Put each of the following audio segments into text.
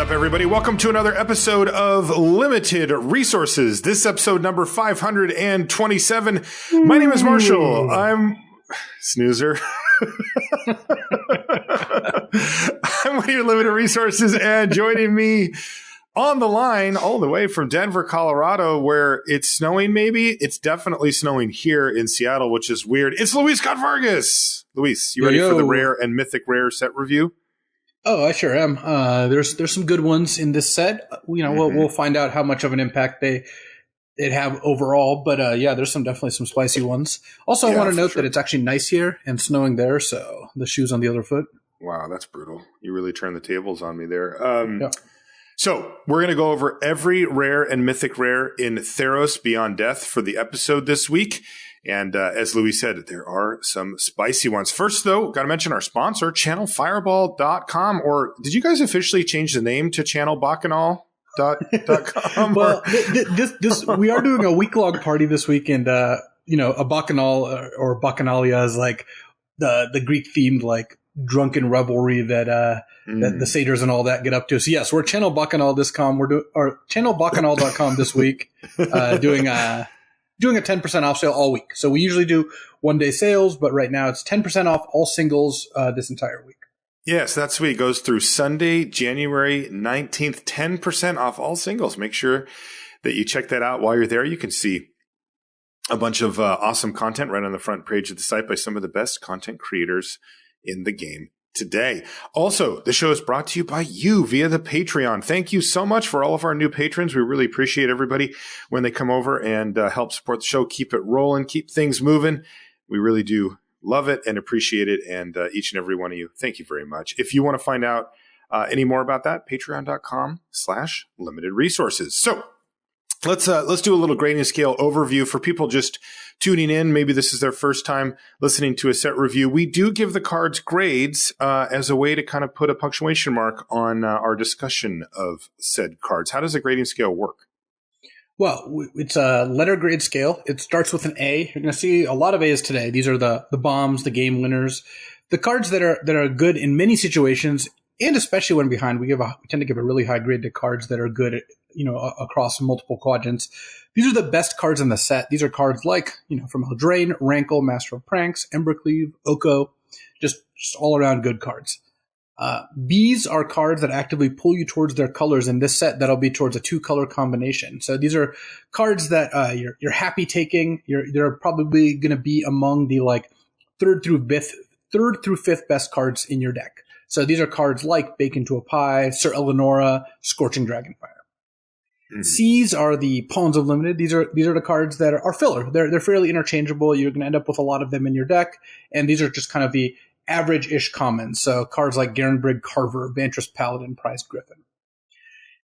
up, everybody? Welcome to another episode of Limited Resources. This episode number 527. My name is Marshall. I'm snoozer. I'm one of your Limited Resources, and joining me on the line all the way from Denver, Colorado, where it's snowing maybe. It's definitely snowing here in Seattle, which is weird. It's Luis Scott-Vargas. Luis, you ready for the Rare and Mythic Rare set review? Oh, I sure am. There's some good ones in this set. We'll find out how much of an impact it have overall. But yeah, there's definitely some spicy ones. Also, I want to note that it's actually nice here and snowing there, so the shoe's on the other foot. Wow, that's brutal. You really turned the tables on me there. Yeah. So we're going to go over every Rare and Mythic Rare in Theros Beyond Death for the episode this week. And as Louis said, there are some spicy ones. First, though, got to mention our sponsor, channelfireball.com. Or did you guys officially change the name to channelbacchanal.com? Well, this we are doing a week-long party this week. And, a bacchanal or bacchanalia is like the Greek-themed, like, drunken revelry that the satyrs and all that get up to. So, yes, we're channelbacchanal.com. We're doing channelbacchanal.com this week, doing a 10% off sale all week. So we usually do one-day sales, but right now it's 10% off all singles this entire week. Yes, that's sweet. It goes through Sunday, January 19th, 10% off all singles. Make sure that you check that out while you're there. You can see a bunch of awesome content right on the front page of the site by some of the best content creators in the game today. Also, the show is brought to you by you via the Patreon. Thank you so much for all of our new patrons. We really appreciate everybody when they come over and help support the show, keep it rolling, keep things moving. We really do love it and appreciate it. And each and every one of you, thank you very much. If you want to find out any more about that, patreon.com/limited resources. So let's do a little grading scale overview for people just tuning in. Maybe this is their first time listening to a set review. We do give the cards grades as a way to kind of put a punctuation mark on our discussion of said cards. How does a grading scale work? Well, it's a letter grade scale. It starts with an A. You're going to see a lot of A's today. These are the bombs, the game winners, the cards that are good in many situations, and especially when behind. We tend to give a really high grade to cards that are good at, across multiple quadrants. These are the best cards in the set. These are cards like, from Eldraine, Rankle, Master of Pranks, Embercleave, Oko, just all around good cards. B's are cards that actively pull you towards their colors in this set. That'll be towards a 2-color combination. So these are cards that you're happy taking. They're probably going to be among the like third through fifth best cards in your deck. So these are cards like Bake Into a Pie, Sir Eleonora, Scorching Dragonfire. Mm-hmm. C's are the Pawns of Limited. These are the cards that are filler. They're fairly interchangeable. You're going to end up with a lot of them in your deck, and these are just kind of the average-ish commons. So cards like Garenbrig Carver, Vantress Paladin, Prized Griffin.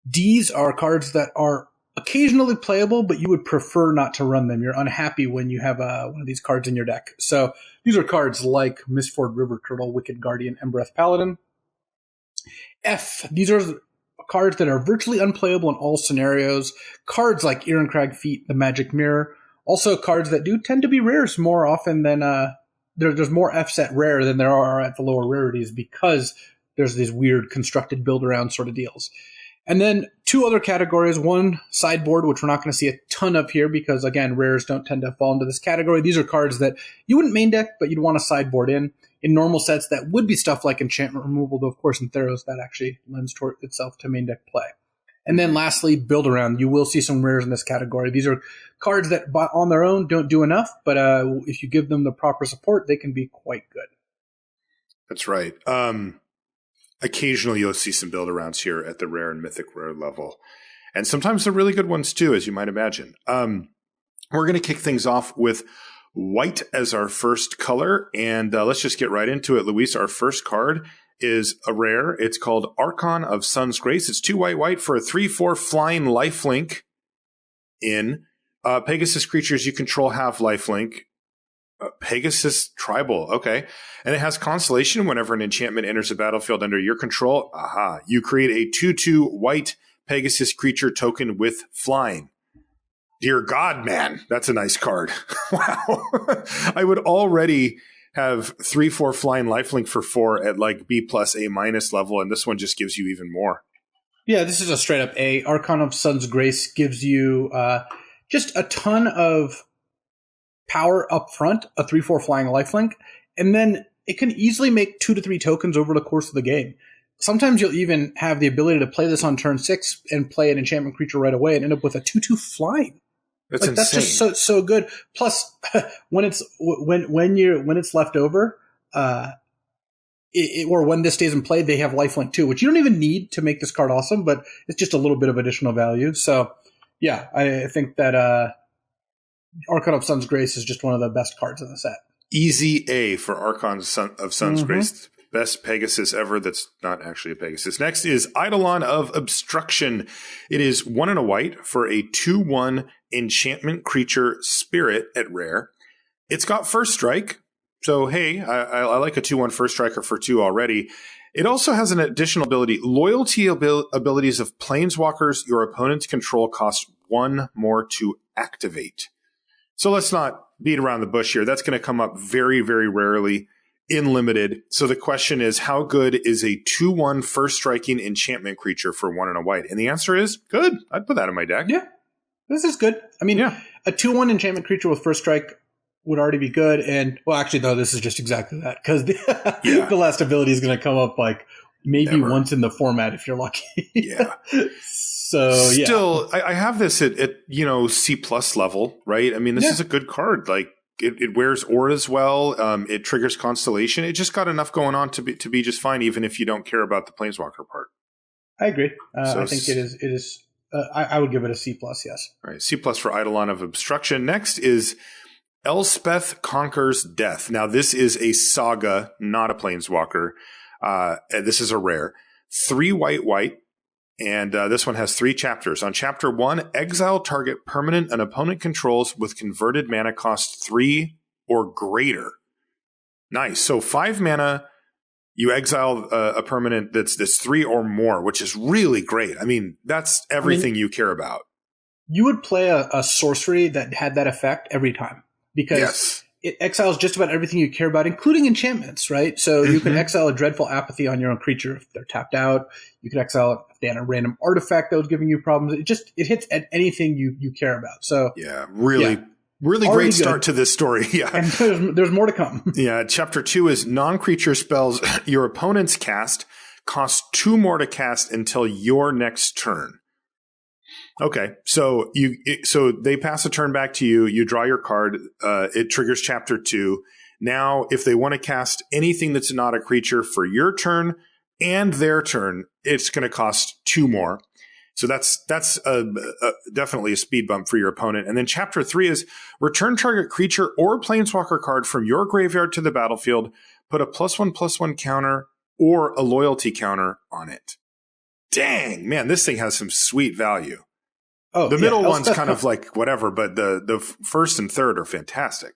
D's are cards that are occasionally playable, but you would prefer not to run them. You're unhappy when you have one of these cards in your deck. So these are cards like Mistford River Turtle, Wicked Guardian, Embereth Paladin. F, these are cards that are virtually unplayable in all scenarios. Cards like Irencrag Feat, the Magic Mirror. Also cards that do tend to be rares more often than there's more Fs at rare than there are at the lower rarities because there's these weird constructed build around sort of deals. And then 2 other categories. One, sideboard, which we're not going to see a ton of here because, again, rares don't tend to fall into this category. These are cards that you wouldn't main deck, but you'd want to sideboard in. In normal sets, that would be stuff like enchantment removal, though, of course, in Theros, that actually lends toward itself to main deck play. And then lastly, build around. You will see some rares in this category. These are cards that on their own don't do enough, but if you give them the proper support, they can be quite good. That's right. Occasionally you'll see some build arounds here at the Rare and Mythic Rare level. And sometimes they're really good ones too, as you might imagine. We're going to kick things off with white as our first color, and let's just get right into it. Luis, our first card is a rare. It's called Archon of Sun's Grace. It's 2 white for a 3/4 flying lifelink in. Pegasus creatures you control have lifelink. Pegasus Tribal, okay. And it has Constellation. Whenever an enchantment enters the battlefield under your control, you create a 2/2 white Pegasus creature token with flying. Dear God, man, that's a nice card. Wow. I would already have 3/4 flying lifelink for 4 at like B plus A minus level, and this one just gives you even more. Yeah, this is a straight up A. Archon of Sun's Grace gives you just a ton of power up front, a 3/4 flying lifelink, and then it can easily make 2 to 3 tokens over the course of the game. Sometimes you'll even have the ability to play this on turn 6 and play an enchantment creature right away and end up with a 2/2 flying. That's insane. That's just so good. Plus, when it's left over, or when this stays in play, they have lifelink too, which you don't even need to make this card awesome, but it's just a little bit of additional value. So, yeah, I think that Archon of Sun's Grace is just one of the best cards in the set. Easy A for Archon of Sun's Grace. Best Pegasus ever that's not actually a Pegasus. Next is Eidolon of Obstruction. It is 1 and a white for a 2/1 enchantment creature spirit at rare. It's got first strike. So, hey, I like a 2/1 first striker for 2 already. It also has an additional ability. Loyalty abilities of planeswalkers your opponents control cost 1 more to activate. So let's not beat around the bush here. That's going to come up very, very rarely in limited. So the question is, how good is a 2/1 first striking enchantment creature for 1 and a white? And the answer is good. I'd put that in my deck. Yeah, this is good. I mean, a 2/1 enchantment creature with first strike would already be good. And, well, actually, though, this is just exactly that, because the last ability is going to come up like maybe once in the format if you're lucky. Yeah. So, Still, I have this at C+ level, right? I mean, this is a good card. Like, it wears auras well. It triggers Constellation. It just got enough going on to be just fine, even if you don't care about the Planeswalker part. I agree. I think it is. I would give it a C+. Yes. All right, C+ for Eidolon of Obstruction. Next is Elspeth Conquers Death. Now, this is a saga, not a Planeswalker. This is a rare. 3 white. And this one has 3 chapters. On chapter 1, exile target permanent an opponent controls with converted mana cost 3 or greater. Nice. So 5 mana, you exile a permanent that's 3 or more, which is really great. I mean, that's everything you care about. You would play a sorcery that had that effect every time, because it exiles just about everything you care about, including enchantments, right? So you can exile a Dreadful Apathy on your own creature if they're tapped out. You can exile it if they had a random artifact that was giving you problems. It hits at anything you care about. So really great start to this story. Yeah, and there's more to come. Yeah, chapter 2 is non-creature spells your opponent's cast cost 2 more to cast until your next turn. Okay, so they pass a turn back to you. You draw your card. It triggers chapter 2. Now, if they want to cast anything that's not a creature for your turn and their turn, it's going to cost 2 more. So that's definitely a speed bump for your opponent. And then chapter 3 is return target creature or planeswalker card from your graveyard to the battlefield. Put a +1/+1 counter or a loyalty counter on it. Dang, man, this thing has some sweet value. Oh, the middle one's kind of like whatever, but the first and third are fantastic.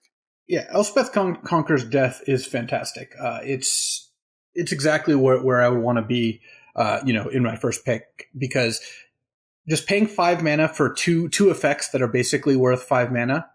Yeah, Elspeth Conquers Death is fantastic. It's exactly where I would want to be, in my first pick, because just paying 5 mana for two effects that are basically worth 5 mana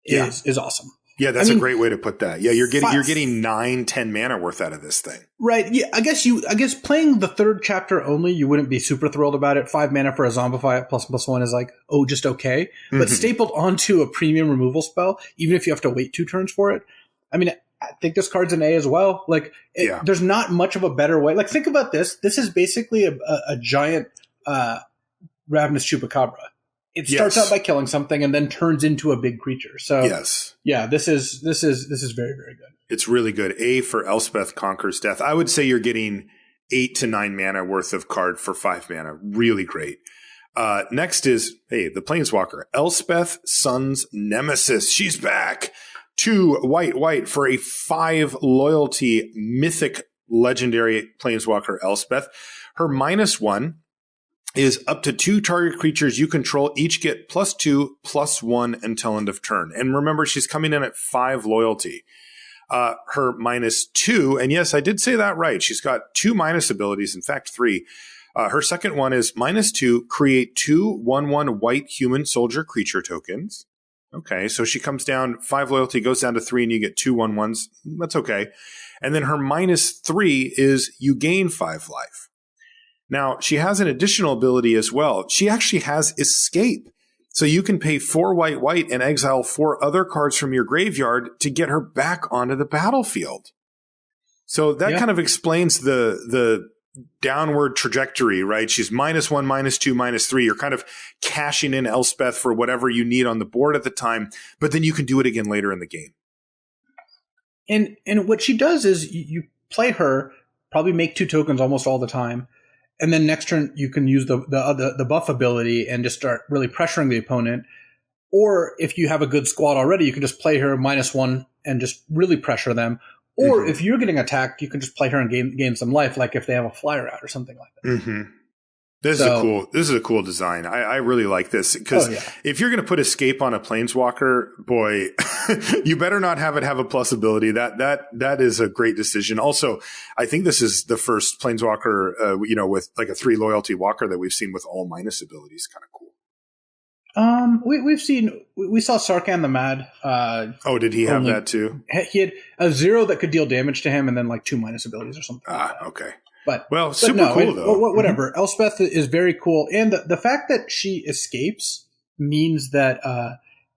is awesome. Yeah, that's a great way to put that. Yeah, you're getting 9-10 mana worth out of this thing. Right. Yeah, I guess playing the 3rd chapter only, you wouldn't be super thrilled about it. 5 mana for a Zombify at ++1 is like, just okay. But stapled onto a premium removal spell, even if you have to wait 2 turns for it, I mean, I think this card's an A as well. Like, there's not much of a better way. Like, think about this. This is basically a giant Ravenous Chupacabra. It starts out by killing something and then turns into a big creature. So this is very, very good. It's really good. A for Elspeth Conquers Death. I would say you're getting 8 to 9 mana worth of card for 5 mana. Really great. Next is the Planeswalker, Elspeth Sun's Nemesis. She's back. 2 white for a 5 loyalty mythic legendary Planeswalker Elspeth. Her -1 is up to 2 target creatures you control each get +2/+1 until end of turn. And remember, she's coming in at 5 loyalty. Her -2, and yes, I did say that right. She's got 2 minus abilities, in fact, 3. Her second one is -2, create 2 1/1 white human soldier creature tokens. Okay, so she comes down, 5 loyalty, goes down to 3, and you get 2 1/1s. That's okay. And then her -3 is you gain 5 life. Now, she has an additional ability as well. She actually has Escape. So you can pay 4 white and exile 4 other cards from your graveyard to get her back onto the battlefield. So that kind of explains the downward trajectory, right? She's -1, -2, -3. You're kind of cashing in Elspeth for whatever you need on the board at the time, but then you can do it again later in the game. And what she does is you play her, probably make 2 tokens almost all the time, and then next turn you can use the buff ability and just start really pressuring the opponent. Or if you have a good squad already, you can just play her -1 and just really pressure them. Or if you're getting attacked, you can just play her and gain some life, like if they have a flyer out or something like that. This is a cool design. I really like this because if you're going to put Escape on a Planeswalker, boy, you better not have it have a plus ability. That is a great decision. Also, I think this is the first Planeswalker, with like a 3 loyalty walker that we've seen with all minus abilities. Kind of cool. We saw Sarkhan the Mad. Did he have that too? He had a 0 that could deal damage to him, and then like 2 minus abilities or something. Okay. Super cool though. Whatever. Elspeth is very cool, and the fact that she escapes means that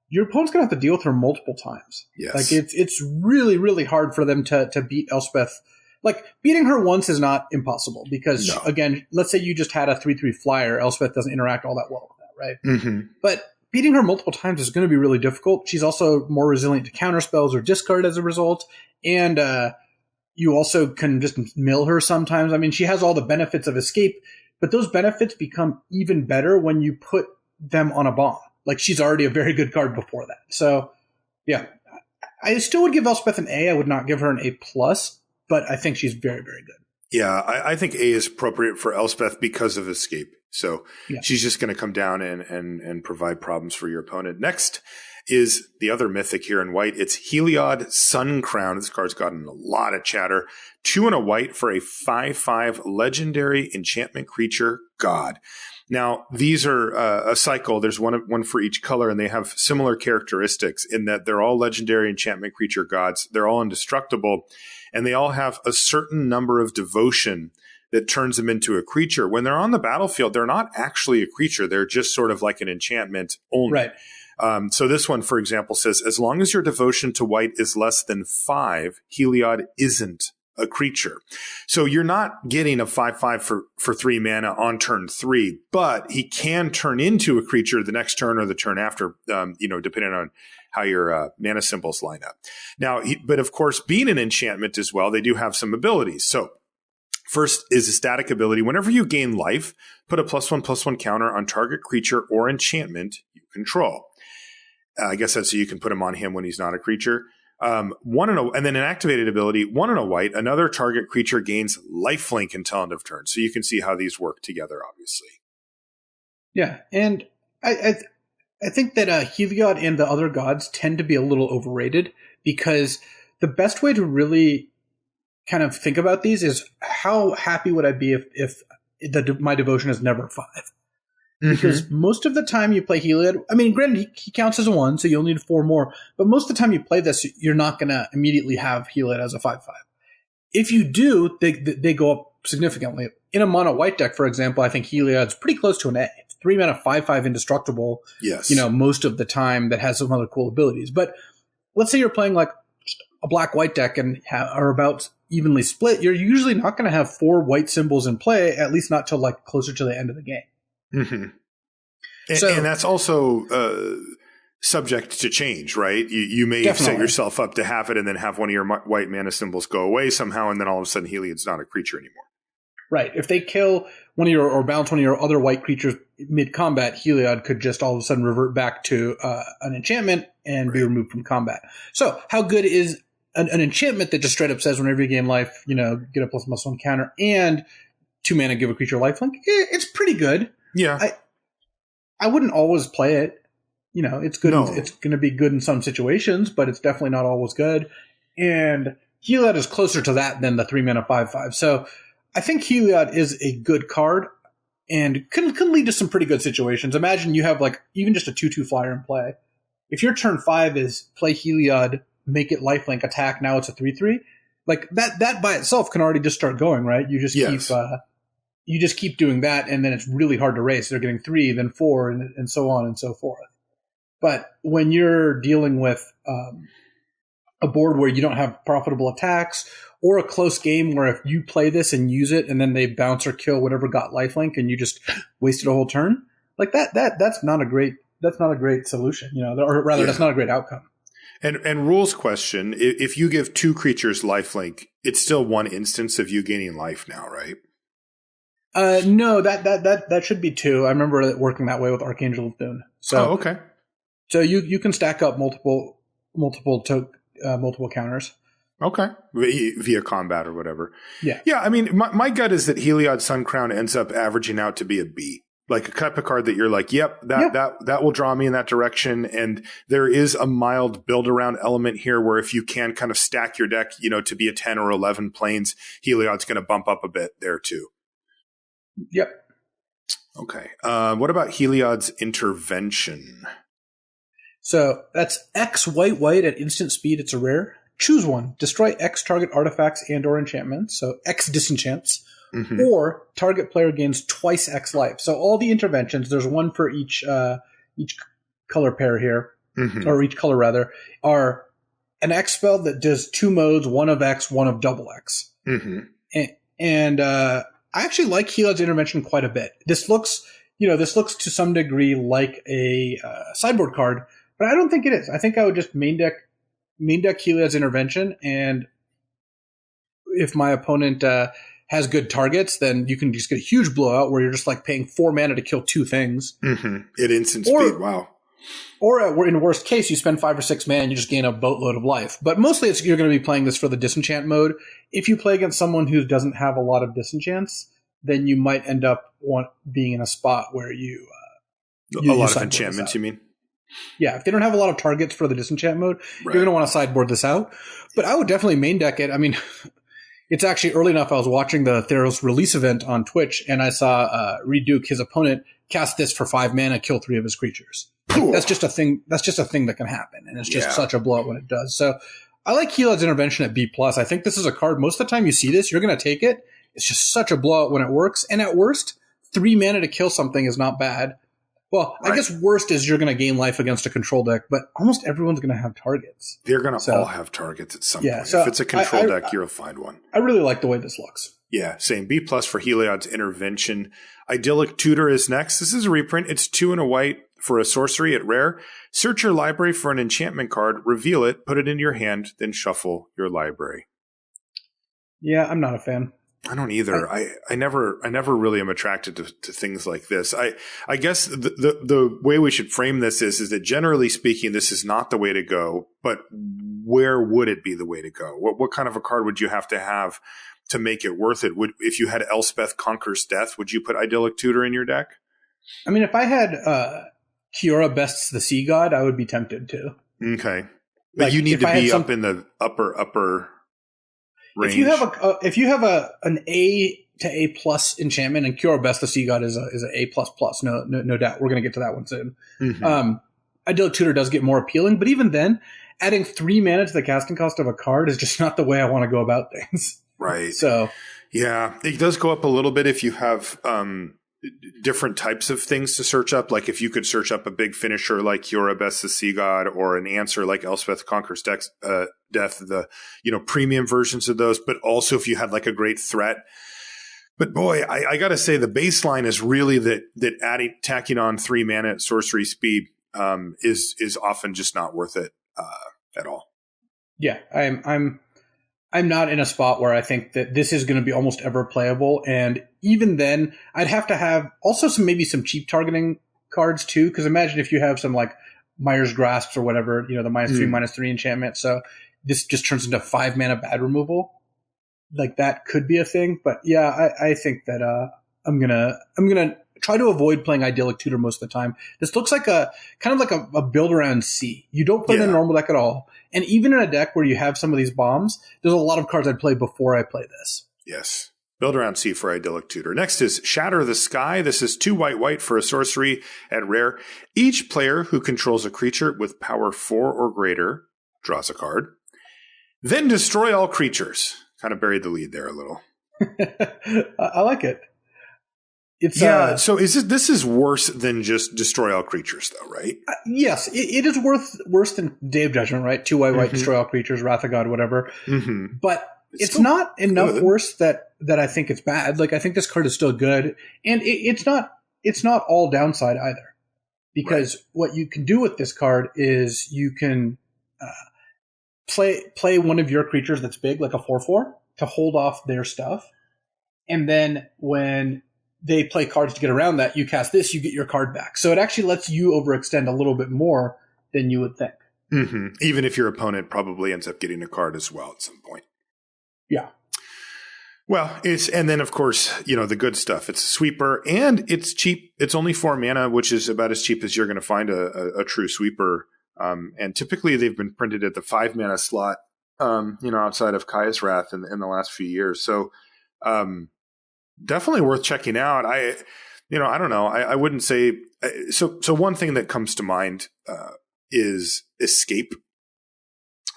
your opponent's gonna have to deal with her multiple times. Yes. Like it's really really hard for them to beat Elspeth. Like beating her once is not impossible because again, let's say you just had a 3/3 flyer. Elspeth doesn't interact all that well with that, right? But beating her multiple times is going to be really difficult. She's also more resilient to counter spells or discard as a result, and you also can just mill her sometimes. I mean, she has all the benefits of Escape, but those benefits become even better when you put them on a bomb. Like, she's already a very good card before that. So, yeah. I still would give Elspeth an A. I would not give her an A+, but I think she's very, very good. Yeah, I think A is appropriate for Elspeth because of Escape. So she's just going to come down and provide problems for your opponent. Next is the other mythic here in white. It's Heliod Sun Crown. This card's gotten a lot of chatter. 2 and a white for a 5/5 legendary enchantment creature god. Now, these are a cycle. There's one for each color, and they have similar characteristics in that they're all legendary enchantment creature gods. They're all indestructible, and they all have a certain number of devotion that turns them into a creature. When they're on the battlefield, they're not actually a creature. They're just sort of like an enchantment only. Right. So this one, for example, says, as long as your devotion to white is less than 5, Heliod isn't a creature. So you're not getting a 5/5 for 3 mana on turn 3, but he can turn into a creature the next turn or the turn after, depending on how your mana symbols line up. Now, but of course, being an enchantment as well, they do have some abilities. So first is a static ability. Whenever you gain life, put a +1/+1 counter on target creature or enchantment you control. I guess that's so you can put him on him when he's not a creature. And then an activated ability, 1 and a white, another target creature gains lifelink until end of turn. So you can see how these work together, obviously. Yeah, and I think that Heliod and the other gods tend to be a little overrated because the best way to really kind of think about these is how happy would I be if my devotion is never 5? Because most of the time you play Heliod, I mean, granted, he counts as a 1, so you'll need 4 more. But most of the time you play this, you're not going to immediately have Heliod as a 5/5. If you do, they go up significantly. In a mono white deck, for example, I think Heliod's pretty close to an A. It's 3 mana 5/5 indestructible. Yes. Most of the time that has some other cool abilities. But let's say you're playing like a black-white deck and are about evenly split. You're usually not going to have 4 white symbols in play, at least not till like closer to the end of the game. And that's also subject to change, right? You may set yourself up to have it and then have one of your white mana symbols go away somehow, and then all of a sudden Heliod's not a creature anymore. Right. If they kill one of your or bounce one of your other white creatures mid-combat, Heliod could just all of a sudden revert back to an enchantment and be removed from combat. So how good is an enchantment that just straight up says whenever you gain life, get a +1/+1 counter and 2 mana give a creature lifelink? It's pretty good. Yeah. I wouldn't always play it. It's good. No. It's going to be good in some situations, but it's definitely not always good. And Heliod is closer to that than the 3 mana 5/5. So I think Heliod is a good card and can lead to some pretty good situations. Imagine you have like even just a 2/2 flyer in play. If your turn 5 is play Heliod, make it lifelink, attack, now it's a 3/3. Like that by itself can already just start going, right? You just keep you just keep doing that, and then it's really hard to race. They're getting 3, then 4, and so on and so forth. But when you're dealing with a board where you don't have profitable attacks, or a close game where if you play this and use it, and then they bounce or kill whatever got lifelink, and you just wasted a whole turn, like that's not a great solution, or rather, that's not a great outcome. And rules question: if you give 2 creatures lifelink, it's still 1 instance of you gaining life now, right? No, that should be 2. I remember it working that way with Archangel of Dune. So, okay. So you can stack up multiple counters. Okay, via combat or whatever. Yeah. Yeah, I mean, my gut is that Heliod Suncrown ends up averaging out to be a B. Like a type of card that you're like, yep, that will draw me in that direction. And there is a mild build around element here where if you can kind of stack your deck, to be a 10 or 11 planes, Heliod's going to bump up a bit there too. Yep. Okay. What about Heliod's Intervention? So that's X white at instant speed. It's a rare. Choose one. Destroy X target artifacts and or enchantments. So X disenchants. Mm-hmm. Or target player gains twice X life. So all the interventions, there's one for each color pair here, mm-hmm. or each color rather, are an X spell that does 2 modes, one of X, one of double X. Mm-hmm. And I actually like Heliod's Intervention quite a bit. This looks to some degree like a sideboard card, but I don't think it is. I think I would just main deck Heliod's Intervention, and if my opponent has good targets, then you can just get a huge blowout where you're just like paying 4 mana to kill 2 things. Mm-hmm. At instant speed, wow. Or in worst case, you spend 5 or 6 mana and you just gain a boatload of life. But mostly you're going to be playing this for the disenchant mode. If you play against someone who doesn't have a lot of disenchants, then you might end up being in a spot where you a lot of enchantments, you mean? Yeah, if they don't have a lot of targets for the disenchant mode, You're going to want to sideboard this out. But I would definitely main deck it. I mean, it's actually early enough. I was watching the Theros release event on Twitch, and I saw Reed Duke, his opponent, cast this for 5 mana, kill 3 of his creatures. That's just a thing. That's just a thing that can happen, and it's just such a blowout when it does. So I like Heliod's Intervention at B+. I think this is a card. Most of the time you see this, you're going to take it. It's just such a blowout when it works. And at worst, 3 mana to kill something is not bad. Well, I guess worst is you're going to gain life against a control deck, but almost everyone's going to have targets. They're going to all have targets at some point. So if it's a control deck, you'll find one. I really like the way this looks. Yeah, same. B+ for Heliod's Intervention. Idyllic Tutor is next. This is a reprint. It's 2 and a white for a sorcery at rare. Search your library for an enchantment card, reveal it, put it into your hand, then shuffle your library. Yeah, I'm not a fan. I don't either. I never really am attracted to things like this. I guess the way we should frame this is that generally speaking, this is not the way to go, but where would it be the way to go? What kind of a card would you have to make it worth it? If you had Elspeth Conquers Death, would you put Idyllic Tutor in your deck? I mean, if I had Kiora Bests the Sea God, I would be tempted to. Okay. But you need to be up in the upper range. If you have an A to A+ enchantment, and Kiora Best the Sea God is a A++, no doubt. We're going to get to that one soon. Mm-hmm. Idyllic Tutor does get more appealing, but even then, adding 3 mana to the casting cost of a card is just not the way I want to go about things. Right. So, yeah, it does go up a little bit if you have different types of things to search up. Like if you could search up a big finisher like Kiora Best the Sea God, or an answer like Elspeth Conquers Death, the premium versions of those, but also if you had like a great threat. But boy, I got to say the baseline is really that tacking on 3 mana at sorcery speed is often just not worth it at all. Yeah, I'm not in a spot where I think that this is going to be almost ever playable. And even then, I'd have to have also maybe some cheap targeting cards too. Because imagine if you have some like Mire's Grasps or whatever, the -3/-3 enchantment. So this just turns into 5 mana bad removal. Like that could be a thing. But yeah, I think that I'm gonna try to avoid playing Idyllic Tutor most of the time. This looks like a build around C. You don't play the normal deck at all. And even in a deck where you have some of these bombs, there's a lot of cards I'd play before I play this. Yes. Build around C for Idyllic Tutor. Next is Shatter the Sky. This is 2 white for a sorcery at rare. Each player who controls a creature with power 4 or greater draws a card. Then destroy all creatures. Kind of buried the lead there a little. I like it. It's So this is worse than just destroy all creatures, though, right? Yes, it is worse than Day of Judgment, right? 2 white, destroy all creatures, Wrath of God, whatever. Mm-hmm. But it's not enough worse that I think it's bad. Like, I think this card is still good, and it's not all downside either, because what you can do with this card is you can play one of your creatures that's big, like a 4/4, to hold off their stuff, and then when they play cards to get around that, you cast this, you get your card back. So it actually lets you overextend a little bit more than you would think. Mm-hmm. Even if your opponent probably ends up getting a card as well at some point. Yeah. Well, and then of course, the good stuff. It's a sweeper and it's cheap. It's only 4 mana, which is about as cheap as you're going to find a true sweeper. And typically they've been printed at the 5 mana slot, outside of Kaya's Wrath in the last few years. So, definitely worth checking out. I don't know. I wouldn't say so. So one thing that comes to mind is Escape.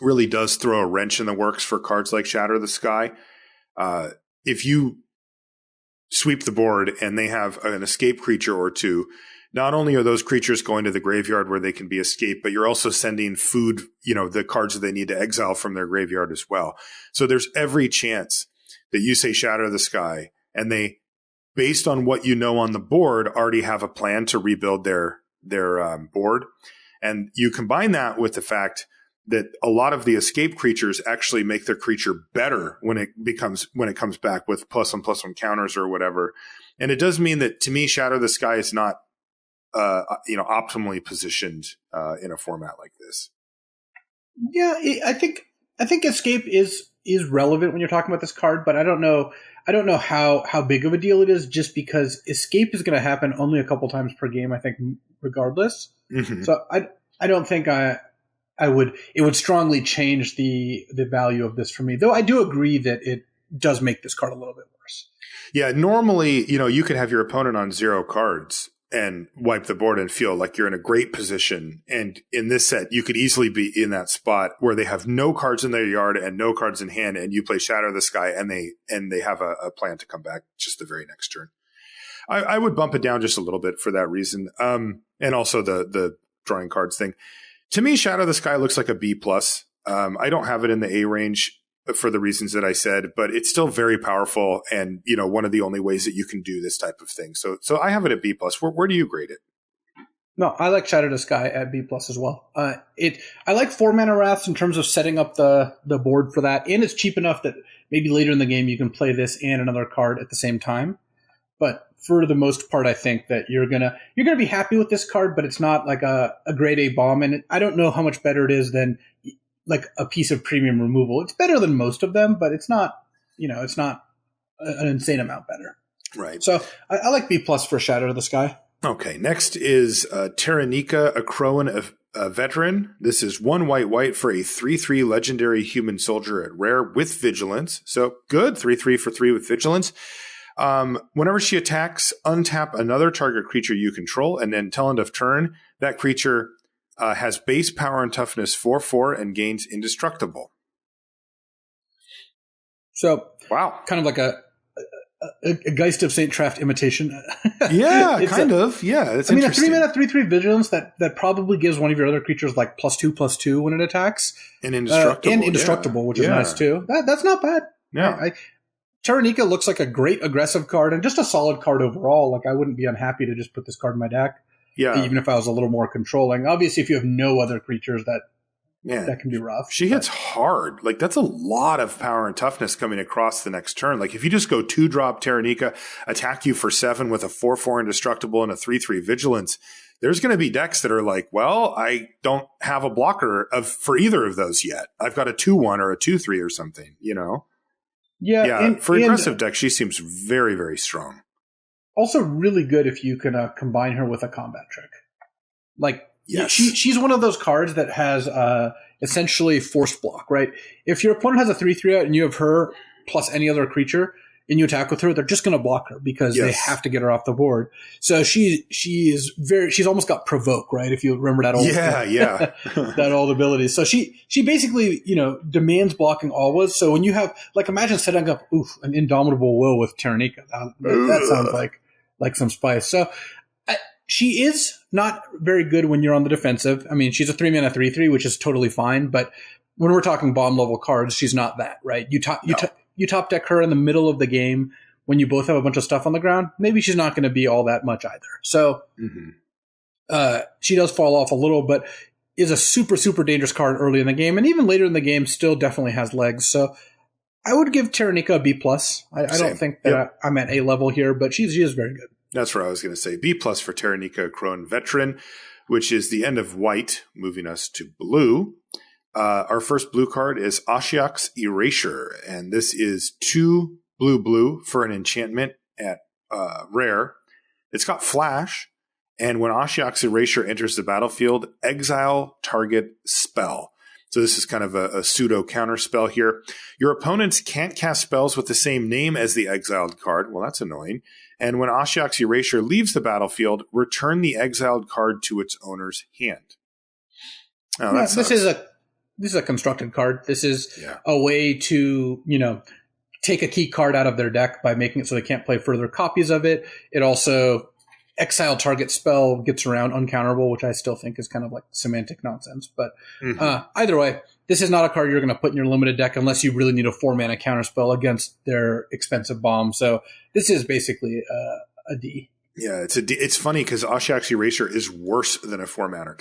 Really does throw a wrench in the works for cards like Shatter the Sky. If you sweep the board and they have an escape creature or two, not only are those creatures going to the graveyard where they can be escaped, but you're also sending food, the cards that they need to exile from their graveyard as well. So there's every chance that you say Shatter the Sky, and they, based on what you know on the board, already have a plan to rebuild their board. And you combine that with the fact that a lot of the escape creatures actually make their creature better when it comes back with +1/+1 counters or whatever. And it does mean that, to me, Shatter the Sky is not optimally positioned in a format like this. Yeah, I think Escape is relevant when you're talking about this card, but I don't know how big of a deal it is, just because Escape is going to happen only a couple times per game, I think, regardless. Mm-hmm. So I don't think it would strongly change the value of this for me, though I do agree that it does make this card a little bit worse. Yeah, normally, you could have your opponent on 0 cards and wipe the board and feel like you're in a great position. And in this set, you could easily be in that spot where they have no cards in their yard and no cards in hand, and you play Shatter the Sky, and they have a plan to come back just the very next turn. I would bump it down just a little bit for that reason. And also the drawing cards thing. To me, Shatter the Sky looks like a B+. I don't have it in the A range for the reasons that I said, but it's still very powerful and, one of the only ways that you can do this type of thing. So I have it at B+. Where do you grade it? No, I like Shatter the Sky at B+ as well. I like 4 mana Wraths in terms of setting up the board for that, and it's cheap enough that maybe later in the game you can play this and another card at the same time. But for the most part, I think that you're gonna be happy with this card, but it's not like a grade A bomb, and I don't know how much better it is than like a piece of premium removal. It's better than most of them, but it's not an insane amount better. Right. So I like B+ for Shatter the Sky. Okay. Next is Terranika, a Crowan a veteran. This is 1 white for a 3/3 legendary human soldier at rare with vigilance. So good. 3/3 for 3 with vigilance. Whenever she attacks, untap another target creature you control, and then till end of turn, that creature has base power and toughness 4/4 and gains indestructible. So, wow, kind of like a Geist of Saint Traft imitation. Yeah, kind of. Yeah, that's interesting. A 3 mana 3/3 vigilance that probably gives one of your other creatures like +2/+2 when it attacks, and indestructible, which is nice too. That's not bad. Yeah. Terranika looks like a great aggressive card and just a solid card overall. Like, I wouldn't be unhappy to just put this card in my deck. Yeah. Even if I was a little more controlling. Obviously, if you have no other creatures, that can be rough. She hits hard. Like, that's a lot of power and toughness coming across the next turn. Like, if you just go 2-drop Terranika, attack you for 7 with a 4/4 indestructible and a 3/3 vigilance, there's going to be decks that are like, well, I don't have a blocker for either of those yet. I've got a 2/1 or a 2/3 or something, Yeah, for aggressive decks, she seems very, very strong. Also really good if you can combine her with a combat trick. Like, yes. She's one of those cards that has essentially force block, right? If your opponent has a 3/3 out and you have her plus any other creature and you attack with her, they're just going to block her because they have to get her off the board. So she's almost got provoke, right? If you remember that old that old ability. So she basically, demands blocking always. So when you have, like, imagine setting up an Indomitable Will with Terranika. That sounds like like some spice. So she is not very good when you're on the defensive. I mean, she's a 3-mana 3/3, which is totally fine. But when we're talking bomb level cards, she's not that, right? You top deck her in the middle of the game when you both have a bunch of stuff on the ground. Maybe she's not going to be all that much either. So she does fall off a little, but is a super, super dangerous card early in the game. And even later in the game, still definitely has legs. So I would give Taranika a B+. I don't think that I'm at A level here, but she is very good. That's what I was going to say. B+ for Taranika Crone Veteran, which is the end of white, moving us to blue. Our first blue card is Ashiok's Erasure, and this is 2 blue for an enchantment at rare. It's got flash, and when Ashiok's Erasure enters the battlefield, exile target spell. So this is kind of a pseudo counter spell here. Your opponents can't cast spells with the same name as the exiled card. Well, that's annoying. And when Ashiok's Erasure leaves the battlefield, return the exiled card to its owner's hand. Oh, yeah, this is a constructed card. This is a way to, take a key card out of their deck by making it so they can't play further copies of it. It also, exile target spell gets around uncounterable, which I still think is kind of like semantic nonsense. But either way, this is not a card you're going to put in your limited deck unless you really need a 4-mana counterspell against their expensive bomb. So this is basically a D. Yeah, it's funny because Ashiok's Erasure is worse than a 4-mana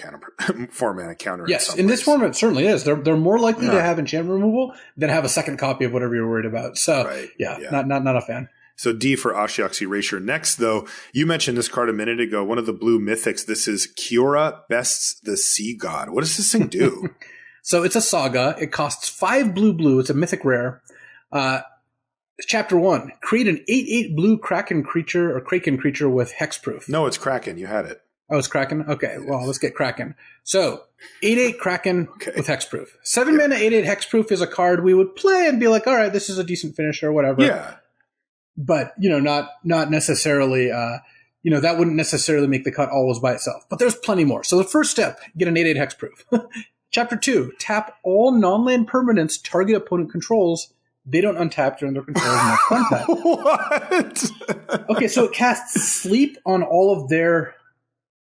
counter. Yes, in this format it certainly is. They're more likely to have enchantment removal than have a second copy of whatever you're worried about. So not a fan. So D for Ashiok's Erasure. Next, though, you mentioned this card a minute ago, one of the blue mythics. This is Kiora Bests the Sea God. What does this thing do? So it's a saga. It costs 5 blue. It's a mythic rare. Chapter 1. Create an 8/8 blue Kraken creature with hexproof. No, it's Kraken. You had it. Oh, it's Kraken? Okay, well, let's get Kraken. So, 8/8 Kraken with hexproof. 7 mana 8/8 hexproof is a card we would play and be like, all right, this is a decent finisher or whatever. Yeah. But, not necessarily, that wouldn't necessarily make the cut always by itself. But there's plenty more. So the first step, get an 8/8 hexproof. Chapter 2, tap all non-land permanents target opponent controls. They don't untap during their control next contact. What? Okay, so it casts sleep on all of their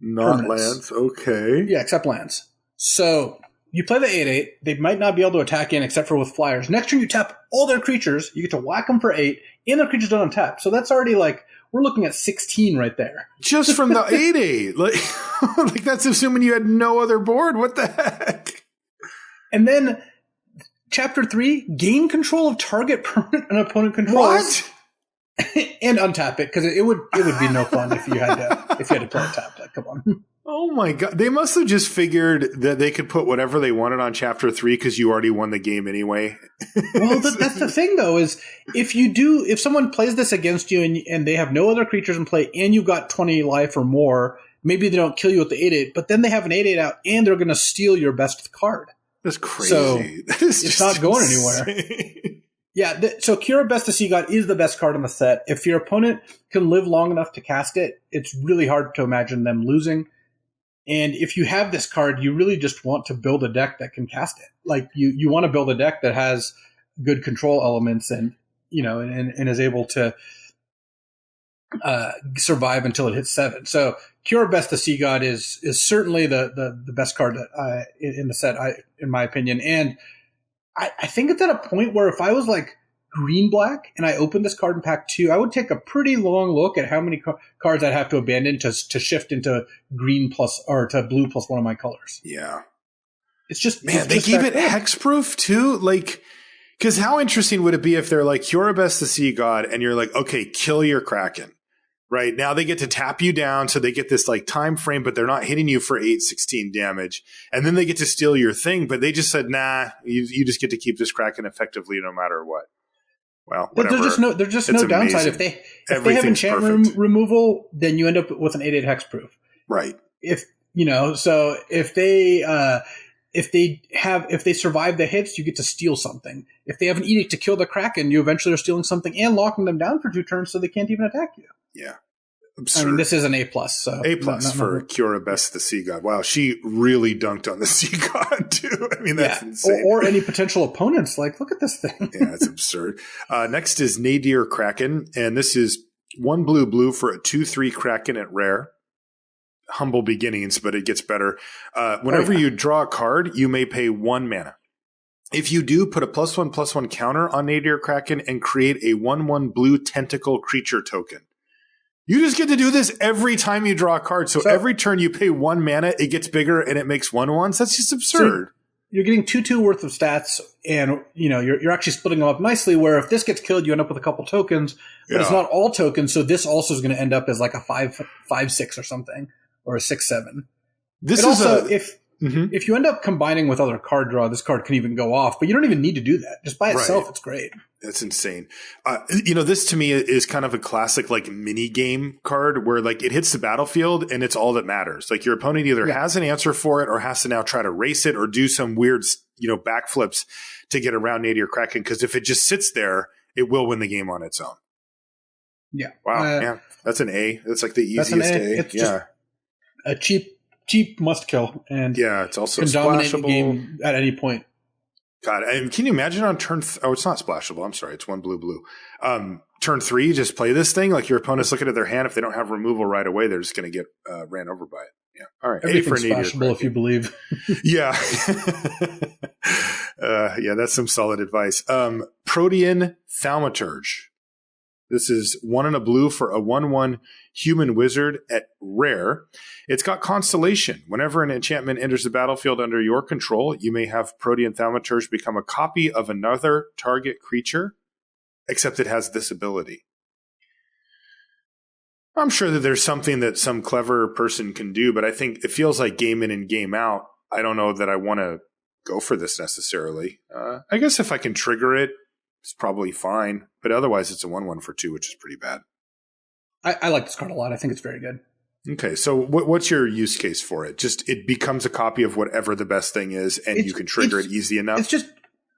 non-lands. Okay. Yeah, except lands. So you play the 8/8. They might not be able to attack in except for with flyers. Next turn, you tap all their creatures. You get to whack them for 8, and their creatures don't untap. So that's already we're looking at 16 right there. Just from the 8/8. Like that's assuming you had no other board. What the heck? And then Chapter 3, gain control of target permanent and opponent controls. What? And untap it, because it would be no fun if you had to play it tapped. Come on. Oh my god. They must have just figured that they could put whatever they wanted on Chapter 3 because you already won the game anyway. Well, that's the thing though, is if someone plays this against you and they have no other creatures in play and you've got 20 life or more, maybe they don't kill you with the 8/8, but then they have an 8/8 out and they're going to steal your best card. That's crazy. So it's not going anywhere. Yeah, so Kiora Best the Sea God is the best card in the set. If your opponent can live long enough to cast it, it's really hard to imagine them losing. And if you have this card, you really just want to build a deck that can cast it. Like you want to build a deck that has good control elements and and is able to survive until it hits 7. So Kiora Best the Sea God is certainly the best card in the set, in my opinion. And I think it's at a point where if I was like green-black and I opened this card in pack 2, I would take a pretty long look at how many cards I'd have to abandon to shift into green plus or to blue plus one of my colors. Yeah. It's just, man, they gave it hexproof too? Because how interesting would it be if they're like, Kiora Best the Sea God, and you're like, okay, kill your Kraken. Right now they get to tap you down, so they get this time frame, but they're not hitting you for 8/16 damage. And then they get to steal your thing, but they just said, nah, you just get to keep this Kraken effectively no matter what. Well, whatever. There's just no downside. If they have enchantment removal, then you end up with an 8/8 hexproof. Right. So if they survive the hits, you get to steal something. If they have an edict to kill the Kraken, you eventually are stealing something and locking them down for 2 turns so they can't even attack you. Yeah. Absurd. I mean, this is an A+. So A+ for Kiora Best the Sea God. Wow, she really dunked on the Sea God too. I mean, that's insane. Or any potential opponents. Look at this thing. Yeah, it's absurd. Next is Nadir Kraken, and this is 1 blue for a 2/3 Kraken at rare. Humble beginnings, but it gets better. Whenever you draw a card, you may pay 1 mana. If you do, put a +1/+1 counter on Nadir Kraken and create a 1/1 blue tentacle creature token. You just get to do this every time you draw a card. So every turn you pay 1 mana, it gets bigger and it makes 1/1s. That's just absurd. So you're getting 2/2 worth of stats, and you're actually splitting them up nicely. Where if this gets killed, you end up with a couple tokens, but it's not all tokens. So this also is going to end up as like a 5/6 or something, or a 6/7. This is also if you end up combining with other card draw, this card can even go off, but you don't even need to do that. Just by itself, it's great. That's insane. This to me is kind of a classic like mini game card where like it hits the battlefield and it's all that matters. Like your opponent either has an answer for it or has to now try to race it or do some weird, backflips to get around Nadir Kraken. Because if it just sits there, it will win the game on its own. Yeah. Wow. That's an A. That's like the easiest A. It's just a cheap must kill, and it's also can dominate the splashable game at any point. God, and can you imagine on turn? It's not splashable. I'm sorry, it's 1 blue. Turn 3, just play this thing like your opponent's looking at their hand. If they don't have removal right away, they're just going to get ran over by it. Yeah. All right. Everything's splashable if you believe. Yeah. That's some solid advice. Protean Thaumaturge. This is 1 and a blue for a 1/1 human wizard at rare. It's got Constellation. Whenever an enchantment enters the battlefield under your control, you may have Protean Thaumaturge become a copy of another target creature, except it has this ability. I'm sure that there's something that some clever person can do, but I think it feels like game in and game out. I don't know that I want to go for this necessarily. I guess if I can trigger it, it's probably fine, but otherwise it's a 1/1 for 2, which is pretty bad. I like this card a lot. I think it's very good. Okay, so what's your use case for it? Just it becomes a copy of whatever the best thing is, and you can trigger it easy enough? It's just,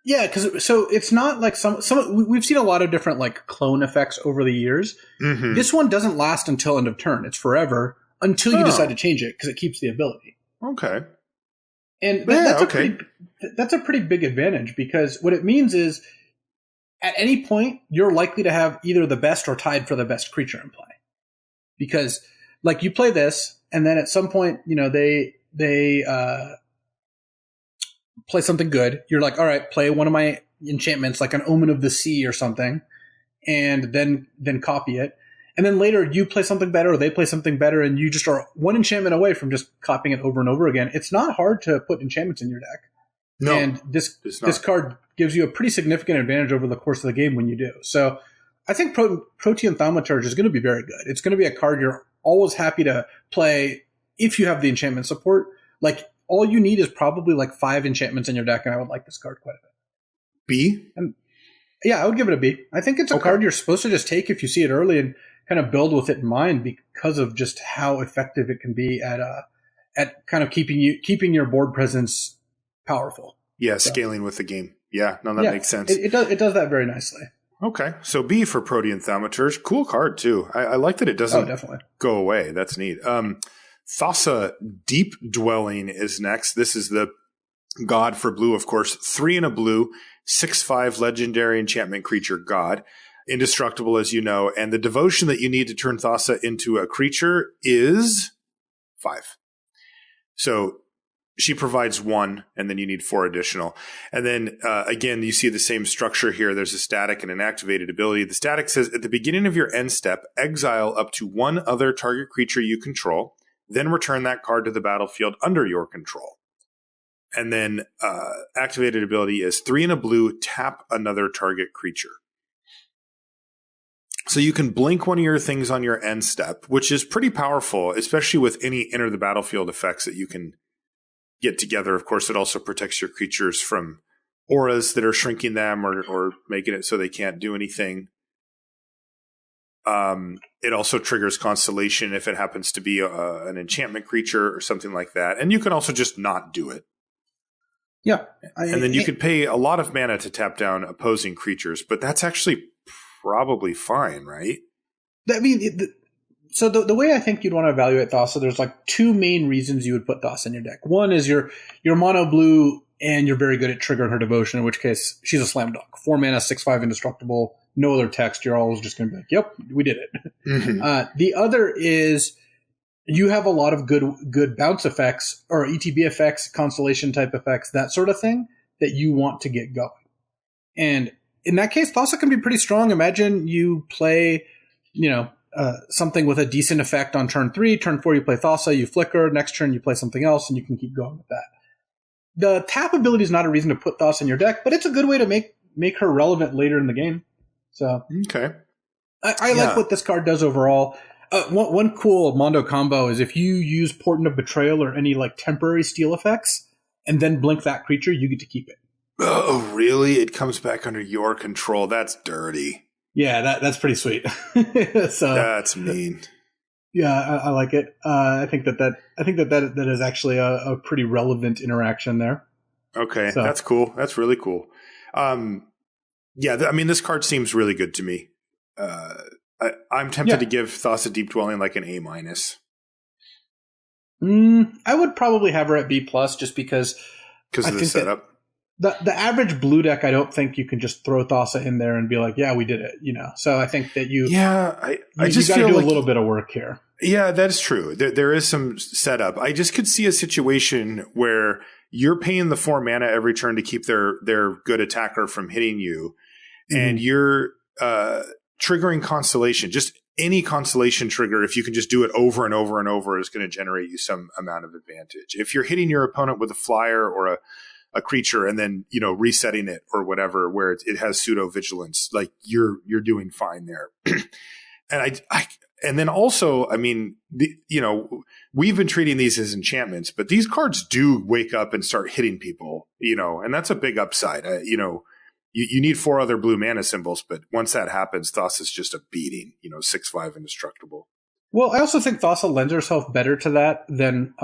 because it's not like some we've seen a lot of different like clone effects over the years. Mm-hmm. This one doesn't last until end of turn. It's forever until you decide to change it because it keeps the ability. Okay. And that's a pretty big advantage because what it means is at any point, you're likely to have either the best or tied for the best creature in play. Because, like, you play this, and then at some point, they play something good. You're like, all right, play one of my enchantments, like an Omen of the Sea or something, and then copy it. And then later, you play something better, or they play something better, and you just are one enchantment away from just copying it over and over again. It's not hard to put enchantments in your deck. No, and this card gives you a pretty significant advantage over the course of the game when you do. So I think Protean Thaumaturge is going to be very good. It's going to be a card you're always happy to play if you have the enchantment support. Like, all you need is probably like 5 enchantments in your deck, and I would like this card quite a bit. B? I would give it a B. I think it's a card you're supposed to just take if you see it early and kind of build with it in mind because of just how effective it can be at kind of keeping your board presence powerful. Yeah, scaling with the game. Yeah, that makes sense. It does that very nicely. Okay, so B for Protean Thaumaturge. Cool card, too. I like that it doesn't go away. That's neat. Thassa Deep Dwelling is next. This is the god for blue, of course. 3 and a blue, 6/5 legendary enchantment creature god. Indestructible, as you know. And the devotion that you need to turn Thassa into a creature is 5. So she provides 1, and then you need 4 additional. And then, again, you see the same structure here. There's a static and an activated ability. The static says, at the beginning of your end step, exile up to 1 other target creature you control, then return that card to the battlefield under your control. And then activated ability is 3 and a blue, tap another target creature. So you can blink one of your things on your end step, which is pretty powerful, especially with any enter the battlefield effects that you can get together. Of course, it also protects your creatures from auras that are shrinking them or making it so they can't do anything. It also triggers Constellation if it happens to be an enchantment creature or something like that. And you can also just not do it. Yeah. And then you could pay a lot of mana to tap down opposing creatures, but that's actually probably fine, right? I mean, so the way I think you'd want to evaluate Thassa, there's like 2 main reasons you would put Thassa in your deck. One is you're mono blue and you're very good at triggering her devotion, in which case she's a slam dunk. 4 mana, 6/5 indestructible. no other text. You're always just going to be like, yep, we did it. Mm-hmm. The other is you have a lot of good bounce effects or ETB effects, constellation type effects, that sort of thing that you want to get going. And in that case, Thassa can be pretty strong. Imagine you play, something with a decent effect on turn 3. Turn 4, you play Thassa, you flicker. Next turn, you play something else, and you can keep going with that. The tap ability is not a reason to put Thassa in your deck, but it's a good way to make her relevant later in the game. So okay, I like what this card does overall. One cool Mondo combo is if you use Portent of Betrayal or any like temporary steal effects, and then blink that creature, you get to keep it. Oh, really? It comes back under your control. That's dirty. Yeah, that's pretty sweet. So that's mean. Yeah, I like it. I think that is actually a pretty relevant interaction there. Okay, so. That's cool. That's really cool. This card seems really good to me. I'm tempted to give Thassa Deep Dwelling like an A-. I would probably have her at B+ just because of the setup. The average blue deck, I don't think you can just throw Thassa in there and be like, yeah, we did it. So I think that you just got to do a little bit of work here. Yeah, that's true. There is some setup. I just could see a situation where you're paying the 4 mana every turn to keep their good attacker from hitting you, and you're triggering Constellation. Just any Constellation trigger, if you can just do it over and over and over, is going to generate you some amount of advantage. If you're hitting your opponent with a flyer or a creature and then resetting it or whatever, where it has pseudo vigilance, like you're doing fine there. And then also, we've been treating these as enchantments, but these cards do wake up and start hitting people, and that's a big upside. You need 4 other blue mana symbols, but once that happens, Thassa is just a beating, 6/5 indestructible. Well, I also think Thassa lends herself better to that than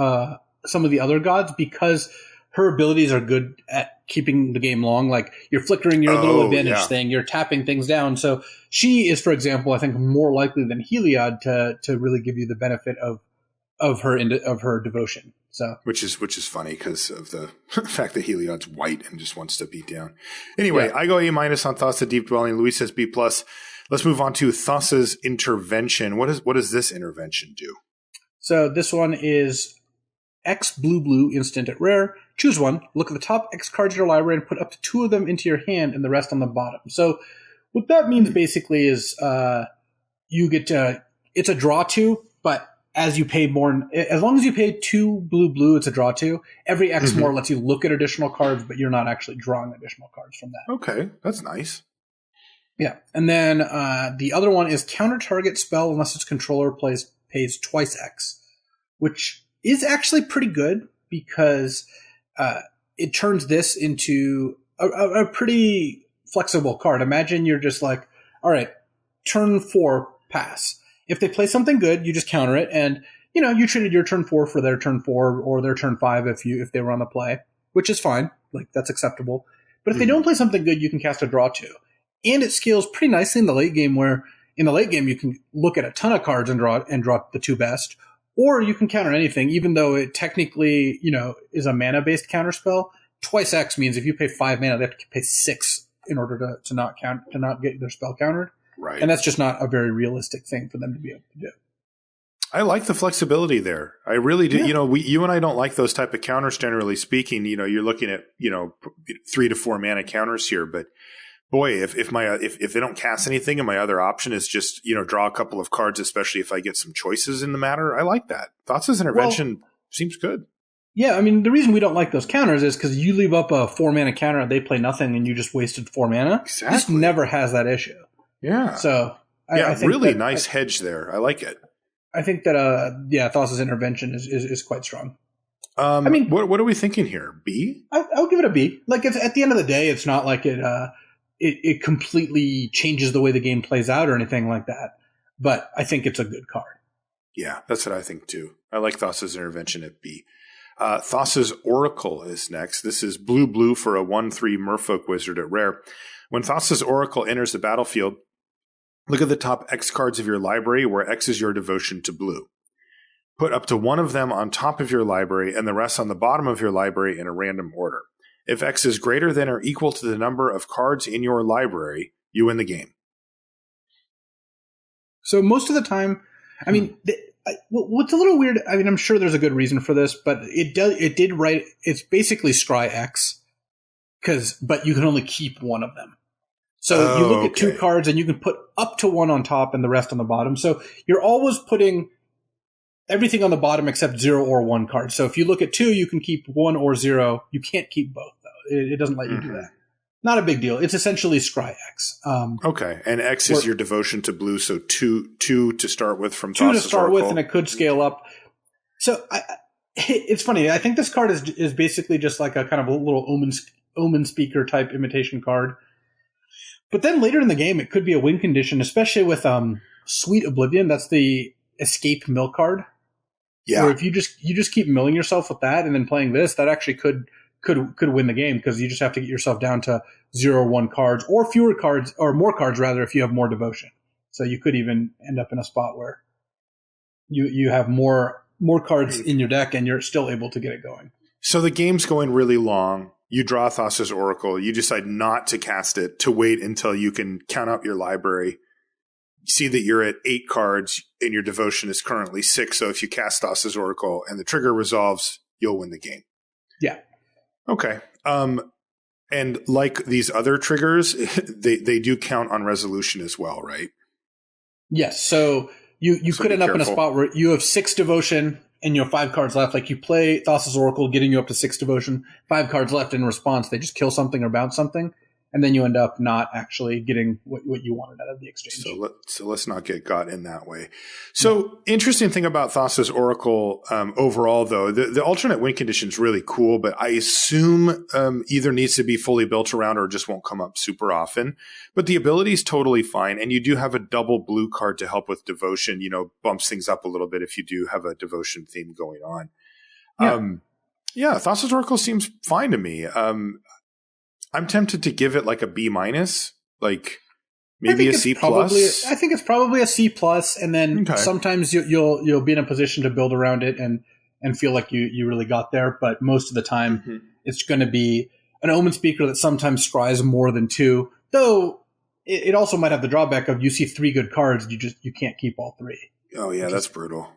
some of the other gods because her abilities are good at keeping the game long. Like you're flickering your little advantage thing, you're tapping things down. So she is, for example, I think more likely than Heliod to really give you the benefit of her devotion. So which is funny because of the fact that Heliod's white and just wants to beat down. Anyway, I go A- on Thassa Deep Dwelling. Luis says B+. Let's move on to Thassa's Intervention. What does this intervention do? So this one is X blue instant at rare. Choose one, look at the top X cards in your library and put up to 2 of them into your hand and the rest on the bottom. So what that means basically is you get it's a draw 2, but as you pay more, as long as you pay 2 blue, it's a draw 2. Every X more lets you look at additional cards, but you're not actually drawing additional cards from that. Okay, that's nice. Yeah, and then the other one is counter target spell unless its controller pays twice X, which is actually pretty good because it turns this into a pretty flexible card. Imagine you're just like, all right, turn 4, pass. If they play something good, you just counter it, and you traded your turn 4 for their turn 4 or their turn 5 if they were on the play, which is fine. Like that's acceptable. But if they don't play something good, you can cast a draw 2. And it scales pretty nicely in the late game, where in the late game you can look at a ton of cards and draw the 2 best. Or you can counter anything, even though it technically, is a mana-based counterspell. Twice X means if you pay 5 mana, they have to pay 6 in order to not get their spell countered. Right. And that's just not a very realistic thing for them to be able to do. I like the flexibility there. I really do. Yeah. You and I don't like those type of counters, generally speaking. You're looking at 3 to 4 mana counters here, but boy, if they don't cast anything and my other option is just, draw a couple of cards, especially if I get some choices in the matter, I like that. Thassa's Intervention seems good. Yeah, I mean, the reason we don't like those counters is because you leave up a 4 mana counter and they play nothing and you just wasted 4 mana. Exactly. This never has that issue. Yeah. So, I think really nice hedge there. I like it. I think that, Thassa's Intervention is quite strong. I mean, what are we thinking here? B? I'll give it a B. Like, it's, at the end of the day, it's not like it completely changes the way the game plays out or anything like that. But I think it's a good card. Yeah, that's what I think too. I like Thassa's Intervention at B. Thassa's Oracle is next. This is blue for a 1/3 Merfolk Wizard at rare. When Thassa's Oracle enters the battlefield, look at the top X cards of your library, where X is your devotion to blue. Put up to 1 of them on top of your library and the rest on the bottom of your library in a random order. If X is greater than or equal to the number of cards in your library, you win the game. So most of the time, I mean, what's a little weird, I mean, I'm sure there's a good reason for this, but it's basically Scry X, but you can only keep one of them. So you look at two cards and you can put up to one on top and the rest on the bottom. So you're always putting everything on the bottom except 0 or 1 card. So if you look at 2, you can keep 1 or 0. You can't keep both, though. It doesn't let you do that. Not a big deal. It's essentially Scry X. Okay. And X is your devotion to blue, so two to start with from Thassa's 2 to start Oracle. with, and it could scale up. So it's funny. I think this card is basically just like a kind of a little Omen Speaker type imitation card. But then later in the game, it could be a win condition, especially with Sweet Oblivion. That's the escape mill card. Yeah. Where if you just keep milling yourself with that and then playing this, that actually could win the game, because you just have to get yourself down to 0 or 1 cards, or fewer cards, or more cards rather, if you have more devotion. So you could even end up in a spot where you have more cards in your deck and you're still able to get it going. So the game's going really long. You draw Thassa's Oracle. You decide not to cast it, to wait until you can count up your library. You see that you're at 8 cards and your devotion is currently 6. So if you cast Thassa's Oracle and the trigger resolves, you'll win the game. Yeah. Okay. And like these other triggers, they do count on resolution as well, right? Yes. So you could end up in a spot where you have 6 devotion and you have 5 cards left. Like you play Thassa's Oracle, getting you up to 6 devotion, 5 cards left. In response, they just kill something or bounce something, and then you end up not actually getting what you wanted out of the exchange. So let's not get got in that way. So interesting thing about Thassa's Oracle overall, though, the alternate win condition is really cool, but I assume either needs to be fully built around or just won't come up super often. But the ability is totally fine, and you do have a double blue card to help with devotion. Bumps things up a little bit if you do have a devotion theme going on. Yeah, Thassa's Oracle seems fine to me. I'm tempted to give it like a B-, like maybe a C+. I think it's probably a C+, and then sometimes you'll be in a position to build around it and feel like you really got there. But most of the time, it's going to be an Omen Speaker that sometimes scries more than 2. Though it also might have the drawback of you see 3 good cards, you can't keep all 3. Oh yeah, that's brutal.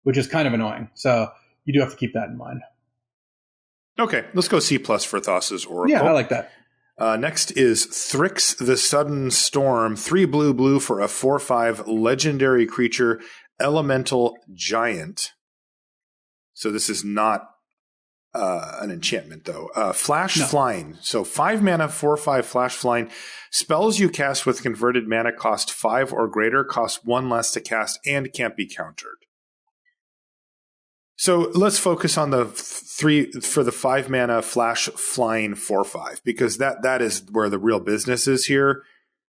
Which is kind of annoying. So you do have to keep that in mind. Okay, let's go C+ for Thassa's Oracle. Yeah, I like that. Next is Thrix the Sudden Storm, 3 blue for a 4/5 legendary creature, elemental giant. So this is not an enchantment, though. Flying. So 5 mana, 4/5 flash flying. Spells you cast with converted mana cost 5 or greater, cost 1 less to cast, and can't be countered. So let's focus on the 3 for the 5 mana flash flying 4/5, because that is where the real business is here.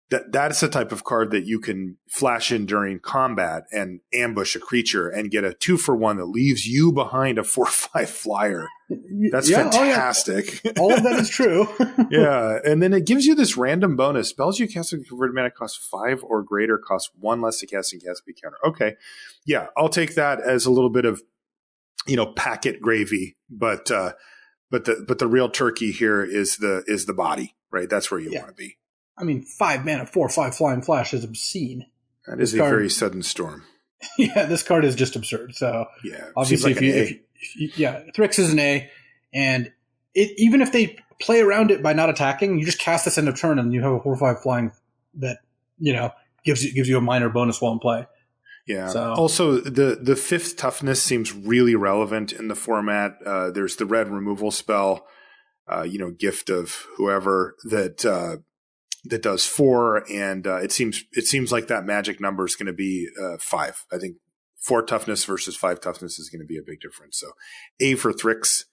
That is the type of card that you can flash in during combat and ambush a creature and get a 2-for-1 that leaves you behind a 4/5 flyer. That's fantastic. Oh, yeah. All of that is true. Yeah, and then it gives you this random bonus. Spells you cast with converted mana cost 5 or greater, cost 1 less to cast and cast be counter. Okay, yeah, I'll take that as a little bit of packet gravy, but the real turkey here is the body, right? That's where you want to be. I mean, 5 mana, 4/5 flying flash is obscene. That is a very sudden storm. Yeah, this card is just absurd. So yeah, obviously, like if Thrix is an A, and even if they play around it by not attacking, you just cast this end of turn, and you have a 4/5 flying that gives you a minor bonus while in play. Yeah. So. Also, the 5th toughness seems really relevant in the format. There's the red removal spell, gift of whoever that does 4, and it seems like that magic number is going to be 5. I think 4 toughness versus 5 toughness is going to be a big difference. So A for Thrix.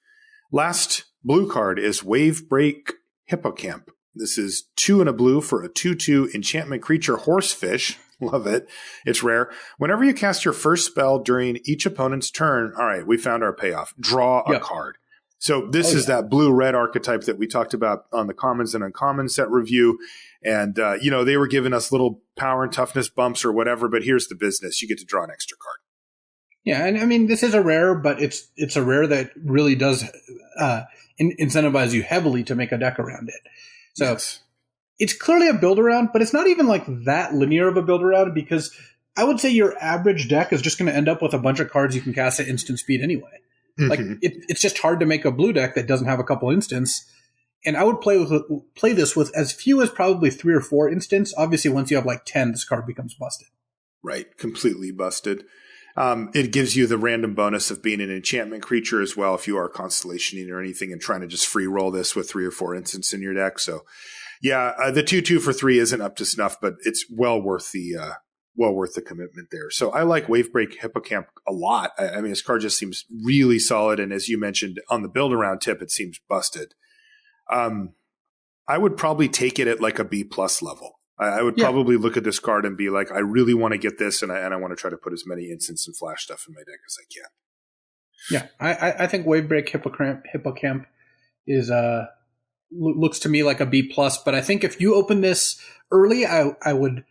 Last blue card is Wavebreak Hippocamp. This is 2 and a blue for a 2/2 enchantment creature, Horsefish. Love it. It's rare. Whenever you cast your first spell during each opponent's turn, all right, we found our payoff. Draw a card. So this is that blue-red archetype that we talked about on the commons and uncommon set review. And, they were giving us little power and toughness bumps or whatever, but here's the business. You get to draw an extra card. Yeah, and I mean, this is a rare, but it's a rare that really does incentivize you heavily to make a deck around it. So it's clearly a build around, but it's not even like that linear of a build around, because I would say your average deck is just going to end up with a bunch of cards you can cast at instant speed anyway. Mm-hmm. Like it's just hard to make a blue deck that doesn't have a couple instants. And I would play this with as few as probably 3 or 4 instants. Obviously, once you have like 10, this card becomes busted. Right, completely busted. It gives you the random bonus of being an enchantment creature as well if you are constellationing or anything and trying to just free roll this with 3 or 4 instants in your deck. So, yeah, the 2/2 for 3 isn't up to snuff, but it's well worth the commitment there. So I like Wavebreak Hippocamp a lot. I mean, this card just seems really solid, and as you mentioned on the build around tip, it seems busted. I would probably take it at like a B+ level. I would probably look at this card and be like, I really want to get this, and I want to try to put as many instants and flash stuff in my deck as I can. Yeah, I think Wavebreak Hippocamp is looks to me like a B+, but I think if you open this early, I would.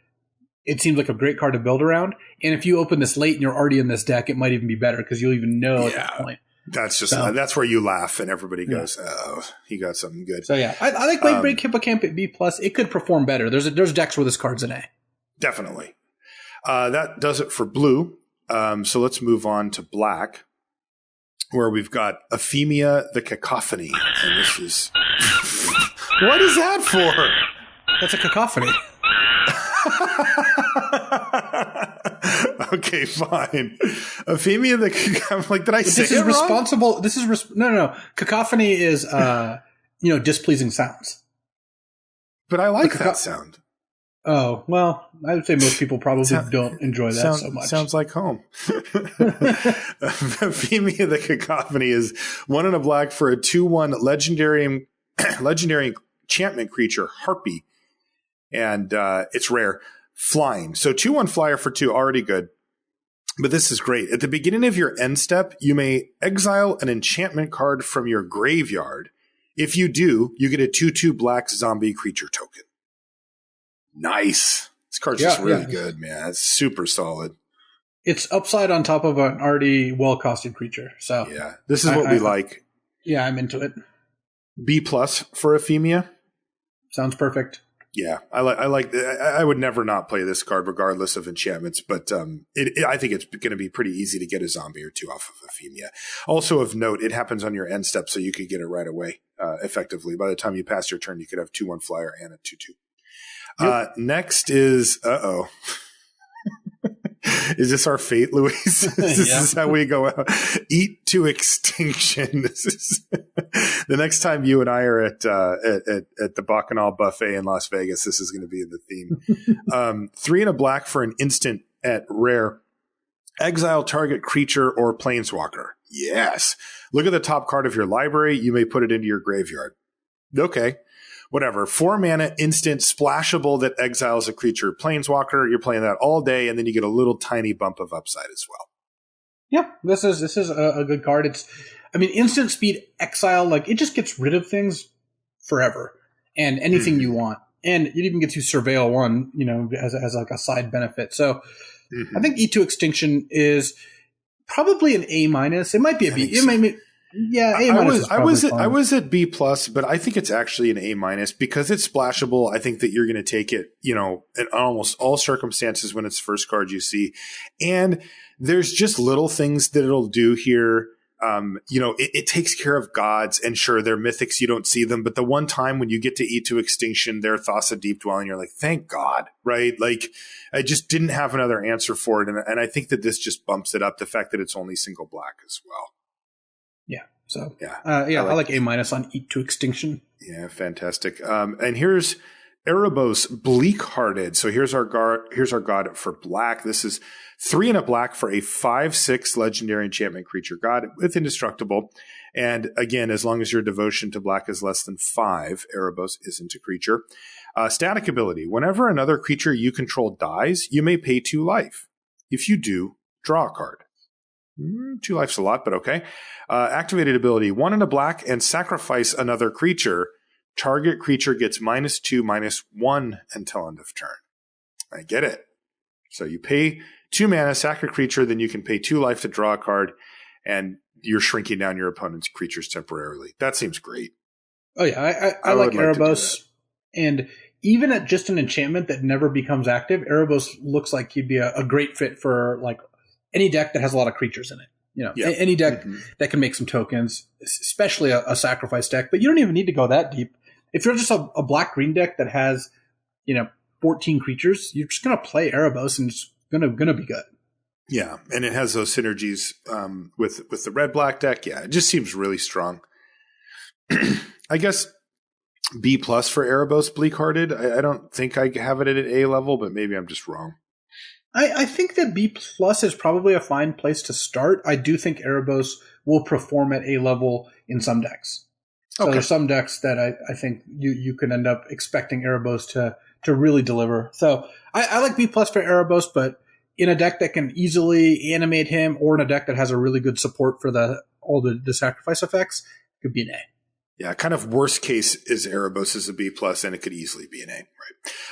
It seems like a great card to build around, and if you open this late and you're already in this deck, it might even be better because you'll even know at that point. That's just that's where you laugh and everybody goes, "Oh, he got something good." So yeah, I like Wavebreak Hippocamp at B+. It could perform better. There's decks where this card's an A. Definitely. That does it for blue. So let's move on to black, where we've got Ephemia the Cacophony, and this is what is that for? That's a cacophony. Okay, fine. Ephemia the I'm like, did I say this is it responsible? wrong? This is no. Cacophony is displeasing sounds. But I like that sound. Oh, well, I would say most people probably don't enjoy that so much. Sounds like home. Ephemia the Cacophony is 1 and a black for a 2/1 legendary enchantment creature, Harpy. And it's rare. Flying. So 2/1 flyer for 2, already good. But this is great. At the beginning of your end step, you may exile an enchantment card from your graveyard. If you do, you get a 2/2 black zombie creature token. Nice. This card's just really good, man. It's super solid. It's upside on top of an already well-costed creature. So yeah, this is what we like. Yeah, I'm into it. B+ for Ephemia. Sounds perfect. Yeah, I would never not play this card regardless of enchantments, but I think it's going to be pretty easy to get a zombie or 2 off of Ephemia. Also of note, it happens on your end step, so you could get it right away effectively. By the time you pass your turn, you could have 2/1 flyer and a 2/2. Yep. Next is is this our fate, Luis? This is how we go out. Eat to extinction. This is the next time you and I are at the Bacchanal buffet in Las Vegas. This is going to be the theme. 3 and a black for an instant at rare. Exile target creature or planeswalker. Yes. Look at the top card of your library. You may put it into your graveyard. Okay. Whatever. 4 mana instant splashable that exiles a creature planeswalker. You're playing that all day, and then you get a little tiny bump of upside as well. Yeah, this is a good card. Instant speed exile, like it just gets rid of things forever and anything you want, and it even gets you surveil 1, as like a side benefit. So I think Eat to Extinction is probably an A-. It might be a B. It might be. Yeah, A-. I was at B+, but I think it's actually an A- because it's splashable. I think that you're going to take it, in almost all circumstances when it's the first card you see. And there's just little things that it'll do here. It takes care of gods, and sure, they're mythics, you don't see them. But the one time when you get to Eat to Extinction, they're Thassa Deep Dwelling, you're like, thank God, right? Like, I just didn't have another answer for it. And I think that this just bumps it up, the fact that it's only single black as well. Yeah. So I like A- on Eat to Extinction. Yeah, fantastic. And here's Erebos Bleak-Hearted. So here's our god for black. This is 3 and a black for a 5/6 legendary enchantment creature god with indestructible. And again, as long as your devotion to black is less than 5, Erebos isn't a creature. Static ability. Whenever another creature you control dies, you may pay 2 life. If you do, draw a card. 2 life's a lot, but okay. Activated ability, 1 and a black and sacrifice another creature. Target creature gets -2/-1 until end of turn. I get it. So you pay 2 mana, sack a creature, then you can pay 2 life to draw a card, and you're shrinking down your opponent's creatures temporarily. That seems great. Oh yeah, I like Erebos. And even at just an enchantment that never becomes active, Erebos looks like he'd be a great fit for like any deck that has a lot of creatures in it. Any deck that can make some tokens, especially a sacrifice deck. But you don't even need to go that deep. If you're just a black-green deck that has, 14 creatures, you're just going to play Erebos and it's going to be good. Yeah, and it has those synergies with the red-black deck. Yeah, it just seems really strong. I guess B+ for Erebos Bleak-Hearted. I don't think I have it at an A level, but maybe I'm just wrong. I think that B+ is probably a fine place to start. I do think Erebos will perform at A level in some decks. So there's some decks that I think you can end up expecting Erebos to really deliver. So I like B+ for Erebos, but in a deck that can easily animate him, or in a deck that has a really good support for all the sacrifice effects, it could be an A. Yeah, kind of worst case is Erebos is a B+, and it could easily be an A.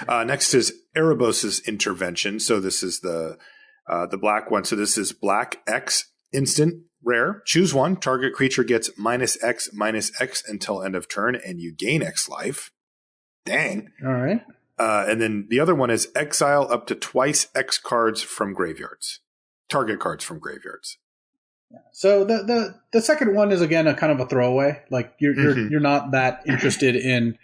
Right. Next is Erebos' Intervention. So this is the black one. So this is black X instant rare. Choose one. Target creature gets -X until end of turn, and you gain X life. Dang. All right. And then the other one is exile up to twice X cards from graveyards. Target cards from graveyards. So the second one is, again, a kind of a throwaway. Like you're not that interested in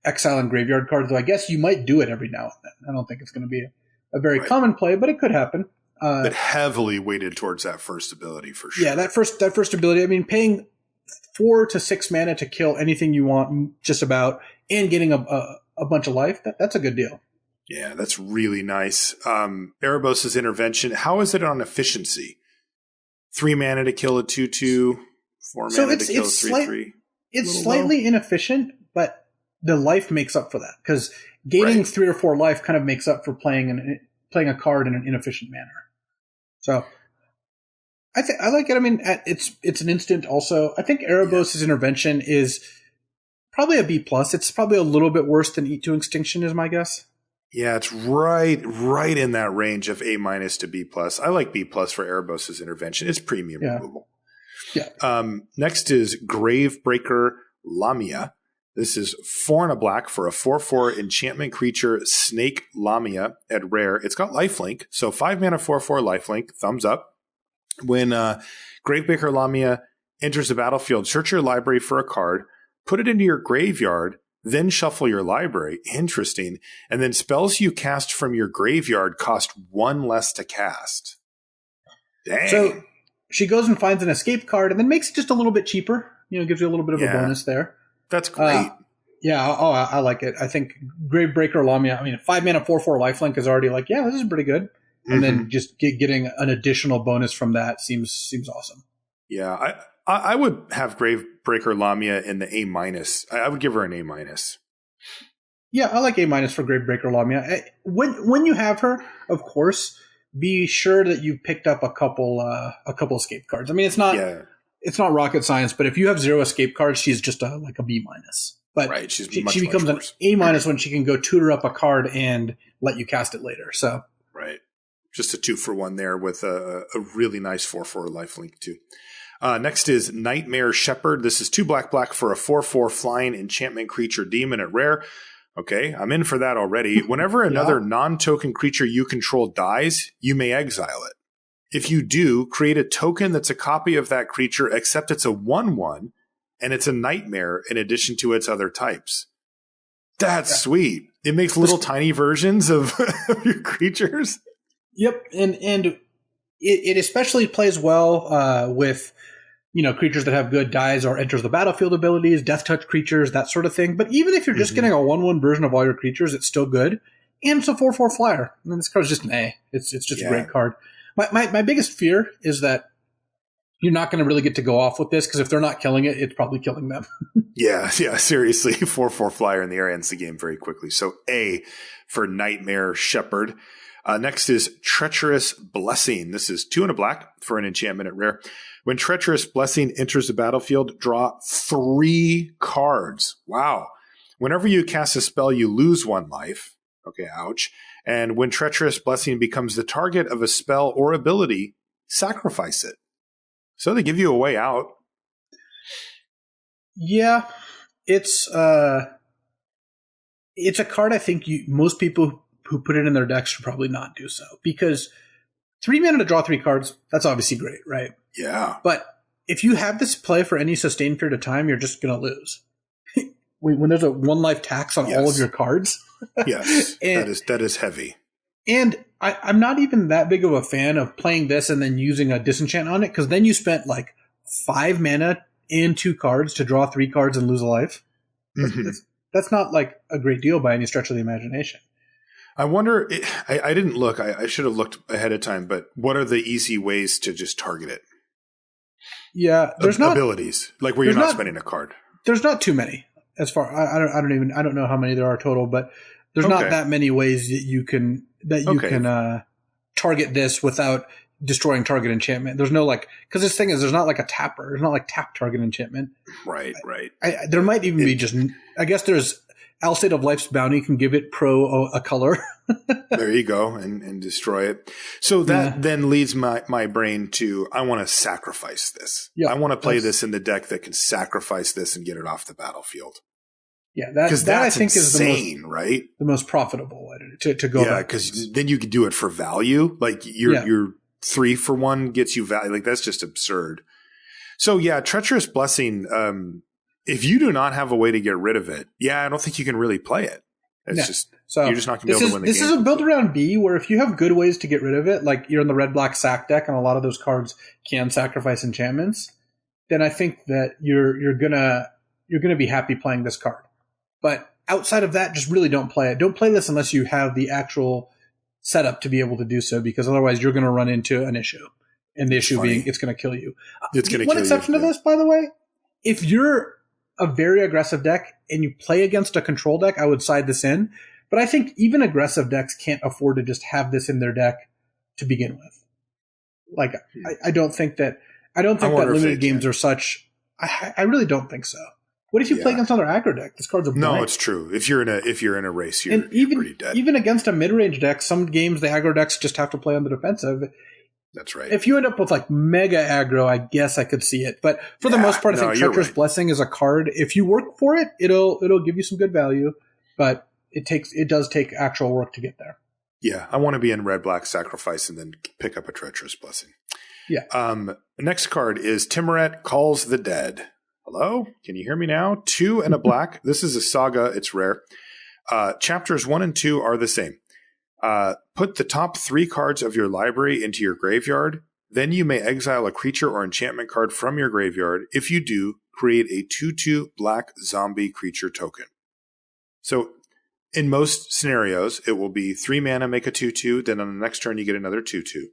exile and graveyard cards, though I guess you might do it every now and then. I don't think it's going to be a very common play, but it could happen. But heavily weighted towards that first ability for sure. Yeah, that first ability. I mean, paying 4 to 6 mana to kill anything you want, just about, and getting a bunch of life. That's a good deal. Yeah, that's really nice. Erebos' Intervention. How is it on efficiency? 3 mana to kill a 2/2, 4 mana to kill a 3/3. It's slightly inefficient, but the life makes up for that, because gaining 3 or 4 life kind of makes up for playing a card in an inefficient manner. So I like it. I mean, it's an instant. Also, I think Erebos' Intervention is probably a B+. It's probably a little bit worse than Eat to Extinction, is my guess. Yeah, it's right in that range of A- to B+. I like B+ for Erebos' Intervention. It's premium removal. Yeah. Next is Gravebreaker Lamia. This is 4 and a black for a 4/4 enchantment creature, Snake Lamia at rare. It's got lifelink, so 5 mana 4/4 lifelink. Thumbs up. When Gravebreaker Lamia enters the battlefield, search your library for a card, put it into your graveyard, then shuffle your library. Interesting. And then spells you cast from your graveyard cost 1 less to cast. Dang. So she goes and finds an escape card and then makes it just a little bit cheaper. Gives you a little bit of a bonus there. That's great. I like it. I think Gravebreaker Lamia, 5 mana 4/4 lifelink is already like, yeah, this is pretty good. And then just getting an additional bonus from that seems awesome. Yeah, I would have Gravebreaker Lamia in the A-. I would give her an A-. Yeah, I like A- for Gravebreaker Lamia. When you have her, of course, be sure that you picked up a couple escape cards. I mean, it's not rocket science, but if you have 0 escape cards, she's just like a B-. But she becomes an A- when she can go tutor up a card and let you cast it later. So right, just a 2-for-1 there with a really nice 4/4 lifelink too. Next is Nightmare Shepherd. This is 2 black for a 4/4 flying enchantment creature demon at rare. Okay, I'm in for that already. Whenever another non-token creature you control dies, you may exile it. If you do, create a token that's a copy of that creature, except it's a 1/1, and it's a nightmare in addition to its other types. That's sweet. It makes little tiny versions of your creatures. Yep, and it especially plays well with creatures that have good dies or enters the battlefield abilities, death touch creatures, that sort of thing. But even if you're just getting a 1/1 version of all your creatures, it's still good. And it's a 4/4 flyer. I mean, this card's just an A. It's just a great card. My biggest fear is that you're not going to really get to go off with this, because if they're not killing it, it's probably killing them. Yeah, seriously. 4/4 flyer in the air ends the game very quickly. So A for Nightmare Shepherd. Next is Treacherous Blessing. This is 2 and a black for an enchantment at rare. When Treacherous Blessing enters the battlefield, draw 3 cards. Wow. Whenever you cast a spell, you lose 1 life. Okay, ouch. And when Treacherous Blessing becomes the target of a spell or ability, sacrifice it. So they give you a way out. Yeah, it's it's a card I think most people who put it in their decks should probably not do so, because 3 mana to draw 3 cards, that's obviously great, right? Yeah. But if you have this play for any sustained period of time, you're just going to lose. When there's a 1 life tax on all of your cards. Yes, that is heavy. And I'm not even that big of a fan of playing this and then using a disenchant on it, because then you spent like 5 mana and 2 cards to draw 3 cards and lose a life. That's not like a great deal by any stretch of the imagination. I wonder, I didn't look, I should have looked ahead of time, but what are the easy ways to just target it? Yeah, there's not abilities, like where you're not spending a card. There's not too many. As far I don't know how many there are total, but there's not that many ways that you can target this without destroying target enchantment. There's no because this thing is, there's not like a tapper. There's not like tap target enchantment. Right. There might even be just, I guess there's Alstate of Life's Bounty can give it a color. There you go, and destroy it. So that then leads my brain to, I want to sacrifice this. Yeah, I want to play this in the deck that can sacrifice this and get it off the battlefield. Yeah, that I think insane, is the most profitable way to go. Yeah, because then you can do it for value. Like your 3 for 1 gets you value. Like that's just absurd. So yeah, Treacherous Blessing. If you do not have a way to get rid of it, I don't think you can really play it. It's just you're just not going to be able to win the game. This is a build around B where if you have good ways to get rid of it, like you're in the red-black sack deck and a lot of those cards can sacrifice enchantments, then I think that you're gonna be happy playing this card. But outside of that, just really don't play it. Don't play this unless you have the actual setup to be able to do so, because otherwise you're going to run into an issue. And the issue being it's going to kill you. It's going to kill you. One exception to this, by the way, if you're a very aggressive deck and you play against a control deck, I would side this in. But I think even aggressive decks can't afford to just have this in their deck to begin with. Like, I don't think that limited games are such. I really don't think so. What if you play against another aggro deck? This card's a blank. No, it's true. If you're in a race, you're pretty dead. Even against a mid-range deck, some games the aggro decks just have to play on the defensive. That's right. If you end up with like mega aggro, I guess I could see it. But for the most part, I think Treacherous Blessing is a card. If you work for it, it'll give you some good value. But it does take actual work to get there. Yeah, I want to be in red-black sacrifice and then pick up a Treacherous Blessing. Yeah. The next card is Timuret Calls the Dead. Hello? Can you hear me now? 2 and a black. This is a saga. It's rare. Chapters 1 and 2 are the same. Put the top 3 cards of your library into your graveyard. Then you may exile a creature or enchantment card from your graveyard. If you do, create a 2/2 black zombie creature token. So in most scenarios, it will be 3 mana, make a 2/2. Then on the next turn, you get another 2/2.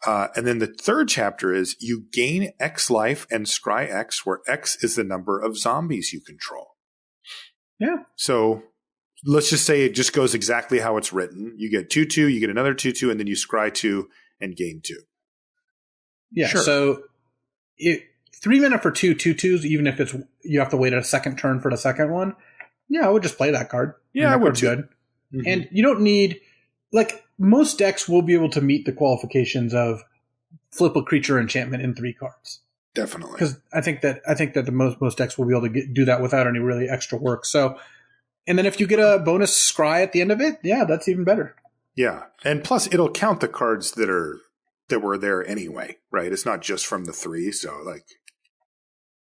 And then the third chapter is you gain X life and scry X, where X is the number of zombies you control. Yeah. So let's just say it just goes exactly how it's written. You get 2/2, you get another 2/2, and then you scry 2 and gain 2. Yeah. Sure. So 3 mana for 2/2s, even if you have to wait a second turn for the second one. Yeah, I would just play that card. Yeah, I would too. Good. Mm-hmm. And you don't need most decks will be able to meet the qualifications of flip a creature enchantment in 3 cards. Definitely. Because I think that the most decks will be able to do that without any really extra work. So, and then if you get a bonus scry at the end of it, that's even better. Yeah, and plus it'll count the cards that were there anyway, right? It's not just from the 3. So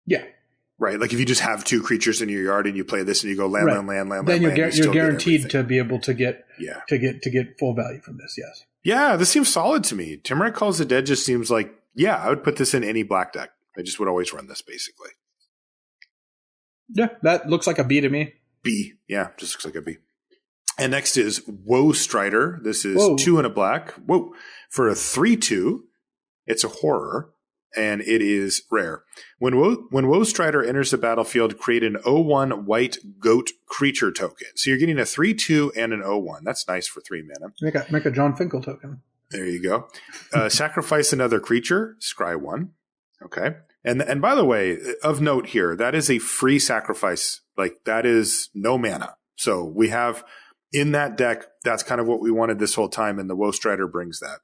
yeah. Right, like if you just have 2 creatures in your yard and you play this and you go land, then you're guaranteed to be able to get full value from this. Yes. Yeah, this seems solid to me. Timuret Calls the Dead just seems like I would put this in any black deck. I just would always run this basically. Yeah, that looks like a B to me. B, yeah, just looks like a B. And next is Woe Strider. This is 2 and a black. Whoa, for a 3/2, it's a horror. And it is rare. When Woe Strider enters the battlefield, create an 0/1 white goat creature token. So you're getting a 3/2 and an 0/1. That's nice for 3 mana. Make a John Finkel token. There you go. Sacrifice another creature. Scry 1. Okay. And by the way, of note here, that is a free sacrifice. Like that is no mana. So we have in that deck, that's kind of what we wanted this whole time. And the Woe Strider brings that.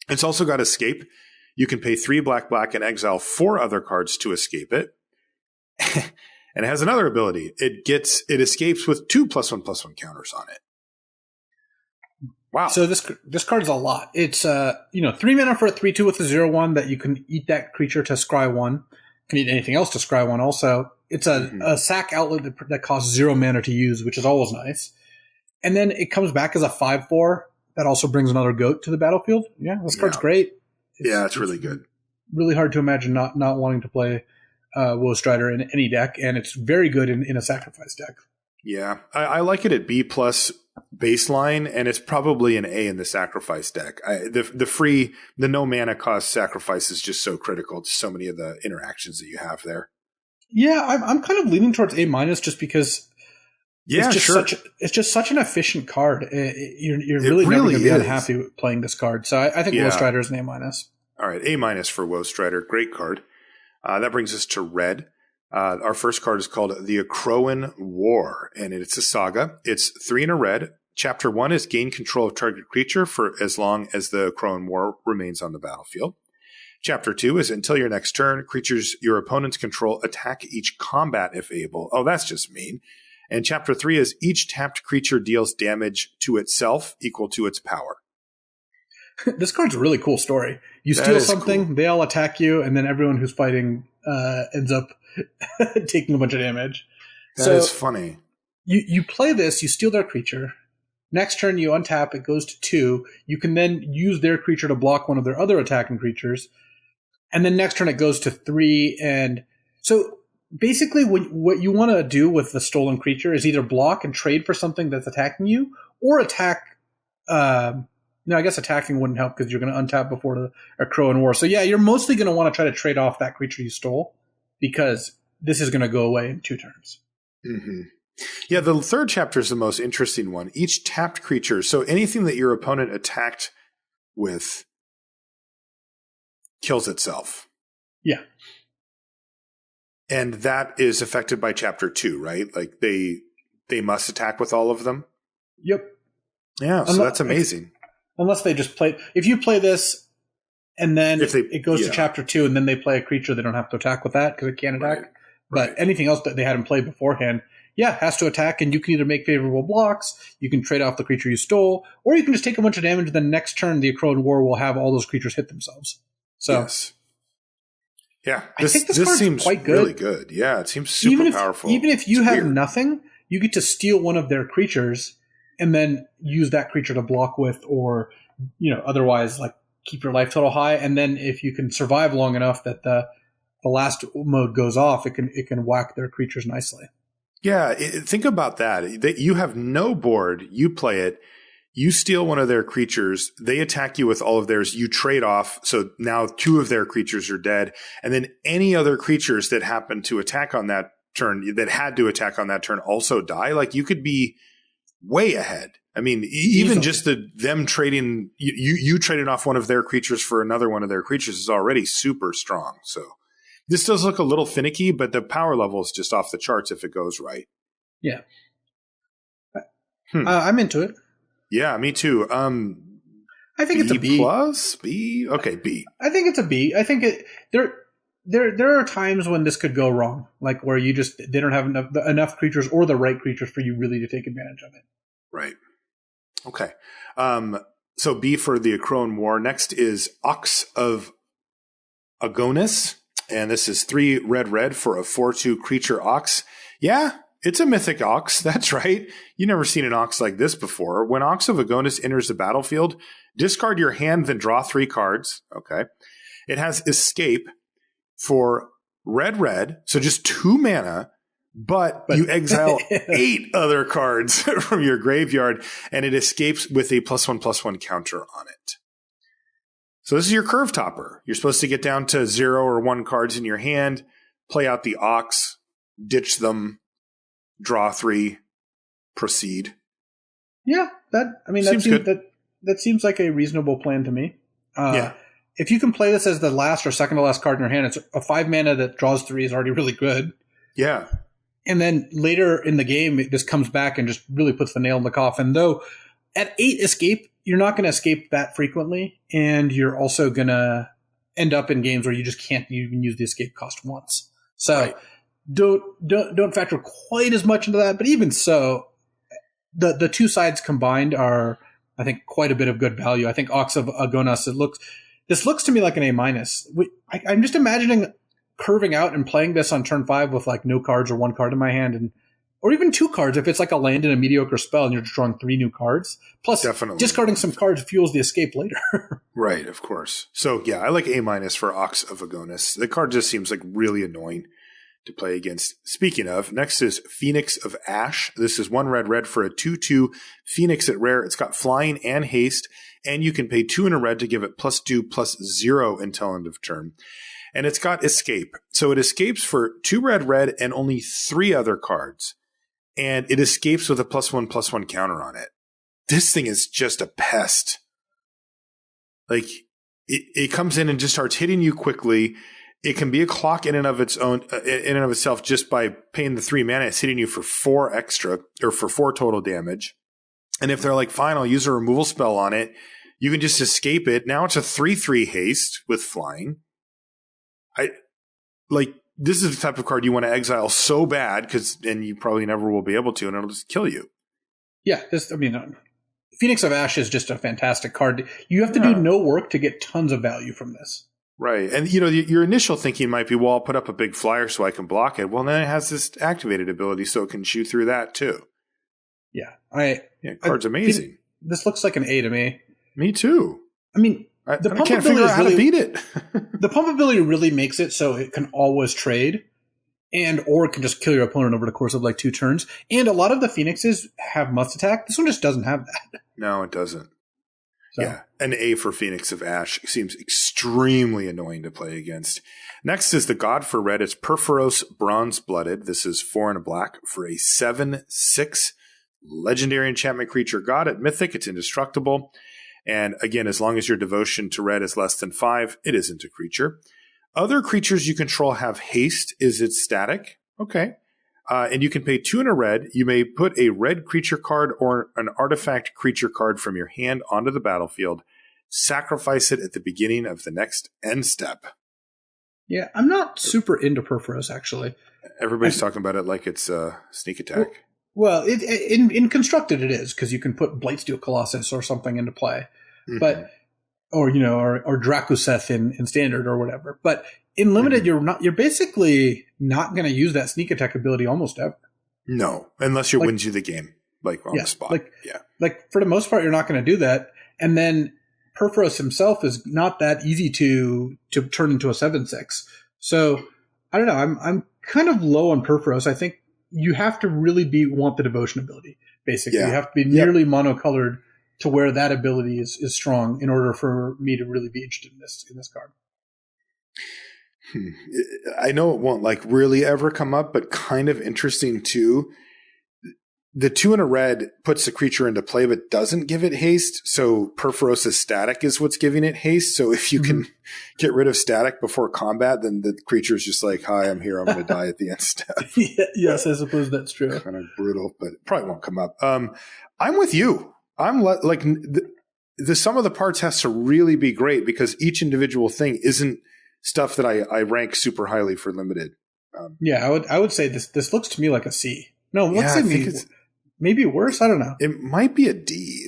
It's also got escape. You can pay 3 black and exile 4 other cards to escape it. And it has another ability. It escapes with 2 +1/+1 counters on it. Wow. So this card is a lot. It's 3 mana for a 3/2 with a 0/1 that you can eat that creature to scry 1. You can eat anything else to scry 1 also. It's a sack outlet that costs 0 mana to use, which is always nice. And then it comes back as a 5/4 that also brings another goat to the battlefield. Yeah, this card's great. It's really good. Really hard to imagine not wanting to play Woe Strider in any deck, and it's very good in a sacrifice deck. Yeah, I like it at B+ baseline, and it's probably an A in the sacrifice deck. The no mana cost sacrifice is just so critical to so many of the interactions that you have there. Yeah, I'm kind of leaning towards A- just because it's just such an efficient card. You're really never going to be unhappy with playing this card. So I think Woe Strider is an A-. All right, A- for Woe Strider. Great card. That brings us to red. Our first card is called The Akroan War, and it's a saga. It's 3 and a red. Chapter 1 is gain control of target creature for as long as the Akroan War remains on the battlefield. Chapter 2 is until your next turn, creatures your opponents control attack each combat if able. Oh, that's just mean. And Chapter 3 is each tapped creature deals damage to itself equal to its power. This card's a really cool story. You steal something, cool. They all attack you, and then everyone who's fighting ends up taking a bunch of damage. That is funny. You play this, you steal their creature. Next turn, you untap, it goes to 2. You can then use their creature to block one of their other attacking creatures. And then next turn, it goes to 3. And so basically, what you want to do with the stolen creature is either block and trade for something that's attacking you, or attack. I guess attacking wouldn't help because you're going to untap before the Akroan War. So yeah, you're mostly going to want to try to trade off that creature you stole because this is going to go away in 2 turns. Mm-hmm. Yeah, the third chapter is the most interesting one. Each tapped creature, so anything that your opponent attacked with kills itself. Yeah. And that is affected by chapter 2, right? Like they must attack with all of them? Yep. Yeah, so that's amazing. Unless they just play. If you play this and then it goes to chapter 2 and then they play a creature, they don't have to attack with that because it can't attack. Right. But anything else that they hadn't played beforehand, has to attack, and you can either make favorable blocks, you can trade off the creature you stole, or you can just take a bunch of damage, and then next turn the Akroan War will have all those creatures hit themselves. So, yes. Yeah, I think this seems quite good. Really good. Yeah, it seems super powerful. Even if you have nothing, you get to steal one of their creatures and then use that creature to block with, or otherwise like keep your life total high. And then if you can survive long enough that the last mode goes off, it can whack their creatures nicely. Yeah, think about that. You have no board. You play it. You steal one of their creatures. They attack you with all of theirs. You trade off. So now 2 of their creatures are dead. And then any other creatures that happen to attack on that turn, that had to attack on that turn, also die. Like you could be way ahead. I mean, even just them trading, you traded off one of their creatures for another one of their creatures is already super strong. So this does look a little finicky, but the power level is just off the charts if it goes right. Yeah. I'm into it. Yeah, me too. I think it's a B. Plus? B? Okay, B. I think it's a B. I think there are times when this could go wrong, like where they don't have enough creatures or the right creatures for you really to take advantage of it. Right. Okay. So B for the Akroan War. Next is Ox of Agonis. And this is 3 red for a 4/2 creature ox. Yeah, it's a mythic ox. That's right. You never seen an ox like this before. When Ox of Agonis enters the battlefield, discard your hand, then draw 3 cards. Okay. It has escape for red, so just 2 mana, but you exile 8 other cards from your graveyard, and it escapes with a +1/+1 counter on it. So this is your curve topper. You're supposed to get down to 0 or 1 cards in your hand, play out the ox, ditch them, draw 3, proceed. Yeah, that seems like a reasonable plan to me. If you can play this as the last or second to last card in your hand, it's a 5 mana that draws 3 is already really good. Yeah. And then later in the game, this comes back and just really puts the nail in the coffin. Though at 8 escape, you're not going to escape that frequently, and you're also going to end up in games where you just can't even use the escape cost once. So don't factor quite as much into that. But even so, the two sides combined are, I think, quite a bit of good value. I think Ox of Agonas, this looks to me like an A-. I'm just imagining curving out and playing this on turn 5 with like no cards or one card in my hand, or even 2 cards if it's like a land and a mediocre spell and you're just drawing 3 new cards. Plus, definitely discarding some cards fuels the escape later. Right, of course. So yeah, I like A- for Ox of Agonas. The card just seems like really annoying to play against. Speaking of, next is Phoenix of Ash. This is 1 red for a 2/2 Phoenix at rare. It's got flying and haste, and you can pay 2 and a red to give it +2/+0 until end of turn. And it's got escape. So it escapes for 2 red and only 3 other cards. And it escapes with a +1/+1 counter on it. This thing is just a pest. Like, it comes in and just starts hitting you quickly. It can be a clock in and of itself just by paying the 3 mana. It's hitting you for 4 extra, or for 4 total damage. And if they're like, fine, I'll use a removal spell on it, you can just escape it. Now it's a 3/3 haste with flying. This is the type of card you want to exile so bad, and you probably never will be able to, and it'll just kill you. Yeah, Phoenix of Ash is just a fantastic card. You have to do no work to get tons of value from this. Right. And, your initial thinking might be, well, I'll put up a big flyer so I can block it. Well, then it has this activated ability, so it can shoot through that, too. Yeah. Card's amazing. This looks like an A to me. Me, too. I mean, I can't figure out how to beat it. The pump ability really makes it so it can always trade, or it can just kill your opponent over the course of like 2 turns. And a lot of the Phoenixes have must attack. This one just doesn't have that. No, it doesn't. So. Yeah, an A for Phoenix of Ash seems extremely annoying to play against. Next is the God for Red. It's Perforos Bronze-Blooded. This is 4 and a black for a 7/6 legendary enchantment creature god. At Mythic, it's indestructible. And again, as long as your devotion to red is less than 5, it isn't a creature. Other creatures you control have haste. Is it static? Okay. And you can pay 2 and a red. You may put a red creature card or an artifact creature card from your hand onto the battlefield. Sacrifice it at the beginning of the next end step. Yeah, I'm not super into Perforos, actually. Everybody's talking about it like it's a sneak attack. Well, in Constructed it is, because you can put Blightsteel Colossus or something into play. Mm-hmm. But or Drakuseth in Standard or whatever. But in Limited, you're basically not going to use that sneak attack ability almost ever. No, unless you wins you the game, on the spot. Like for the most part, you're not going to do that. And then Perforos himself is not that easy to turn into a 7/6. So I don't know. I'm kind of low on Perforos. I think you have to really want the devotion ability. Basically, you have to be nearly monocolored to where that ability is strong in order for me to really be interested in this card. I know it won't really ever come up, but kind of interesting too. The 2 and a red puts the creature into play, but doesn't give it haste. So Perforos' static is what's giving it haste. So if you can get rid of static before combat, then the creature is just like, hi, I'm here. I'm going to die at the end step. Yes, I suppose that's true. Kind of brutal, but it probably won't come up. I'm with you. I'm the sum of the parts has to really be great, because each individual thing isn't stuff that I rank super highly for Limited. I would say this looks to me like a C. No, let's say maybe worse. I don't know. It might be a D.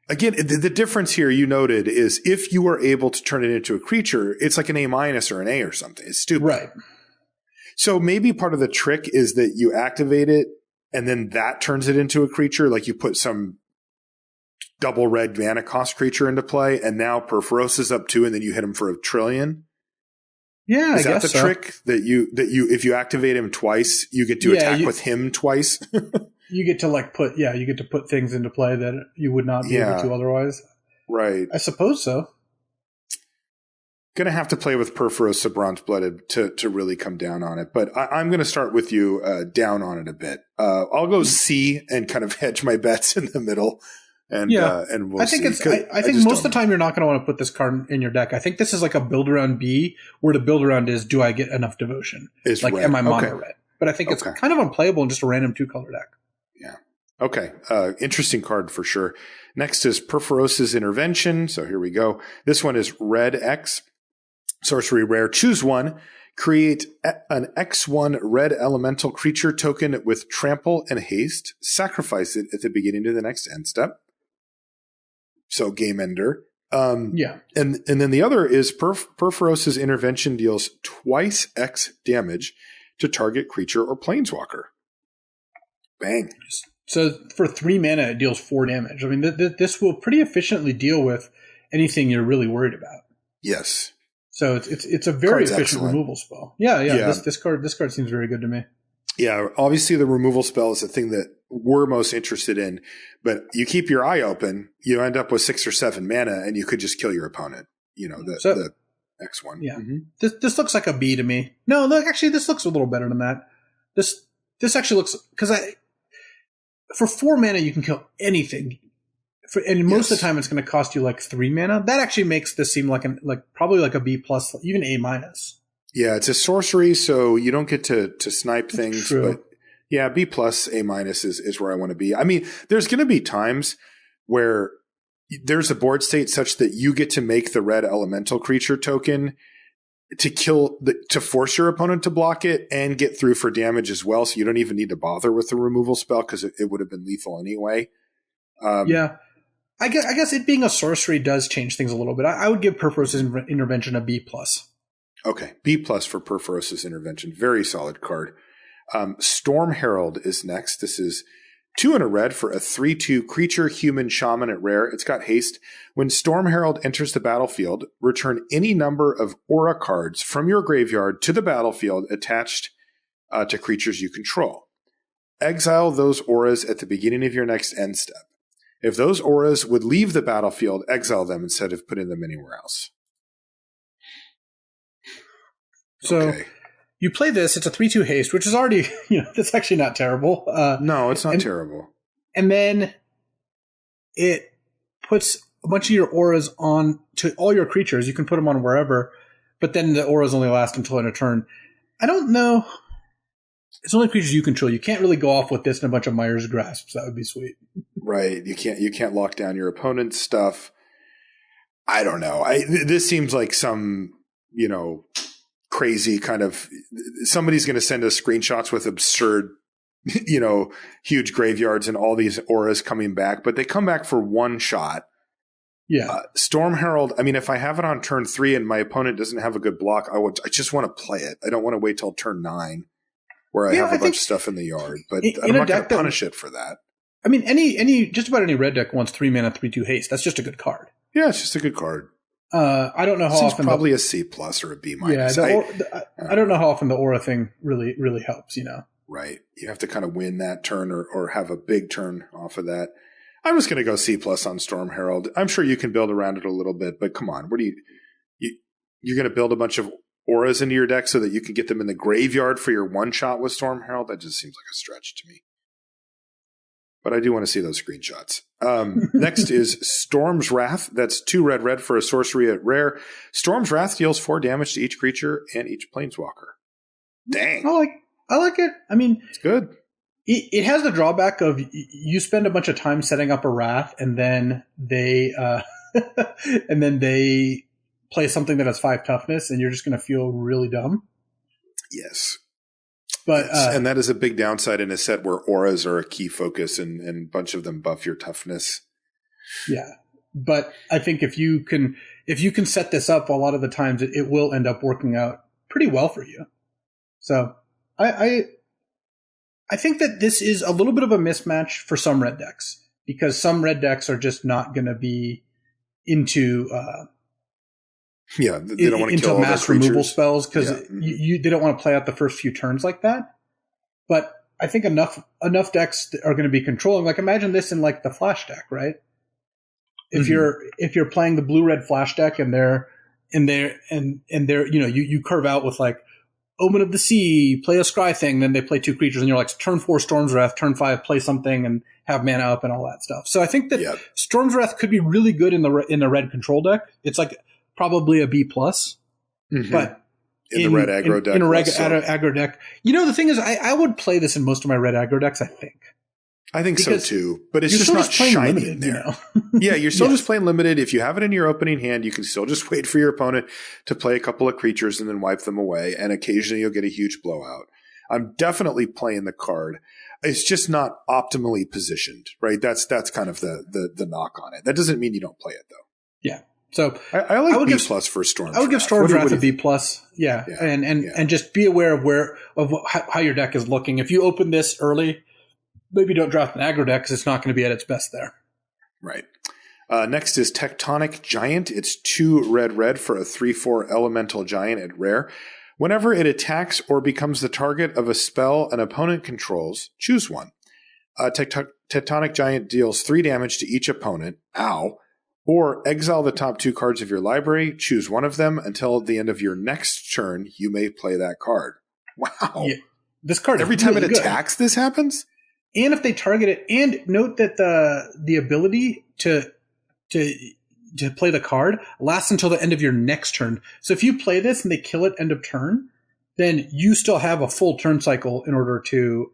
Again, the difference here you noted is if you are able to turn it into a creature, it's like an A- or an A or something. It's stupid. Right. So maybe part of the trick is that you activate it and then that turns it into a creature. Like you put some double red mana cost creature into play, and now Perforos is up 2, and then you hit him for 1 trillion. Yeah, is that the trick that you if you activate him twice, you get to attack with him twice? You get to put things into play that you would not be able to otherwise. Right. I suppose so. Going to have to play with Perforos of Bronze-Blooded to really come down on it. But I'm going to start with you down on it a bit. I'll go C and kind of hedge my bets in the middle. And we'll see. I think most of the time you're not going to want to put this card in your deck. I think this is like a build around B, where the build around is, do I get enough devotion? Am I mono red? But I think it's kind of unplayable in just a random 2-color deck. Yeah. Okay. Interesting card for sure. Next is Perforos' Intervention. So here we go. This one is red X. Sorcery rare. Choose one. Create an X1 red elemental creature token with trample and haste. Sacrifice it at the beginning of the next end step. So game ender. Yeah. And then the other is Perforos's intervention deals twice X damage to target creature or planeswalker. Bang. So for 3 mana, it deals 4 damage. I mean, this will pretty efficiently deal with anything you're really worried about. Yes. So it's a very efficient excellent. removal spell. Yeah. This card seems very good to me. Yeah, obviously the removal spell is the thing that we're most interested in, but you keep your eye open, you end up with 6 or 7 mana, and you could just kill your opponent. You know, the X1. Yeah. Mm-hmm. This looks like a B to me. No, look, actually, this looks a little better than that. This actually looks, because for 4 mana you can kill anything, and most of the time it's going to cost you like 3 mana. That actually makes this seem like probably like a B plus, even A minus. Yeah, it's a sorcery, so you don't get to snipe things. True. But yeah, B plus, A minus is where I want to be. I mean, there's going to be times where there's a board state such that you get to make the red elemental creature token to force your opponent to block it and get through for damage as well. So you don't even need to bother with the removal spell because it would have been lethal anyway. Yeah. I guess it being a sorcery does change things a little bit. I would give Perforos's intervention a B plus. Okay, B plus for Perforos's intervention. Very solid card. Storm Herald is next. This is 2 and a red for a 3/2 creature human shaman at rare. It's got haste. When Storm Herald enters the battlefield, return any number of aura cards from your graveyard to the battlefield attached to creatures you control. Exile those auras at the beginning of your next end step. If those auras would leave the battlefield, exile them instead of putting them anywhere else. So you play this, it's a 3/2 haste, which is already, that's actually not terrible. No, it's not terrible. And then it puts a bunch of your auras on to all your creatures. You can put them on wherever, but then the auras only last until end of turn. I don't know. It's only creatures you control. You can't really go off with this and a bunch of Myers Grasps. That would be sweet. Right. You can't lock down your opponent's stuff. I don't know. This seems like some, crazy kind of, somebody's going to send us screenshots with absurd, huge graveyards and all these auras coming back, but they come back for one shot. Yeah. Storm Herald. I mean, if I have it on turn 3 and my opponent doesn't have a good block, I just want to play it. I don't want to wait till turn 9 where I have a bunch of stuff in the yard, but I'm not going to punish it for that. I mean, just about any red deck wants 3 mana, 3/2 haste. That's just a good card. Yeah, it's just a good card. I don't know how often probably a C plus or a B minus. Yeah, I don't know how often the aura thing really helps. Right. You have to kind of win that turn or have a big turn off of that. I'm just going to go C plus on Storm Herald. I'm sure you can build around it a little bit, but come on, you're going to build a bunch of auras into your deck so that you can get them in the graveyard for your one shot with Storm Herald? That just seems like a stretch to me. But I do want to see those screenshots. Next is Storm's Wrath. That's 2 red for a sorcery at rare. Storm's Wrath deals 4 damage to each creature and each planeswalker. Dang. I like it. I mean, it's good. It has the drawback of you spend a bunch of time setting up a Wrath, and then they play something that has 5 toughness, and you're just going to feel really dumb. Yes. But and that is a big downside in a set where auras are a key focus and a bunch of them buff your toughness. Yeah. But I think if you can set this up, a lot of the times it will end up working out pretty well for you. So I think that this is a little bit of a mismatch for some red decks, because some red decks are just not going to be into they don't want to kill all mass their removal creatures. spells because they don't want to play out the first few turns like that. But I think enough decks are going to be controlling. Like, imagine this in like the Flash deck, right? If you're playing the blue-red Flash deck and they're you curve out with like Omen of the Sea, play a scry thing, then they play 2 creatures, and you're like, turn 4 Storm's Wrath, turn 5 play something and have mana up and all that stuff. So I think that Storm's Wrath could be really good in the red control deck. It's like probably a B plus, but in the red aggro deck, in a red aggro deck, the thing is, I would play this in most of my red aggro decks. I think. I think so too, but it's you're just still not just playing shiny limited, in there. you know? Yeah, you're still Yes. just playing limited. If you have it in your opening hand, you can still just wait for your opponent to play a couple of creatures and then wipe them away, and occasionally you'll get a huge blowout. I'm definitely playing the card. It's just not optimally positioned, right? That's kind of the knock on it. That doesn't mean you don't play it though. Yeah. So I like B plus for Storm's Wrath. I would give Storm's Wrath a B plus. Yeah. And just be aware of how your deck is looking. If you open this early, maybe don't draft an aggro deck because it's not going to be at its best there. Right. Next is Tectonic Giant. It's 2 red for a 3/4 elemental giant at rare. Whenever it attacks or becomes the target of a spell an opponent controls, choose one. Tectonic Giant deals 3 damage to each opponent. Ow. Or exile the top 2 cards of your library, choose one of them until the end of your next turn, you may play that card. Wow. Yeah. This card every time it attacks, this happens? And if they target it, and note that the ability to play the card lasts until the end of your next turn. So if you play this and they kill it end of turn, then you still have a full turn cycle in order to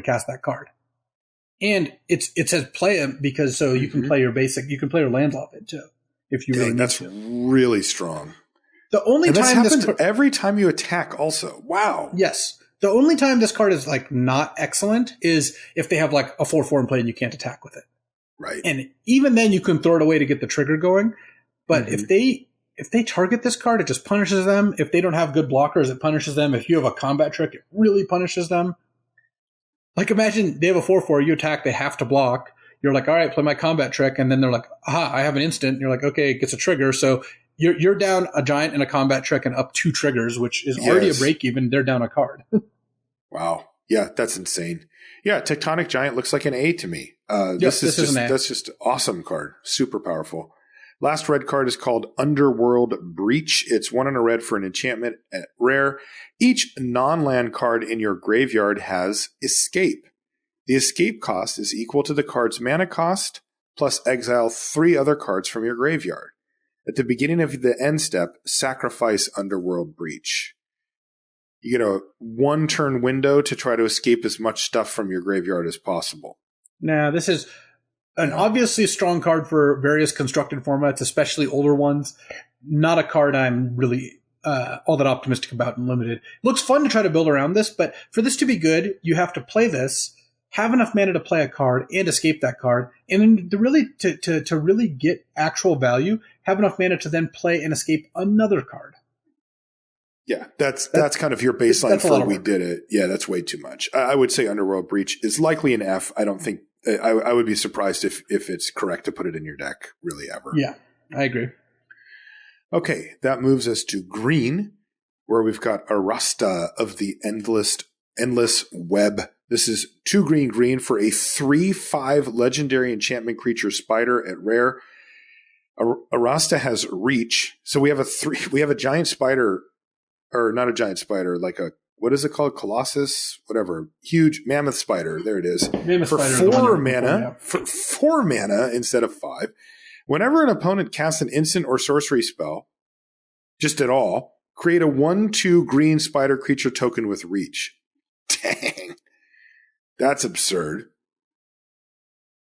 cast that card. And it says play it because so you can play your basic, you can play your lands off it too if you really need that's to. really strong. The only and time this happens every time you attack also. Wow. Yes. The only time this card is like not excellent is if they have like a 4/4 in play and you can't attack with it. Right. And even then you can throw it away to get the trigger going. But if they target this card, it just punishes them. If they don't have good blockers, it punishes them. If you have a combat trick, it really punishes them. Like imagine they have a 4/4, you attack, they have to block. You're like, all right, play my combat trick. And then they're like, aha, I have an instant. And you're like, okay, it gets a trigger. So you're down a giant and a combat trick and up 2 triggers, which is already a break even. They're down a card. Wow. Yeah, that's insane. Yeah, Tectonic Giant looks like an A to me. This is an A. That's just awesome card. Super powerful. Last red card is called Underworld Breach. It's 1 and a red for an enchantment at rare. Each non-land card in your graveyard has Escape. The escape cost is equal to the card's mana cost plus exile 3 other cards from your graveyard. At the beginning of the end step, sacrifice Underworld Breach. You get a 1-turn window to try to escape as much stuff from your graveyard as possible. Now, this is an obviously strong card for various constructed formats, especially older ones. Not a card I'm really all that optimistic about in limited. Looks fun to try to build around this, but for this to be good, you have to play this, have enough mana to play a card and escape that card, and to really get actual value, have enough mana to then play and escape another card. Yeah, that's kind of your baseline for we did it. Yeah, that's way too much. I would say Underworld Breach is likely an F. I don't think I would be surprised if it's correct to put it in your deck really ever. Yeah, I agree. Okay, that moves us to green, where we've got Arasta of the Endless Web. This is 2 green for a 3/5 legendary enchantment creature spider at rare. Arasta has reach, so we have a giant spider. Or not a giant spider, like a, what is it called? Colossus? Whatever. Huge mammoth spider. There it is. Mammoth for spider 4 mana, for 4 mana instead of 5. Whenever an opponent casts an instant or sorcery spell, just at all, create a 1/2 green spider creature token with reach. Dang. That's absurd.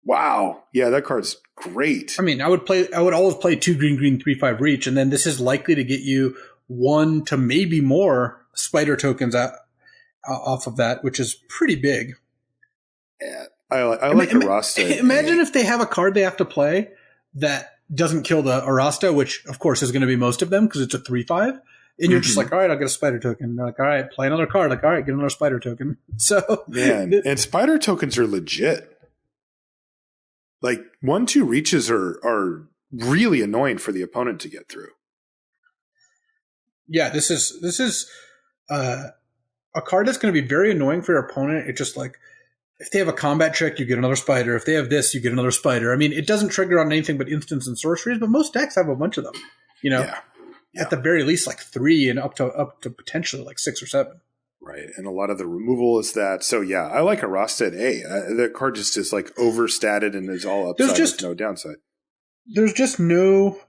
Wow. Yeah, that card's great. I mean, I would always play 2 green 3/5 reach, and then this is likely to get you 1 to maybe more spider tokens off of that, which is pretty big. Yeah, I like Arasta. Imagine if they have a card they have to play that doesn't kill the Arasta, which of course is going to be most of them because it's a 3/5. And you're just like, all right, I'll get a spider token. And they're like, all right, play another card. Like, all right, get another spider token. So man, and spider tokens are legit. Like 1/2 reaches are really annoying for the opponent to get through. Yeah, this is a card that's going to be very annoying for your opponent. It's just like if they have a combat trick, you get another spider. If they have this, you get another spider. I mean, it doesn't trigger on anything but instants and sorceries, but most decks have a bunch of them. You know, at the very least, like 3 and up to potentially like 6 or 7. Right, and a lot of the removal is that. So yeah, I like Arasta at A. That card just is like overstated and is all upside with no downside. There's just no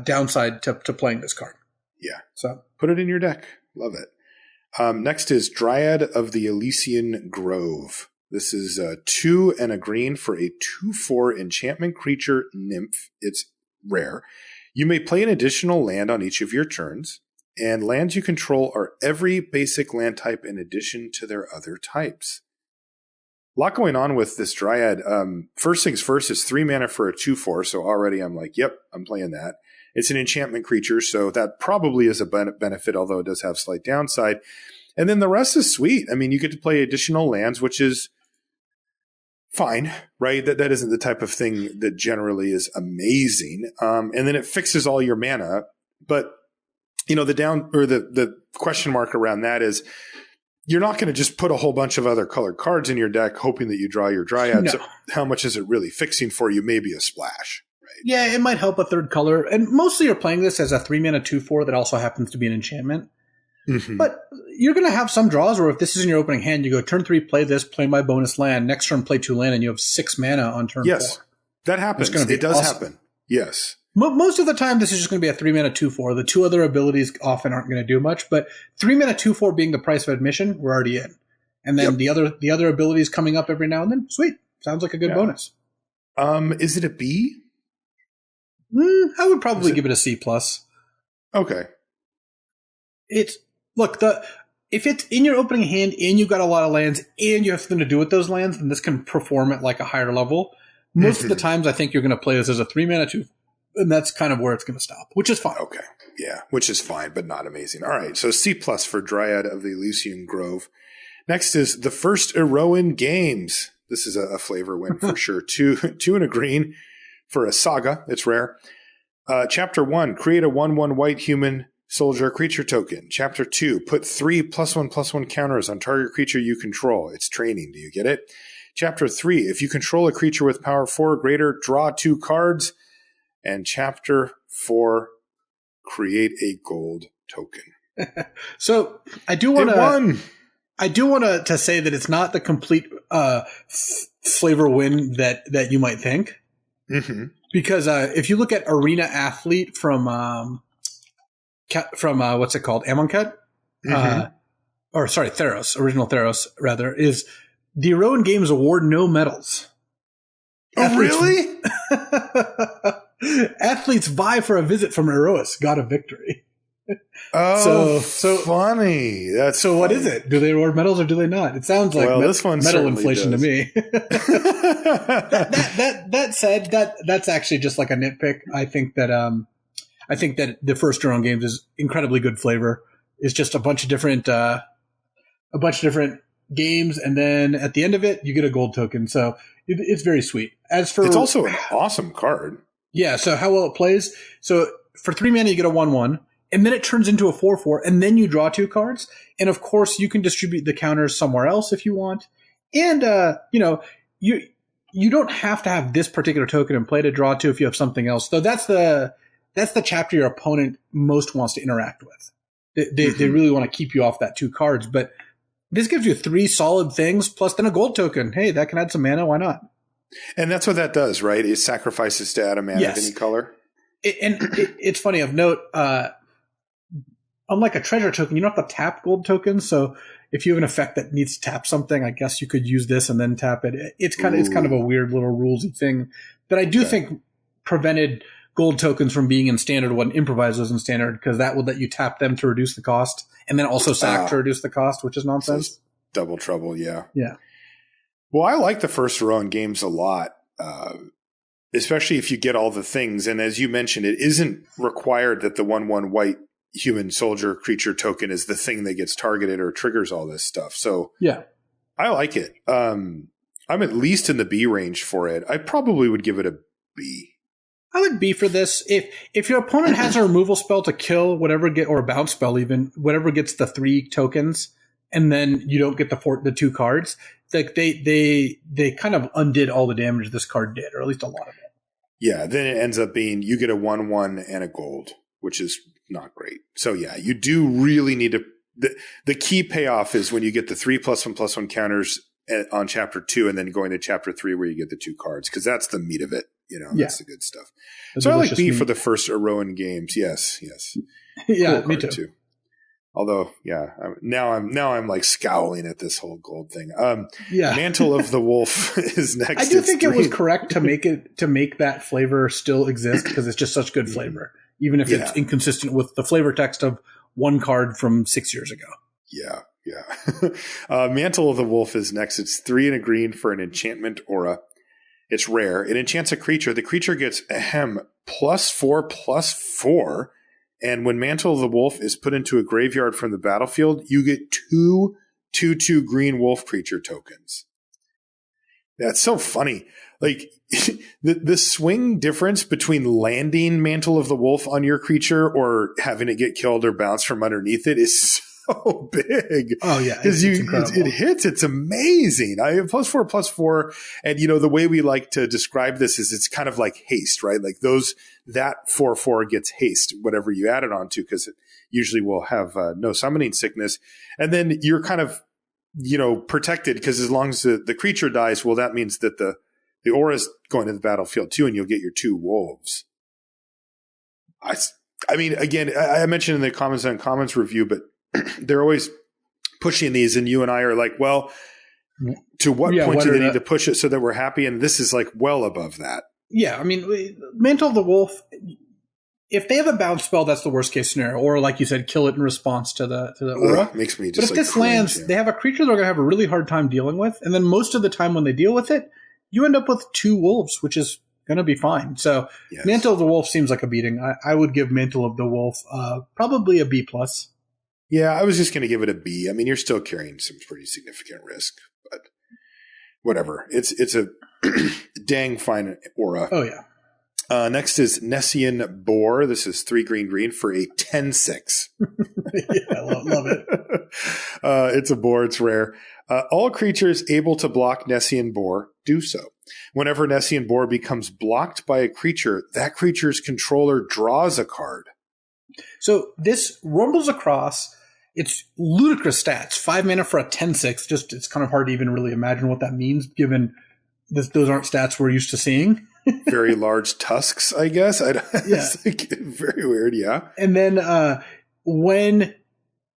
downside to playing this card. Yeah. So put it in your deck. Love it. Next is Dryad of the Elysian Grove. This is 2 and a green for a 2/4 enchantment creature nymph. It's rare. You may play an additional land on each of your turns, and lands you control are every basic land type in addition to their other types. A lot going on with this Dryad. First things first is 3 mana for a 2/4, so already I'm like, yep, I'm playing that. It's an enchantment creature, so that probably is a benefit, although it does have slight downside. And then the rest is sweet. I mean, you get to play additional lands, which is fine, right? That isn't the type of thing that generally is amazing. And then it fixes all your mana. But, you know, the question mark around that is you're not going to just put a whole bunch of other colored cards in your deck hoping that you draw your Dryad. No. So how much is it really fixing for you? Maybe a splash. Right? Yeah, it might help a third color. And mostly you're playing this as a 3-mana 2/4 that also happens to be an enchantment. Mm-hmm. But you're going to have some draws where if this is in your opening hand, you go turn 3, play this, play my bonus land. Next turn, play 2 land, and you have 6 mana on turn 4. Yes, that happens. It does happen. Yes. Most of the time, this is just going to be a 3-mana 2/4. The 2 other abilities often aren't going to do much, but 3-mana 2/4 being the price of admission, we're already in. And then the other abilities coming up every now and then. Sweet. Sounds like a good bonus. Is it a B? I would probably give it a C+. Okay. If it's in your opening hand and you've got a lot of lands and you have something to do with those lands, then this can perform at like a higher level. Most of the times, I think you're going to play this as a 3-mana 2, and that's kind of where it's going to stop, which is fine. Okay, yeah, which is fine, but not amazing. All right, so C+ for Dryad of the Elysian Grove. Next is the first Eroan Games. This is a flavor win for sure. 2 and a green for a saga. It's rare. Chapter 1, create a 1/1 white human soldier creature token. Chapter 2, put 3 +1/+1 counters on target creature you control. It's training. Do you get it? Chapter 3, if you control a creature with power 4 or greater, draw 2 cards. And Chapter 4, create a gold token. So I do want to say that it's not the complete flavor win that you might think. Mm-hmm. Because if you look at Arena Athlete from what's it called? Amonkhet? Theros, original Theros, rather, is the Eroan Games award no medals. Oh, really? Athletes vie for a visit from Erois, god of victory. Oh, so funny. That's so. What is it? Do they award medals or do they not? It sounds like this one medal inflation does. To me. that said, that's actually just like a nitpick. I think that the first Eroan Games is incredibly good flavor. It's just a bunch of different games, and then at the end of it, you get a gold token. So it's very sweet. It's also an awesome card. Yeah. So how well it plays? So for 3 mana, you get a 1/1. And then it turns into a 4/4, and then you draw 2 cards. And of course, you can distribute the counters somewhere else if you want. And you don't have to have this particular token in play to draw 2 if you have something else. So that's the chapter your opponent most wants to interact with. They really want to keep you off that 2 cards. But this gives you 3 solid things plus then a gold token. Hey, that can add some mana. Why not? And that's what that does, right? It sacrifices to add a mana of any color. It's funny of note. Unlike a treasure token, you don't have to tap gold tokens. So if you have an effect that needs to tap something, I guess you could use this and then tap it. It's kind of a weird little rulesy thing that I do think prevented gold tokens from being in standard when Improvise was in standard, because that would let you tap them to reduce the cost and then also sack to reduce the cost, which is nonsense. So double trouble, yeah. Yeah. Well, I like the first Eroan Games a lot, especially if you get all the things. And as you mentioned, it isn't required that the 1/1 white human soldier creature token is the thing that gets targeted or triggers all this stuff. So yeah, I like it. I'm at least in the B range for it. I probably would give it a B. I would B for this. If your opponent has a removal spell to kill or a bounce spell even, whatever gets the 3 tokens, and then you don't get the 2 cards, like they kind of undid all the damage this card did, or at least a lot of it. Yeah, then it ends up being you get a 1/1 and a gold, which is not great. So yeah, you do really need to. The key payoff is when you get the 3 +1/+1 counters on Chapter 2, and then going to Chapter 3 where you get the 2 cards, because that's the meat of it. That's the good stuff. So I like B for the first Eroan Games. Yes. Yeah, cool me too. Although, yeah, now I'm like scowling at this whole gold thing. Yeah. Mantle of the Wolf is next. I do think it was green. correct to make that flavor still exist because it's just such good flavor, even if it's inconsistent with the flavor text of one card from 6 years ago. Yeah. Mantle of the Wolf is next. It's 3 and a green for an enchantment aura. It's rare. It enchants a creature. The creature gets +4/+4. And when Mantle of the Wolf is put into a graveyard from the battlefield, you get 2/2 green wolf creature tokens. That's so funny. Like the swing difference between landing Mantle of the Wolf on your creature or having it get killed or bounce from underneath it is so big. Oh yeah, because it hits. It's amazing. I have +4/+4, and the way we like to describe this is it's kind of like haste, right? Like that 4/4 gets haste, whatever you add it onto, because it usually will have no summoning sickness, and then you're kind of protected because as long as the creature dies, well, that means that the aura is going to the battlefield too, and you'll get your 2 wolves. I mean, again, I mentioned in the Comments on Commons review, but they're always pushing these, and you and I are like, well, to what point do they need to push it so that we're happy? And this is like well above that. Yeah, I mean, Mantle of the Wolf, if they have a bounce spell, that's the worst case scenario. Or like you said, kill it in response to the aura. Makes me just. But if this lands, they have a creature they're going to have a really hard time dealing with, and then most of the time when they deal with it, you end up with 2 wolves, which is going to be fine. So Mantle of the Wolf seems like a beating. I would give Mantle of the Wolf probably a B+. Yeah, I was just going to give it a B. I mean, you're still carrying some pretty significant risk, but whatever. It's a dang fine aura. Oh, yeah. Next is Nessian Boar. This is 3 green for a 10/6. Yeah, I love it. It's a boar. It's rare. All creatures able to block Nessian Boar do so. Whenever Nessian Boar becomes blocked by a creature, that creature's controller draws a card. So this rumbles across. It's ludicrous stats. 5 mana for a 10/6. Just it's kind of hard to even really imagine what that means, given those aren't stats we're used to seeing. Very large tusks, I guess. Yeah. It's like very weird. Yeah. And then when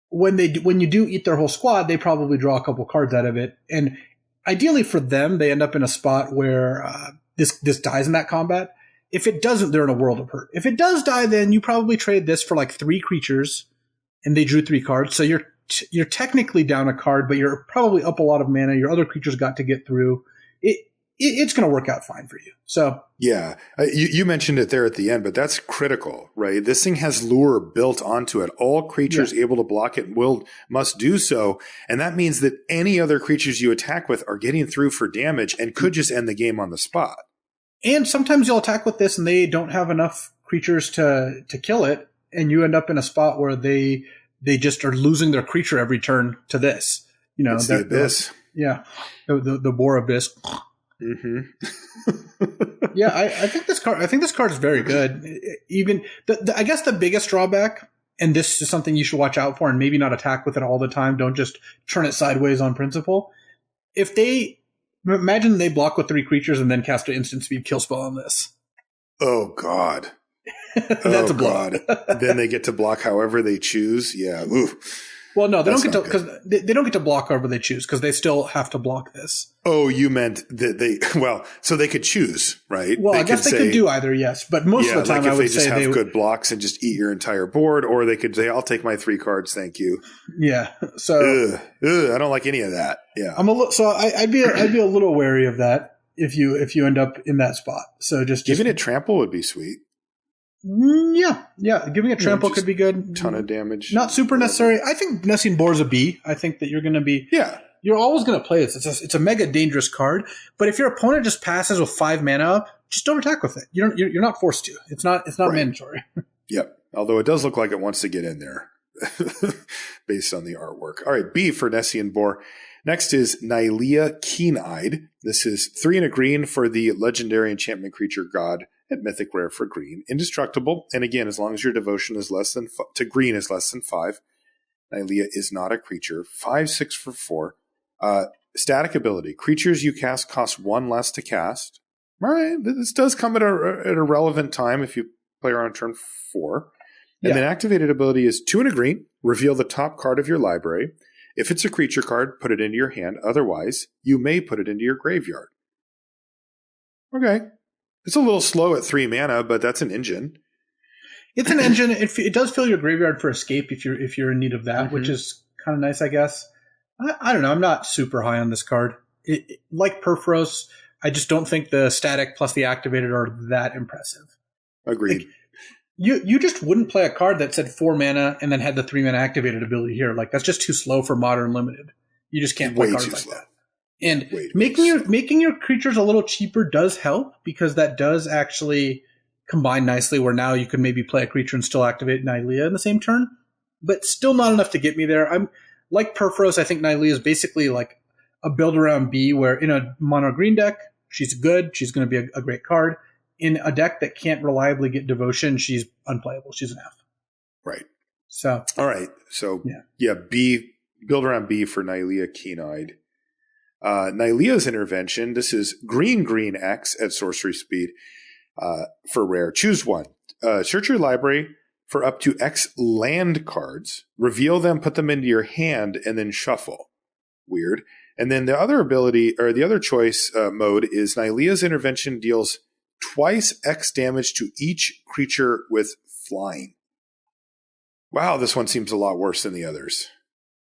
you do eat their whole squad, they probably draw a couple cards out of it. And ideally for them, they end up in a spot where this dies in that combat. If it doesn't, they're in a world of hurt. If it does die, then you probably trade this for like 3 creatures, and they drew 3 cards. So you're technically down a card, but you're probably up a lot of mana. Your other creatures got to get through. It's going to work out fine for you. So yeah, you mentioned it there at the end, but that's critical, right? This thing has lure built onto it. All creatures able to block it must do so, and that means that any other creatures you attack with are getting through for damage and could just end the game on the spot. And sometimes you'll attack with this, and they don't have enough creatures to kill it, and you end up in a spot where they just are losing their creature every turn to this. It's the Abyss. Yeah, the Boar Abyss. Mm-hmm. Yeah, I think this card is very good. Even I guess the biggest drawback, and this is something you should watch out for, and maybe not attack with it all the time. Don't just turn it sideways on principle. If they imagine they block with 3 creatures and then cast an instant speed kill spell on this. Oh God, that's a block. Then they get to block however they choose. Yeah. Ooh. Well, no, they don't get to because they don't get to block however they choose because they still have to block this. Oh, you meant that so they could choose, right? Well, I guess they could do either, yes, but most of the time I would say they have good blocks and just eat your entire board, or they could say, "I'll take my 3 cards, thank you." Yeah, so I don't like any of that. Yeah, I'd be a little wary of that if you end up in that spot. So just giving it trample would be sweet. Yeah. Giving it trample could be good. Ton of damage. Not super necessary. I think Nessian Boar is a B. I think that you're going to be. Yeah. You're always going to play this. It's a mega dangerous card. But if your opponent just passes with 5 mana up, just don't attack with it. You're not forced to. It's not mandatory. Yep. Although it does look like it wants to get in there, based on the artwork. All right, B for Nessian Boar. Next is Nylea Keen-Eyed. This is 3 and a green for the legendary enchantment creature god at Mythic Rare for green. Indestructible. And again, as long as your devotion is less than to green is less than 5, Nylea is not a creature. 5/6 for 4. Static ability. Creatures you cast cost 1 less to cast. All right. This does come at a relevant time if you play around turn 4. And then activated ability is 2 and a green reveal the top card of your library. If it's a creature card, put it into your hand. Otherwise, you may put it into your graveyard. Okay. It's a little slow at 3 mana, but that's an engine. It's an engine. It does fill your graveyard for escape if you're in need of that, which is kind of nice, I guess. I don't know. I'm not super high on this card. Like Perforos, I just don't think the static plus the activated are that impressive. Agreed. Like, you just wouldn't play a card that said 4 mana and then had the 3 mana activated ability here. Like, that's just too slow for Modern Limited. You just can't play cards like that. And making your creatures a little cheaper does help, because that does actually combine nicely, where now you can maybe play a creature and still activate Nylea in the same turn, but still not enough to get me there. I'm like Perforos. I think Nylea is basically like a build around B, where in a mono green deck, she's good. She's going to be a great card. In a deck that can't reliably get devotion, she's unplayable. She's an F. Right. So. All right. So, yeah, B, build around B for Nylea Keen-Eyed. Nylea's Intervention. This is green X at sorcery speed for rare. Choose one. Search your library for up to X land cards. Reveal them, put them into your hand, and then shuffle. Weird. And then the other ability, or the other choice mode, is Nylea's Intervention deals twice X damage to each creature with flying. Wow, this one seems a lot worse than the others.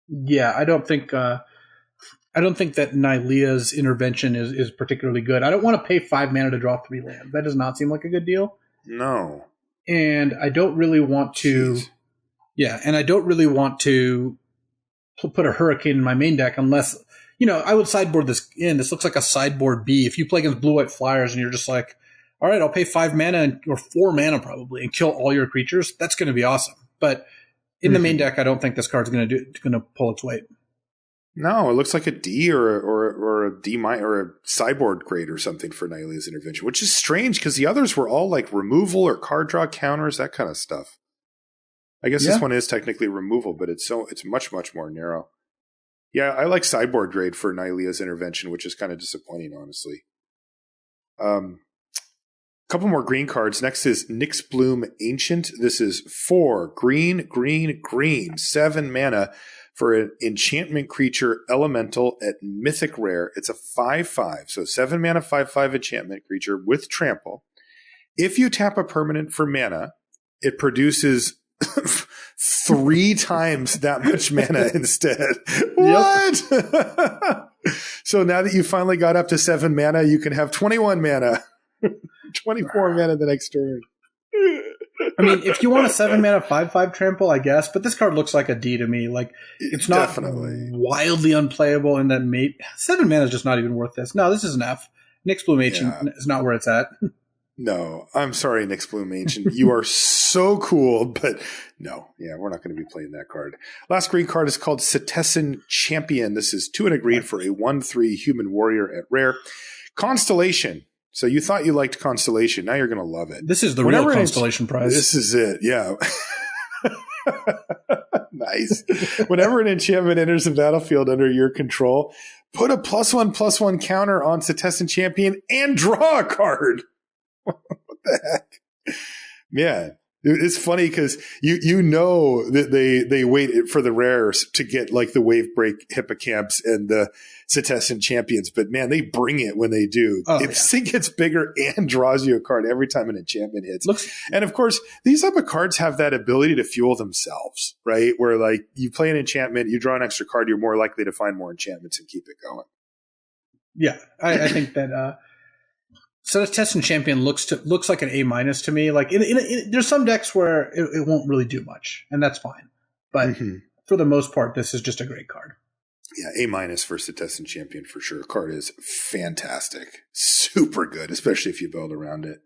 Yeah, I don't think that Nylea's Intervention is particularly good. I don't want to pay 5 mana to draw 3 lands. That does not seem like a good deal. No. And I don't really want to. Jeez. Yeah, and I don't really want to put a Hurricane in my main deck unless, I would sideboard this in. This looks like a sideboard B. If you play against blue-white flyers and you're just like, all right, I'll pay 5 mana or 4 mana probably and kill all your creatures, that's going to be awesome. But in the main deck, I don't think this card's going to pull its weight. No, it looks like a D or a D or a sideboard grade or something for Nylea's Intervention, which is strange because the others were all like removal or card draw counters, that kind of stuff. I guess this one is technically removal, but it's much, much more narrow. Yeah, I like sideboard grade for Nylea's Intervention, which is kind of disappointing, honestly. Couple more green cards. Next is Nyxbloom Ancient. This is 4 green, 7 mana for an enchantment creature elemental at Mythic Rare. It's a 5/5, so 7 mana 5/5 enchantment creature with trample. If you tap a permanent for mana, it produces 3 times that much mana instead. What? So now that you finally got up to 7 mana, you can have 21 mana. 24 mana the next turn. I mean, if you want a 7 mana 5/5 trample, I guess, but this card looks like a D to me. Like, it's not wildly unplayable, and that 7 mana is just not even worth this. No, this is an F. Nyxbloom Ancient is not where it's at. No, I'm sorry, Nyxbloom Ancient. You are so cool, but no. Yeah, we're not going to be playing that card. Last green card is called Setessan Champion. This is 2 and a green for a 1/3 human warrior at rare. Constellation. So you thought you liked Constellation. Now you're going to love it. This is the real Constellation prize. This is it. Yeah. Nice. Whenever an enchantment enters the battlefield under your control, put a +1/+1 counter on Setessan Champion and draw a card. What the heck? Man. It's funny because you know that they wait for the rares to get like the Wave Break Hippocamps and the Setessan Champions, but man, they bring it when they do. It gets bigger and draws you a card every time an enchantment hits. And of course, these type of cards have that ability to fuel themselves, right? Where like you play an enchantment, you draw an extra card, you're more likely to find more enchantments and keep it going. Yeah, I think that. So Setessan Champion looks like an A- to me. Like there's some decks where it won't really do much, and that's fine. But for the most part, this is just a great card. Yeah, A- for Setessan Champion for sure. Card is fantastic, super good, especially if you build around it.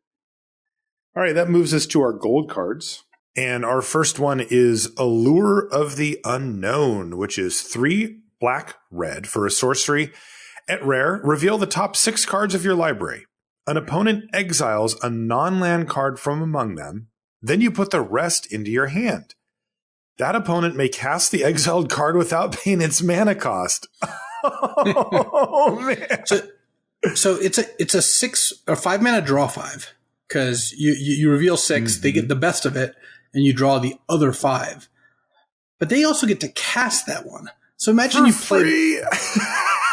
All right, that moves us to our gold cards, and our first one is Allure of the Unknown, which is 3 black-red for a sorcery at rare. Reveal the top 6 cards of your library. An opponent exiles a non-land card from among them. Then you put the rest into your hand. That opponent may cast the exiled card without paying its mana cost. Oh, man. So it's a 6 or 5 mana draw 5 because you reveal 6, they get the best of it, and you draw the other 5. but they also get to cast that one. So imagine you play,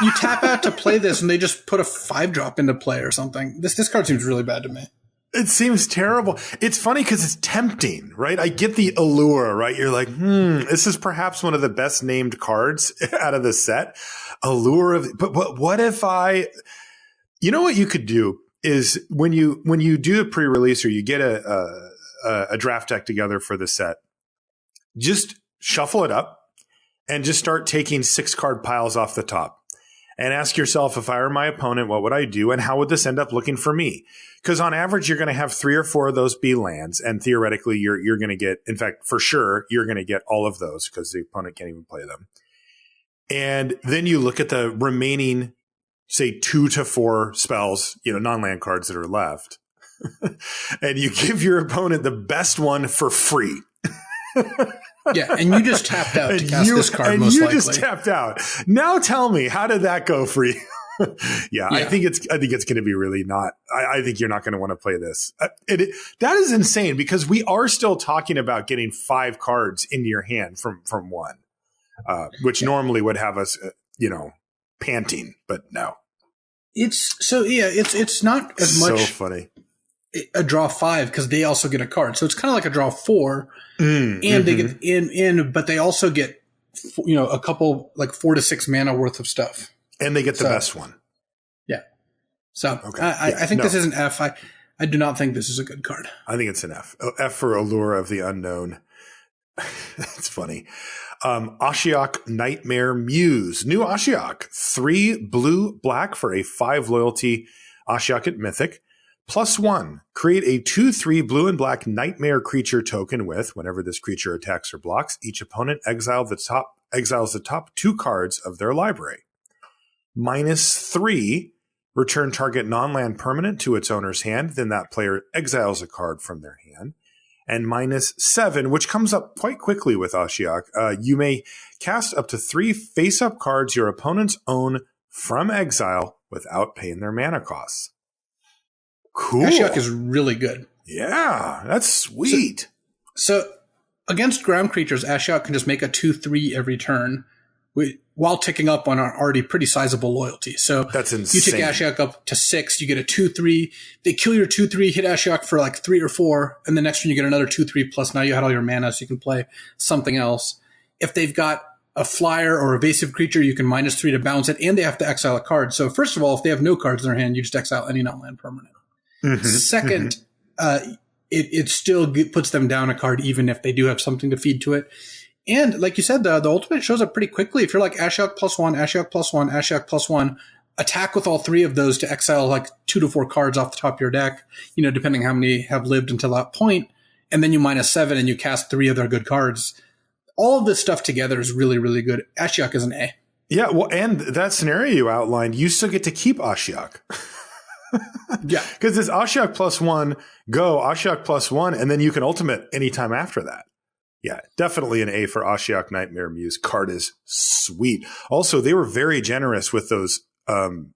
you tap out to play this, and they just put a 5-drop into play or something. This card seems really bad to me. It seems terrible. It's funny because it's tempting, right? I get the allure, right? You're like, this is perhaps one of the best named cards out of the set. Allure of, but what if you know what you could do is when you do a pre-release or you get a draft deck together for the set, just shuffle it up and just start taking 6-card piles off the top. And ask yourself, if I were my opponent, what would I do? And how would this end up looking for me? Because on average, you're going to have 3 or 4 of those be lands. And theoretically, you're going to get, in fact, for sure, you're going to get all of those because the opponent can't even play them. And then you look at the remaining, say, 2 to 4 spells, non-land cards that are left. And you give your opponent the best one for free. Yeah, and you just tapped out to cast this card, most likely. And you just tapped out. Now tell me, how did that go for you? Yeah, I think it's going to be really not. I think you're not going to want to play this. That is insane because we are still talking about getting 5 cards into your hand from one, which normally would have us, panting, but no. It's not as much. So funny. A draw 5 because they also get a card, so it's kind of like a draw 4. And they get in, but they also get, a couple, like 4 to 6 mana worth of stuff. And they get the best one. Yeah. So I think this is an F. I do not think this is a good card. I think it's an F. F for Allure of the Unknown. That's funny. Ashiok Nightmare Muse. New Ashiok. 3 blue, black for a 5 loyalty Ashiok at Mythic. +1, create a 2/3 blue and black nightmare creature token with, whenever this creature attacks or blocks, each opponent exiles the top 2 cards of their library. -3, return target non-land permanent to its owner's hand, then that player exiles a card from their hand. And -7, which comes up quite quickly with Ashiok, you may cast up to 3 face-up cards your opponents own from exile without paying their mana costs. Cool. Ashiok is really good. Yeah, that's sweet. So against ground creatures, Ashiok can just make a 2/3 every turn while ticking up on our already pretty sizable loyalty. So that's insane. You take Ashiok up to 6, you get a 2/3. They kill your 2/3, hit Ashiok for like 3 or 4, and the next one you get another 2/3 plus. Now you had all your mana, so you can play something else. If they've got a flyer or evasive creature, you can -3 to bounce it, and they have to exile a card. So first of all, if they have no cards in their hand, you just exile any non-land permanent. Second, it still puts them down a card even if they do have something to feed to it. And like you said, the ultimate shows up pretty quickly. If you're like Ashiok +1, Ashiok +1, Ashiok +1, attack with all 3 of those to exile like 2 to 4 cards off the top of your deck, depending how many have lived until that point. And then you -7 and you cast 3 of their good cards. All of this stuff together is really, really good. Ashiok is an A. Yeah, well, and that scenario you outlined, you still get to keep Ashiok. Yeah. Because it's Ashiok +1, go, Ashiok +1, and then you can ultimate anytime after that. Yeah, definitely an A for Ashiok Nightmare Muse. Card is sweet. Also, they were very generous with those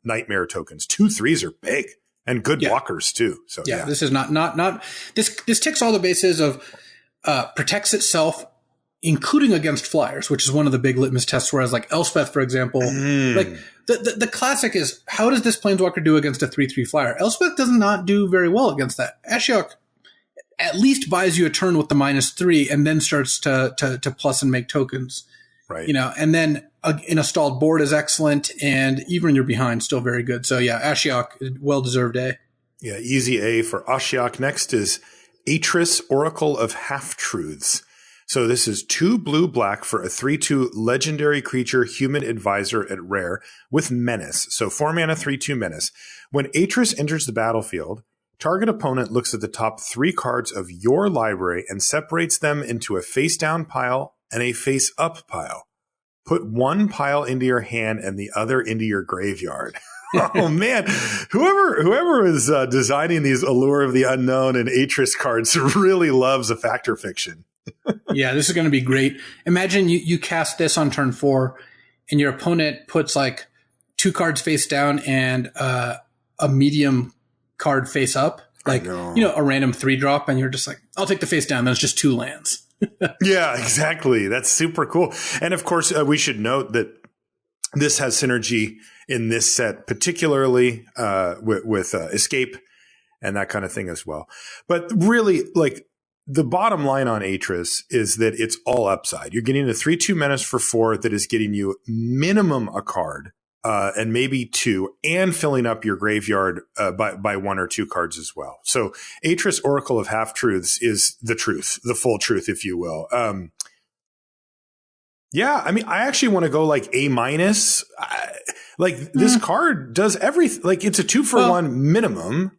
nightmare tokens. 2/3s are big and good blockers too. So yeah, this is not this ticks all the bases of protects itself, including against flyers, which is one of the big litmus tests. Whereas like Elspeth, for example, like the classic is, how does this planeswalker do against a 3/3 flyer? Elspeth does not do very well against that. Ashiok at least buys you a turn with the -3 and then starts to plus and make tokens. Right. And then in a stalled board is excellent, and even when you're behind, still very good. So yeah, Ashiok, well-deserved A. Yeah, easy A for Ashiok. Next is Atris, Oracle of Half-Truths. So this is 2 blue black for a 3/2 legendary creature human advisor at Rare with Menace. So 4 mana, 3/2 Menace. When Atris enters the battlefield, target opponent looks at the top 3 cards of your library and separates them into a face-down pile and a face-up pile. Put 1 pile into your hand and the other into your graveyard. Oh man, whoever is designing these Allure of the Unknown and Atris cards really loves a fact or fiction. Yeah, this is going to be great. Imagine you cast this on turn 4 and your opponent puts like 2 cards face down and a medium card face up, like a random 3-drop, and you're just like, I'll take the face down. That's just 2 lands. Yeah, exactly. That's super cool. And of course, we should note that this has synergy in this set, particularly with Escape and that kind of thing as well. But really, like, the bottom line on Atris is that it's all upside. You're getting a 3/2 menace for 4 that is getting you minimum a card, and maybe 2, and filling up your graveyard by 1 or 2 cards as well. So Atris Oracle of Half-Truths is the truth, the full truth, if you will. Yeah, I mean, I actually want to go like A-. Like, this card does everything. Like, it's a 2-for-1 minimum.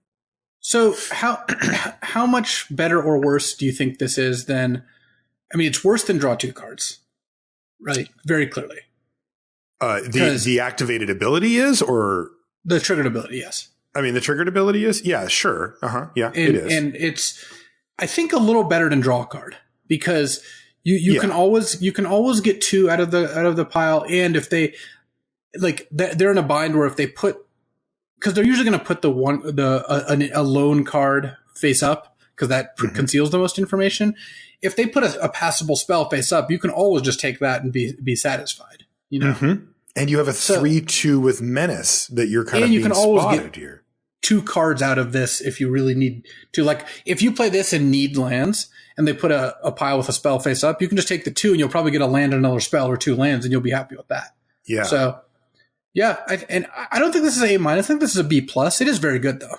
So how much better or worse do you think this is than? I mean, it's worse than draw 2 cards, right? Very clearly. The activated ability is, or the triggered ability? Yes. I mean, the triggered ability is. Yeah, sure. Yeah, it is. And it's, I think, a little better than draw a card, because you can always get 2 out of the pile, and if they like, they're in a bind where if they put, because they're usually going to put a lone card face up, because that conceals the most information. If they put a passable spell face up, you can always just take that and be satisfied. You know, and you have a 3/2 with menace that you're kind of being spotted here. 2 cards out of this if you really need to. Like, if you play this and need lands, and they put a pile with a spell face up, you can just take the 2, and you'll probably get a land and another spell, or 2 lands, and you'll be happy with that. Yeah. So. Yeah, I don't think this is A-. I think this is a B+. It is very good, though.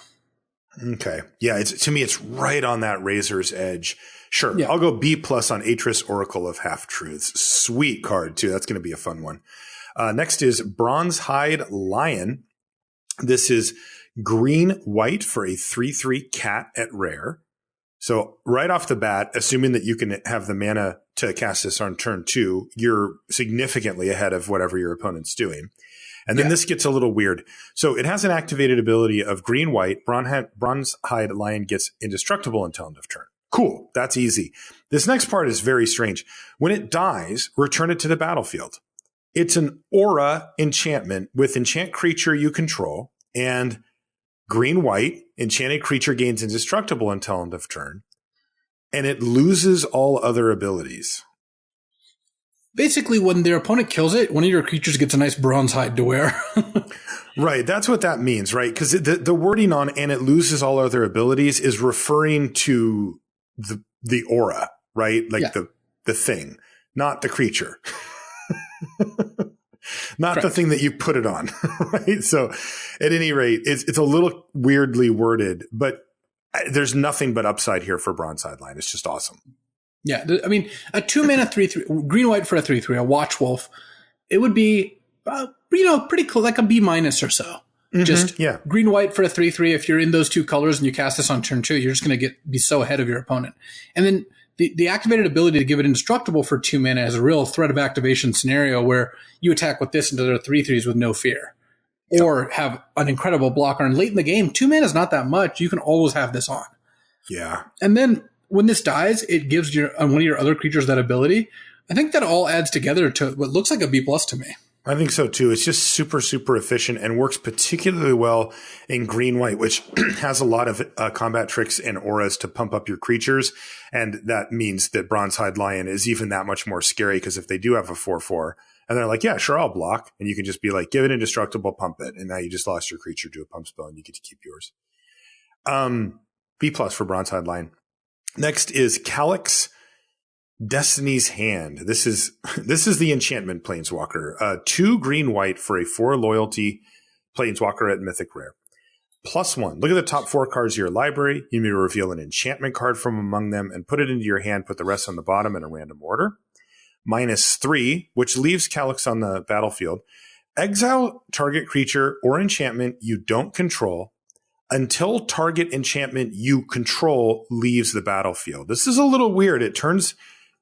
Okay. Yeah, to me, it's right on that razor's edge. Sure, yeah. I'll go B+ on Atris Oracle of Half-Truths. Sweet card, too. That's going to be a fun one. Next is Bronze-Hide Lion. This is green-white for a 3/3 cat at rare. So right off the bat, assuming that you can have the mana to cast this on turn 2, you're significantly ahead of whatever your opponent's doing. And then this gets a little weird. So it has an activated ability of green-white. Bronze-Hide Lion gets indestructible until end of turn. Cool. That's easy. This next part is very strange. When it dies, return it to the battlefield. It's an aura enchantment with enchant creature you control, and green-white, enchanted creature gains indestructible until end of turn, and it loses all other abilities. Basically, when their opponent kills it, one of your creatures gets a nice bronze hide to wear. Right. That's what that means, right? Because the wording on "and it loses all other abilities" is referring to the aura, right? Like the thing, not the creature. Not the thing that you put it on, right? So at any rate, it's a little weirdly worded, but there's nothing but upside here for Bronze-Hide Lion. It's just awesome. Yeah, I mean, a 2-mana 3/3 green-white for a 3/3, a Watch Wolf, it would be pretty cool, like a B- or so. Just green-white for a 3/3. If you're in those 2 colors and you cast this on turn 2, you're just going to be so ahead of your opponent. And then the activated ability to give it indestructible for 2 mana is a real threat of activation scenario where you attack with this into their 3/3s with no fear, or have an incredible blocker. And late in the game, 2 mana is not that much. You can always have this on. Yeah, and then when this dies, it gives one of your other creatures that ability. I think that all adds together to what looks like a B+ to me. I think so too. It's just super, super efficient and works particularly well in green-white, which has a lot of combat tricks and auras to pump up your creatures. And that means that Bronze-Hide Lion is even that much more scary, because if they do have a 4/4 and they're like, yeah, sure, I'll block. And you can just be like, give it indestructible, pump it. And now you just lost your creature to a pump spell and you get to keep yours. B+ for Bronze-Hide Lion. Next is Calyx, Destiny's Hand. This is the enchantment planeswalker. 2 green-white for a 4 loyalty planeswalker at Mythic Rare. +1. Look at the top 4 cards of your library. You may reveal an enchantment card from among them and put it into your hand. Put the rest on the bottom in a random order. -3, which leaves Calyx on the battlefield. Exile target creature or enchantment you don't control until target enchantment you control leaves the battlefield. This is a little weird. It turns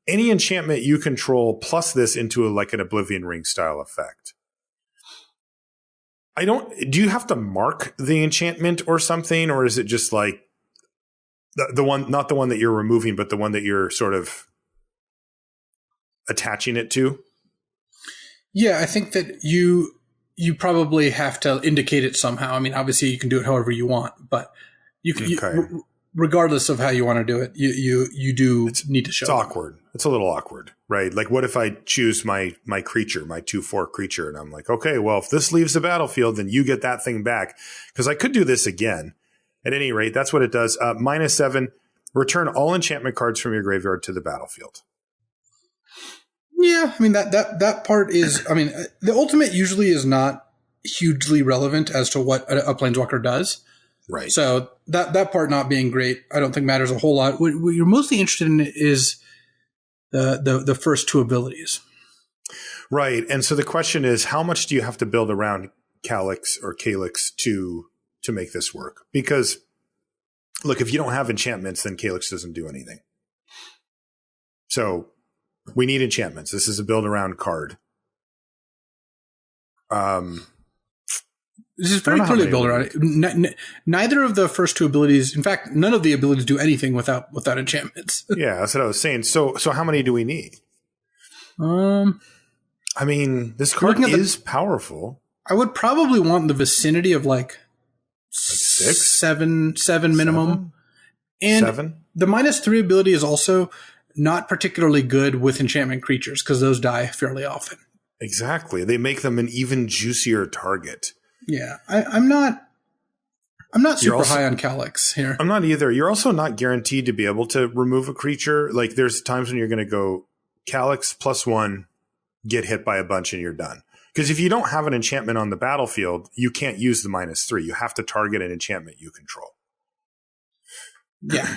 any enchantment you control plus this into like an Oblivion Ring style effect. Do you have to mark the enchantment or something, or is it just like the one, not the one that you're removing, but the one that you're sort of attaching it to? Yeah, I think that you probably have to indicate it somehow. I mean, obviously you can do it however you want, but you can. regardless of how you want to do it, you do need to show. It's awkward. It's a little awkward, right? Like, what if I choose my creature, my 2/4 creature, and I'm like, okay, well, if this leaves the battlefield, then you get that thing back, because I could do this again. At any rate, that's what it does. -7, return all enchantment cards from your graveyard to the battlefield. Yeah, I mean that part is. I mean, the ultimate usually is not hugely relevant as to what a planeswalker does. Right. So that part not being great, I don't think matters a whole lot. What you're mostly interested in is the first two abilities. Right. And so the question is, how much do you have to build around Calyx to make this work? Because, look, if you don't have enchantments, then Calyx doesn't do anything. So we need enchantments. This is a build around card. This is very clearly built around it. Neither of the first two abilities, in fact, none of the abilities do anything without enchantments. Yeah, that's what I was saying. So how many do we need? I mean, this card is powerful. I would probably want in the vicinity of like 6? 7 minimum. And 7? The -3 ability is also not particularly good with enchantment creatures because those die fairly often. Exactly. They make them an even juicier target. Yeah, I'm not super high on Calyx here. I'm not either. You're also not guaranteed to be able to remove a creature. Like, there's times when you're going to go Calyx +1, get hit by a bunch, and you're done. Because if you don't have an enchantment on the battlefield, you can't use the -3. You have to target an enchantment you control. Yeah.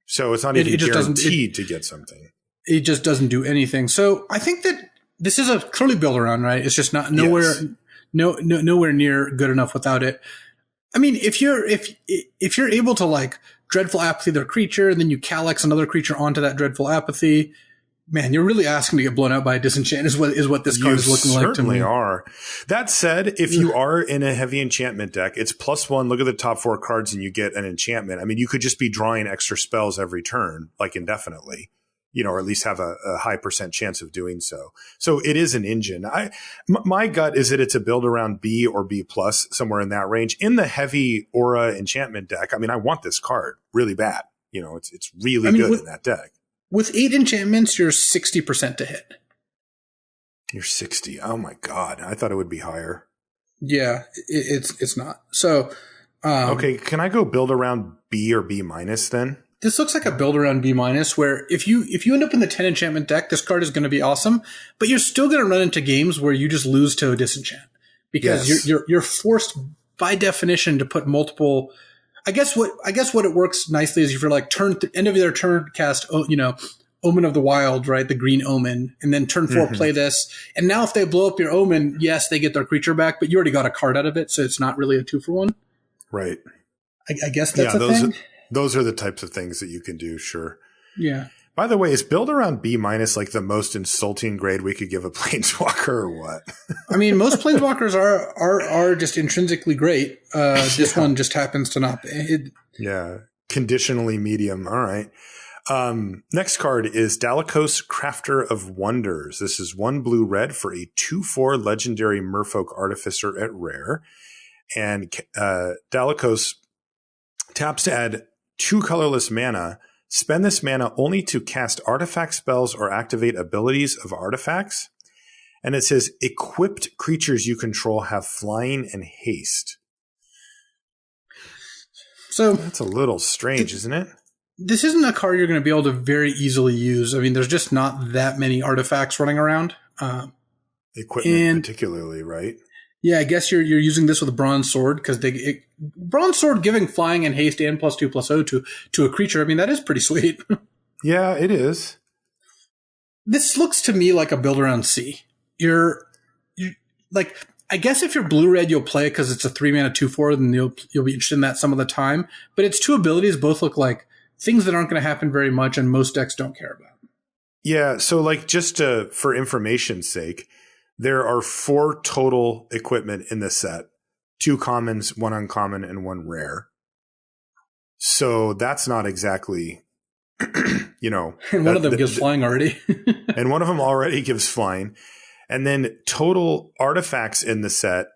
So it's not even guaranteed to get something. It just doesn't do anything. So I think that this is a clearly build around, right? It's just not nowhere. Yes. Nowhere near good enough without it. I mean, if you're able to like Dreadful Apathy their creature, and then you Calyx another creature onto that Dreadful Apathy, man, you're really asking to get blown out by a disenchant is what this card is looking like to me. You certainly are. That said, if you are in a heavy enchantment deck, it's +1. Look at the top 4 cards and you get an enchantment. I mean, you could just be drawing extra spells every turn, like indefinitely. Or at least have a high % chance of doing so. So it is an engine. My gut is that it's a build around B or B+, somewhere in that range. In the heavy aura enchantment deck, I mean, I want this card really bad. It's really good in that deck. With 8 enchantments, you're 60% to hit. You're 60. Oh my God. I thought it would be higher. Yeah, it's not. So, okay. Can I go build around B or B- then? This looks like a build around B-, where if you end up in the 10 enchantment deck, this card is going to be awesome, but you're still going to run into games where you just lose to a disenchant because you're forced by definition to put multiple. I guess what it works nicely is if you're like end of their turn cast, Omen of the Wild, right? The green Omen, and then turn 4 play this, and now if they blow up your Omen, yes, they get their creature back, but you already got a card out of it, so it's not really a 2-for-1. Right. I guess that's a thing. Those are the types of things that you can do, sure. Yeah. By the way, is build around B- like the most insulting grade we could give a planeswalker or what? I mean, most planeswalkers are just intrinsically great. This one just happens to not be. Yeah. Conditionally medium. All right. Next card is Dalakos, Crafter of Wonders. This is 1 blue-red for a 2/4 legendary Merfolk Artificer at Rare. And Dalakos taps to add 2 colorless mana. Spend this mana only to cast artifact spells or activate abilities of artifacts. And it says, equipped creatures you control have flying and haste. So that's a little strange, isn't it? This isn't a card you're going to be able to very easily use. I mean, there's just not that many artifacts running around. Equipment particularly, right? Yeah, I guess you're using this with a bronze sword because bronze sword giving flying and haste and +2/+0 to a creature. I mean, that is pretty sweet. Yeah, it is. This looks to me like a build around C. You're like, I guess if you're blue-red, you'll play it because it's a 3-mana 2/4, then you'll be interested in that some of the time. But its 2 abilities both look like things that aren't going to happen very much, and most decks don't care about. Yeah, so like just for information's sake. There are 4 total equipment in this set. 2 commons, 1 uncommon, and 1 rare. So that's not exactly, And one of them gives flying already. And one of them already gives flying. And then total artifacts in the set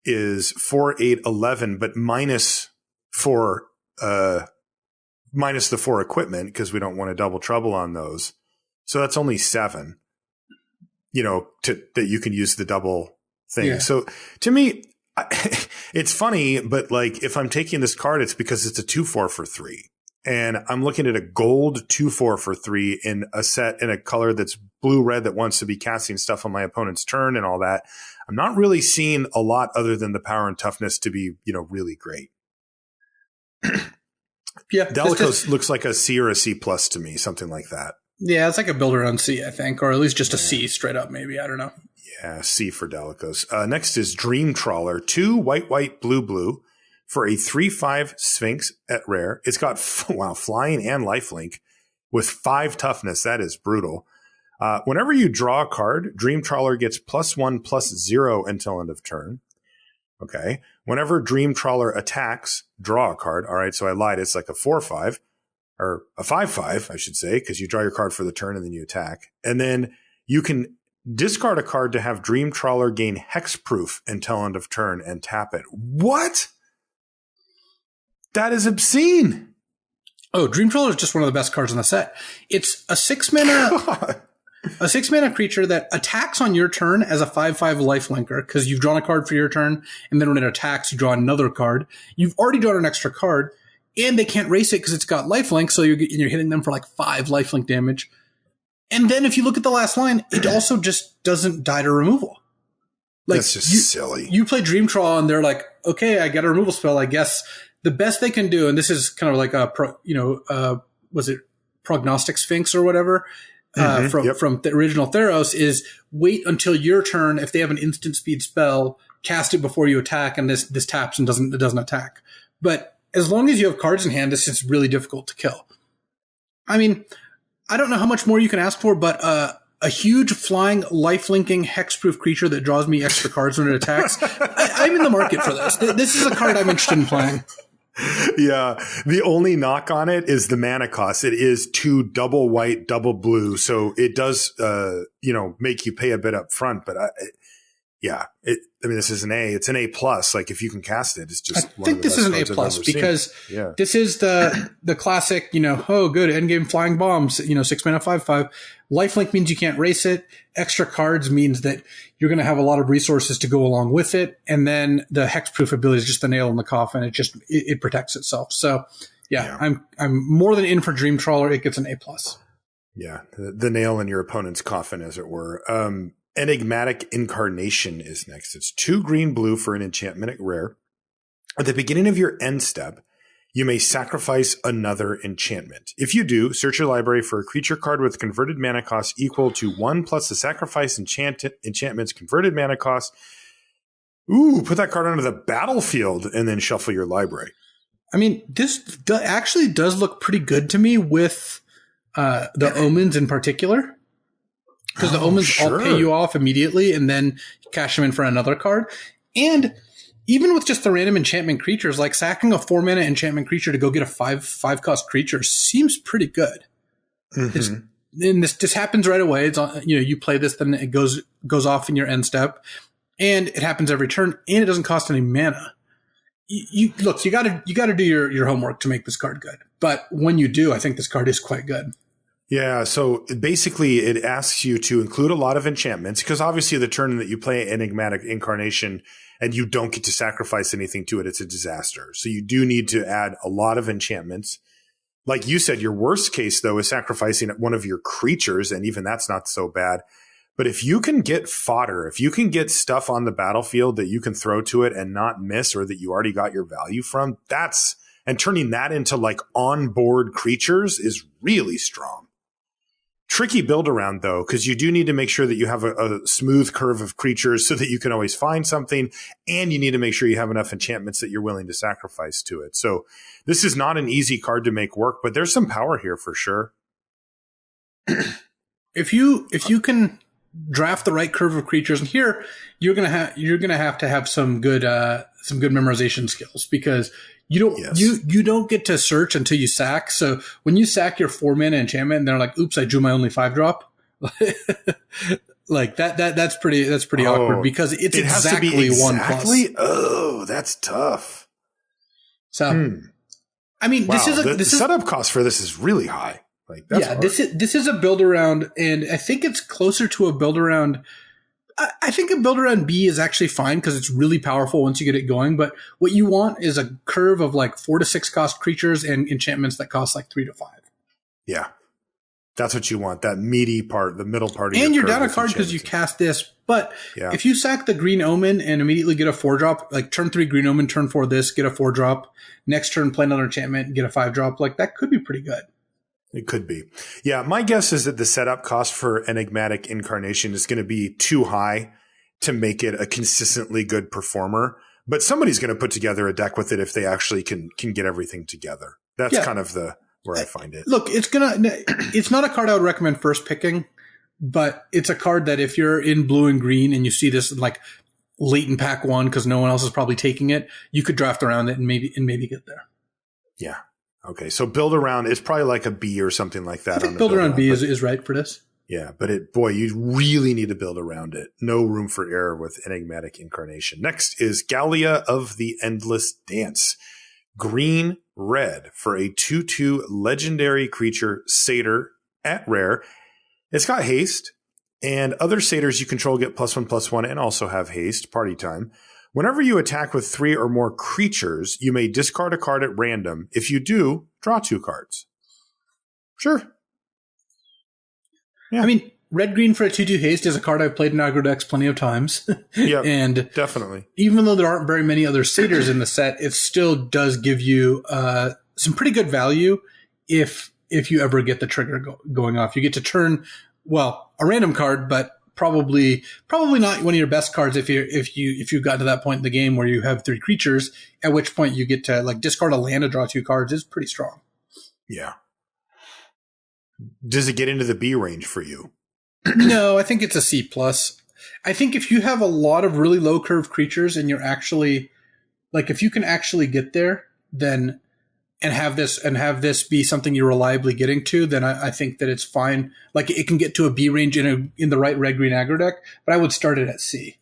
is 4, 8, 11, but minus 4 minus the 4 equipment because we don't want to double trouble on those. So that's only 7, that you can use the double thing. Yeah. So to me, it's funny, but like if I'm taking this card, it's because it's a 2/4 for 3. And I'm looking at a gold 2/4 for 3 in a set in a color that's blue-red that wants to be casting stuff on my opponent's turn and all that. I'm not really seeing a lot other than the power and toughness to be, really great. Yeah, Delicos looks like a C or a C plus to me, something like that. Yeah, it's like a builder on C, I think, or at least just a C straight up, maybe. I don't know. Yeah, C for Delicos. Next is Dream Trawler, 2 white, blue, for a 3/5 Sphinx at rare. It's got, flying and lifelink with 5 toughness. That is brutal. Whenever you draw a card, Dream Trawler gets +1/+0 until end of turn. Okay. Whenever Dream Trawler attacks, draw a card. All right. So I lied. It's like a 4/5 or a 5/5, I should say, because you draw your card for the turn and then you attack. And then you can discard a card to have Dream Trawler gain hexproof until end of turn and tap it. What? That is obscene. Oh, Dream Trawler is just one of the best cards in the set. It's a 6-mana a 6-mana creature that attacks on your turn as a 5/5 lifelinker because you've drawn a card for your turn, and then when it attacks, you draw another card. You've already drawn an extra card, and they can't race it because it's got lifelink, so you're hitting them for like 5 lifelink damage. And then if you look at the last line, it also just doesn't die to removal. Like, that's just silly. You play Dream Trawler, and they're like, okay, I got a removal spell, I guess. The best they can do, and this is kind of like was it Prognostic Sphinx or whatever, from the original Theros, is wait until your turn. If they have an instant speed spell, cast it before you attack, and this taps and doesn't attack. But as long as you have cards in hand, this is really difficult to kill. I mean, I don't know how much more you can ask for, but a huge flying, life-linking, hexproof creature that draws me extra cards when it attacks. I'm in the market for this. This is a card I'm interested in playing. Yeah. The only knock on it is the mana cost. It is 2 double white, double blue. So it does, make you pay a bit up front. But this is an A. It's an A plus. Like if you can cast it, it's just. I think this is an A plus because this is the classic, good endgame flying bombs. 6-mana 5/5. Lifelink means you can't race it. Extra cards means that you're going to have a lot of resources to go along with it, and then the hexproof ability is just the nail in the coffin. It protects itself. So I'm more than in for Dream Trawler. It gets an A plus. Yeah, the nail in your opponent's coffin, as it were. Enigmatic Incarnation is next. It's 2 green-blue for an enchantment at rare. At the beginning of your end step, you may sacrifice another enchantment. If you do, search your library for a creature card with converted mana cost equal to 1 plus the sacrifice enchantment's converted mana cost. Ooh, put that card onto the battlefield and then shuffle your library. I mean, this actually does look pretty good to me with the omens in particular. Because the omens all pay you off immediately and then cash them in for another card. And even with just the random enchantment creatures, like sacking a 4-mana enchantment creature to go get a 5 cost creature seems pretty good. Mm-hmm. And this happens right away. It's you play this, then it goes off in your end step, and it happens every turn, and it doesn't cost any mana. You got to do your homework to make this card good. But when you do, I think this card is quite good. Yeah, so basically it asks you to include a lot of enchantments because obviously the turn that you play Enigmatic Incarnation and you don't get to sacrifice anything to it, it's a disaster. So you do need to add a lot of enchantments. Like you said, your worst case, though, is sacrificing one of your creatures, and even that's not so bad. But if you can get fodder, if you can get stuff on the battlefield that you can throw to it and not miss or that you already got your value from, and turning that into like onboard creatures is really strong. Tricky build around, though, because you do need to make sure that you have a smooth curve of creatures so that you can always find something, and you need to make sure you have enough enchantments that you're willing to sacrifice to it. So this is not an easy card to make work, but there's some power here for sure. If you can draft the right curve of creatures, and here you're gonna have to have some good memorization skills because you don't get to search until you sack. So when you sack your 4-mana enchantment and they're like, oops, I drew my only 5-drop. Like that's pretty awkward because it exactly has to be 1+. Oh, that's tough. So I mean, Wow, the setup cost for this is really high. Like, that's hard. this is a build around, and I think it's closer to a build around. I think a build around B is actually fine because it's really powerful once you get it going. But what you want is a curve of like 4 to 6 cost creatures and enchantments that cost like 3 to 5. Yeah. That's what you want. That meaty part, the middle part of and your you're down a with card because you enchantments. cast this. But if you sack the Green Omen and immediately get a 4-drop, like turn 3 Green Omen, turn 4 this, get a 4-drop. Next turn, play another enchantment, get a 5-drop. Like that could be pretty good. It could be. Yeah, my guess is that the setup cost for Enigmatic Incarnation is going to be too high to make it a consistently good performer. But somebody's going to put together a deck with it if they actually can get everything together. That's kind of where I find it. Look, it's not a card I would recommend first picking, but it's a card that if you're in blue and green and you see this like late in pack 1 because no one else is probably taking it, you could draft around it and maybe get there. Yeah. Okay, so build around, it's probably like a B or something like that. I think build around B is right for this. Yeah, but you really need to build around it. No room for error with Enigmatic Incarnation. Next is Gallia of the Endless Dance. Green, red for a 2/2 legendary creature satyr at rare. It's got haste, and other satyrs you control get +1/+1 and also have haste, party time. Whenever you attack with 3 or more creatures, you may discard a card at random. If you do, draw 2 cards. Sure. Yeah. I mean, red-green for a 2/2 haste is a card I've played in aggro decks plenty of times. Yeah, and definitely. Even though there aren't very many other satyrs in the set, it still does give you some pretty good value if you ever get the trigger going off. You get to turn, well, a random card, but probably not one of your best cards if you've gotten to that point in the game where you have 3 creatures, at which point you get to like discard a land to draw 2 cards is pretty strong. Yeah. Does it get into the B range for you? No, I think it's a C+. I think if you have a lot of really low curve creatures and you're actually like, if you can actually get there, then and have this be something you're reliably getting to, then I think that it's fine. Like it can get to a B range in the right red green aggro deck, but I would start it at C.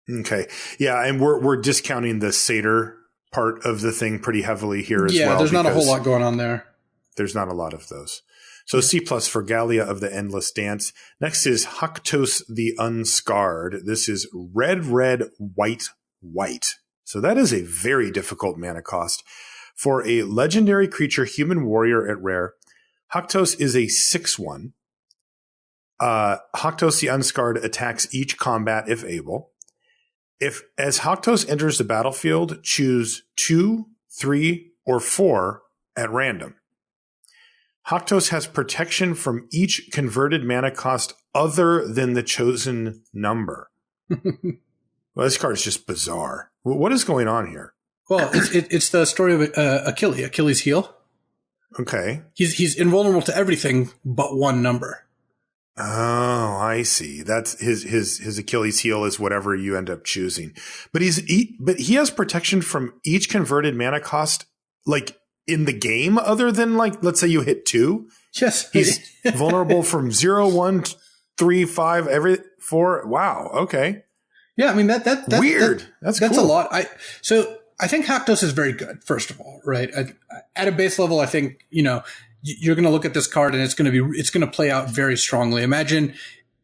Okay. Yeah, and we're discounting the satyr part of the thing pretty heavily here as well. Yeah, there's not a whole lot going on there. There's not a lot of those. So C+ for Gallia of the Endless Dance. Next is Haktos the Unscarred. This is red, white, white. So that is a very difficult mana cost. For a legendary creature, human warrior at rare, Haktos is a 6/1. Haktos the Unscarred attacks each combat if able. If as Haktos enters the battlefield, choose 2, 3, or 4 at random. Haktos has protection from each converted mana cost other than the chosen number. Well, this card is just bizarre. What is going on here? Well, it's the story of Achilles' heel. Okay. He's invulnerable to everything but one number. Oh, I see. That's his Achilles heel is whatever you end up choosing. But he has protection from each converted mana cost, like in the game, other than like let's say you hit 2. Yes, he's vulnerable from 0, 1, 3, 5, every 4. Wow. Okay. Yeah, I mean that's weird. That's cool. A lot. I think Haktos is very good. First of all, right at a base level, I think you're going to look at this card and it's going to play out very strongly. Imagine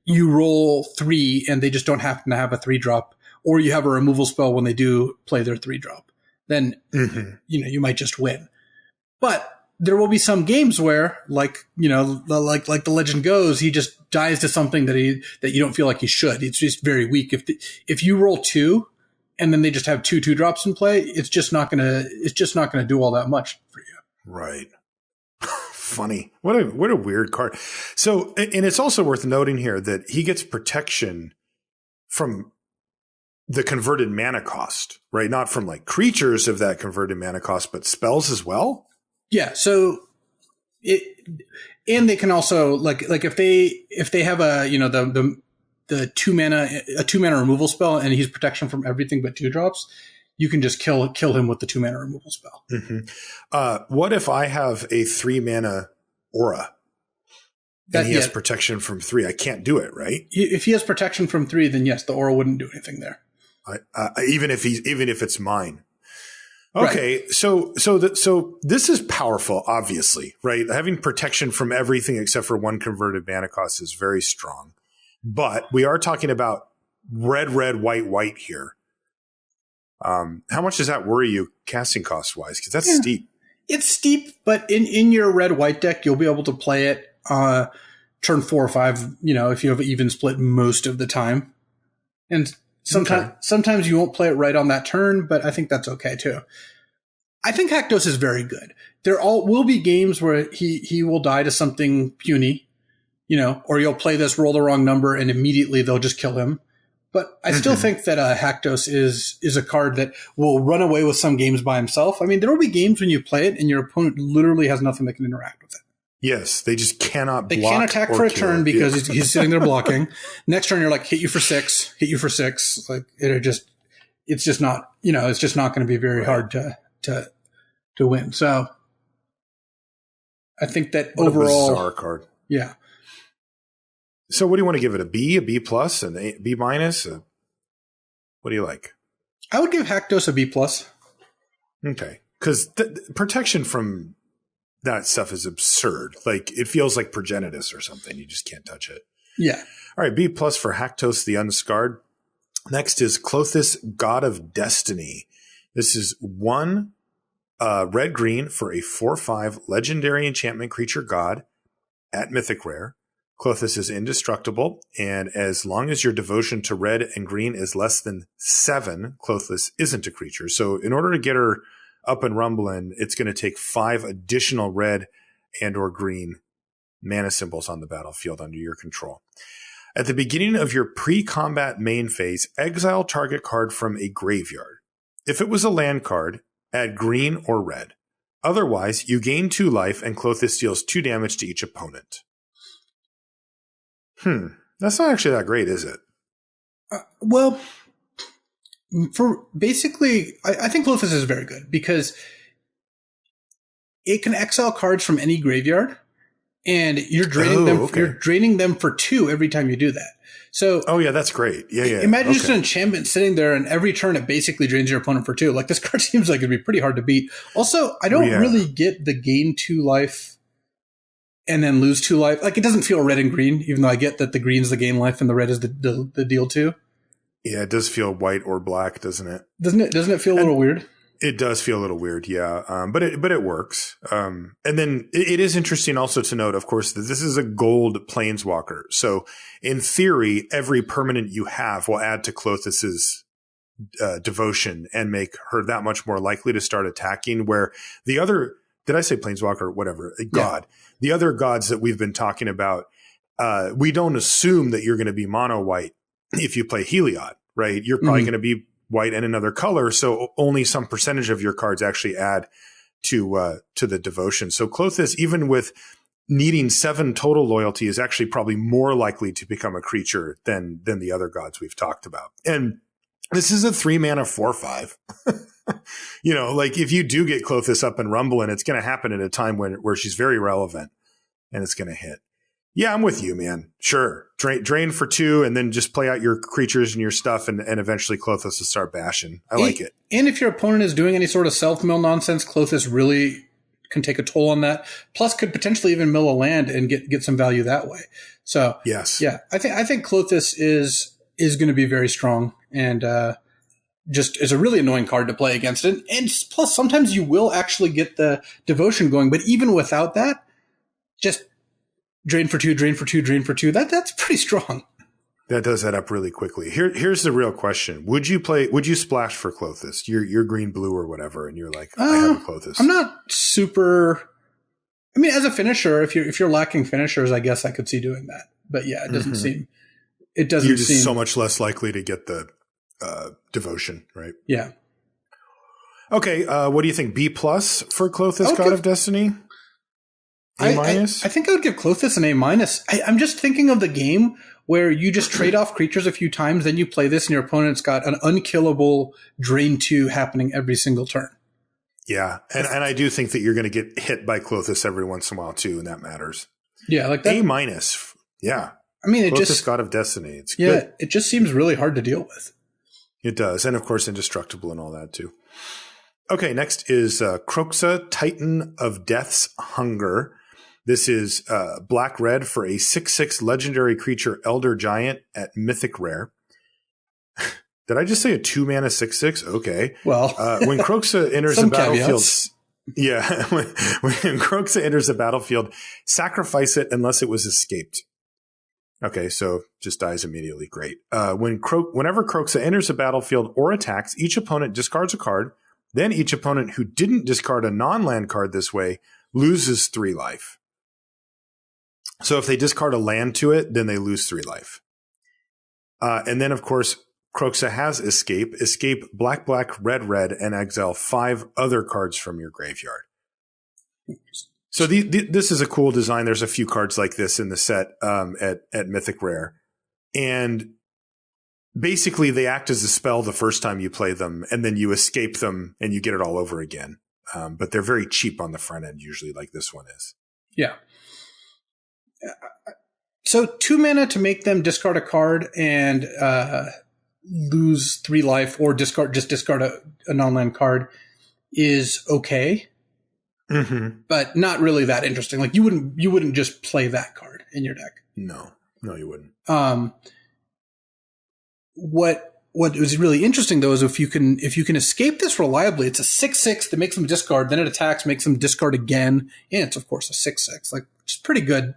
you roll 3 and they just don't happen to have a 3-drop, or you have a removal spell when they do play their 3-drop. Then you might just win. But there will be some games where, like the legend goes, he just dies to something that you don't feel like he should. It's just very weak. If you roll 2 and then they just have 2 2-drops in play, it's just not gonna do all that much for you. Right. Funny. What a weird card. So, and it's also worth noting here that he gets protection from the converted mana cost, right? Not from like creatures of that converted mana cost, but spells as well. Yeah. So and they can also like if they have the 2 mana removal spell and he's protection from everything but 2-drops, you can just kill him with the 2 mana removal spell. What if I have a 3 mana aura and he has protection from 3? I can't do it, right? If he has protection from 3, then yes, the aura wouldn't do anything there. Even if it's mine. Okay, right. So this is powerful, obviously, right? Having protection from everything except for one converted mana cost is very strong. But we are talking about red, white here. How much does that worry you casting cost wise? Because that's steep. It's steep, but in your red white deck, you'll be able to play it turn 4 or 5. If you have even split most of the time, and sometimes you won't play it right on that turn, but I think that's okay too. I think Haktos is very good. There will be games where he will die to something puny, or you'll play this, roll the wrong number, and immediately they'll just kill him. But I still think that Haktos is a card that will run away with some games by himself. I mean, there will be games when you play it and your opponent literally has nothing that can interact with it. Yes, they just cannot block. They can't attack for a turn because he's sitting there blocking. Next turn, you're like, hit you for 6. Like, it's just not, it's just not going to be very hard to win. So I think that what overall, a bizarre card. Yeah. So what do you want to give it? A B plus, an A, B minus? What do you like? I would give Haktos a B plus. Okay. Because protection from that stuff is absurd. Like, it feels like Progenitus or something. You just can't touch it. Yeah. All right. B plus for Haktos the Unscarred. Next is Klothys, God of Destiny. This is 1 red-green for a 4/5 legendary enchantment creature god at Mythic Rare. Klothys is indestructible, and as long as your devotion to red and green is less than 7, Klothys isn't a creature. So in order to get her up and rumbling, it's going to take 5 additional red and or green mana symbols on the battlefield under your control. At the beginning of your pre-combat main phase, exile target card from a graveyard. If it was a land card, add green or red. Otherwise, you gain 2 life and Klothys deals 2 damage to each opponent. That's not actually that great, is it? Well, for basically, I think Klothys is very good because it can exile cards from any graveyard, and you're draining them. Okay. You're draining them for 2 every time you do that. So, yeah, that's great. Yeah. Imagine just an enchantment sitting there, and every turn it basically drains your opponent for 2. Like, this card seems like it'd be pretty hard to beat. Also, I don't really get the gain 2 life and then lose 2 life. Like, it doesn't feel red and green, even though I get that the green's the gain life and the red is the deal 2. Yeah, it does feel white or black, doesn't it? Doesn't it feel a little weird? It does feel a little weird, yeah. But it works. And then it is interesting also to note, of course, that this is a gold planeswalker. So in theory, every permanent you have will add to Klothys's devotion and make her that much more likely to start attacking, where the other, did I say planeswalker? Whatever, god. Yeah. The other gods that we've been talking about, we don't assume that you're going to be mono white if you play Heliod, right? You're probably going to be white and another color, so only some percentage of your cards actually add to the devotion. So Klothys, even with needing 7 total loyalty, is actually probably more likely to become a creature than the other gods we've talked about. And this is a 3 mana 4/5. Like, if you do get Klothys up and rumbling, it's going to happen at a time where she's very relevant and it's going to hit. Yeah, I'm with you, man. Sure. Drain for 2 and then just play out your creatures and your stuff, and eventually Klothys will start bashing. I like it. And if your opponent is doing any sort of self-mill nonsense, Klothys really can take a toll on that. Plus, could potentially even mill a land and get some value that way. So, yes. Yeah, I think Klothys is going to be very strong, and just is a really annoying card to play against it. And plus, sometimes you will actually get the devotion going, but even without that, just drain for 2, drain for 2, drain for 2. That's pretty strong. That does add up really quickly. Here's the real question: Would you splash for Klothys? You're green, blue, or whatever, and you're like, I have a Klothys. I'm not super. I mean, as a finisher, if you're lacking finishers, I guess I could see doing that. But yeah, it doesn't seem. It doesn't. You're just so much less likely to get the devotion, right? Yeah. Okay. What do you think? B plus for Klothys, God of Destiny. A minus? I think I would give Klothys an A minus. I'm just thinking of the game where you just trade off creatures a few times, then you play this and your opponent's got an unkillable drain 2 happening every single turn. Yeah. And I do think that you're going to get hit by Klothys every once in a while too, and that matters. Yeah, like that. A minus. Yeah. I mean, Klothys, God of Destiny. It's good. It just seems really hard to deal with. It does. And of course, indestructible and all that too. Okay, next is Kroxa, Titan of Death's Hunger. This is black-red for a 6/6 legendary creature Elder Giant at Mythic Rare. Did I just say a 2-mana 6/6? Okay. Well, when Kroxa enters the battlefield, caveats. yeah, when Kroxa enters the battlefield, sacrifice it unless it was escaped. Okay, so just dies immediately. Great. Whenever Kroxa enters the battlefield or attacks, each opponent discards a card. Then each opponent who didn't discard a non-land card this way loses 3 life. So if they discard a land to it, then they lose 3 life. And then, of course, Kroxa has escape. Escape black, black, red, red, and exile 5 other cards from your graveyard. So this is a cool design. There's a few cards like this in the set at Mythic Rare. And basically, they act as a spell the first time you play them, and then you escape them, and you get it all over again. But they're very cheap on the front end, usually, like this one is. Yeah. So 2 mana to make them discard a card and lose 3 life, or discard a non-land card is okay, but not really that interesting. Like you wouldn't just play that card in your deck. No, you wouldn't. What is really interesting though is if you can escape this reliably, it's a 6/6 that makes them discard, then it attacks, makes them discard again, and it's of course a 6/6. Like it's pretty good.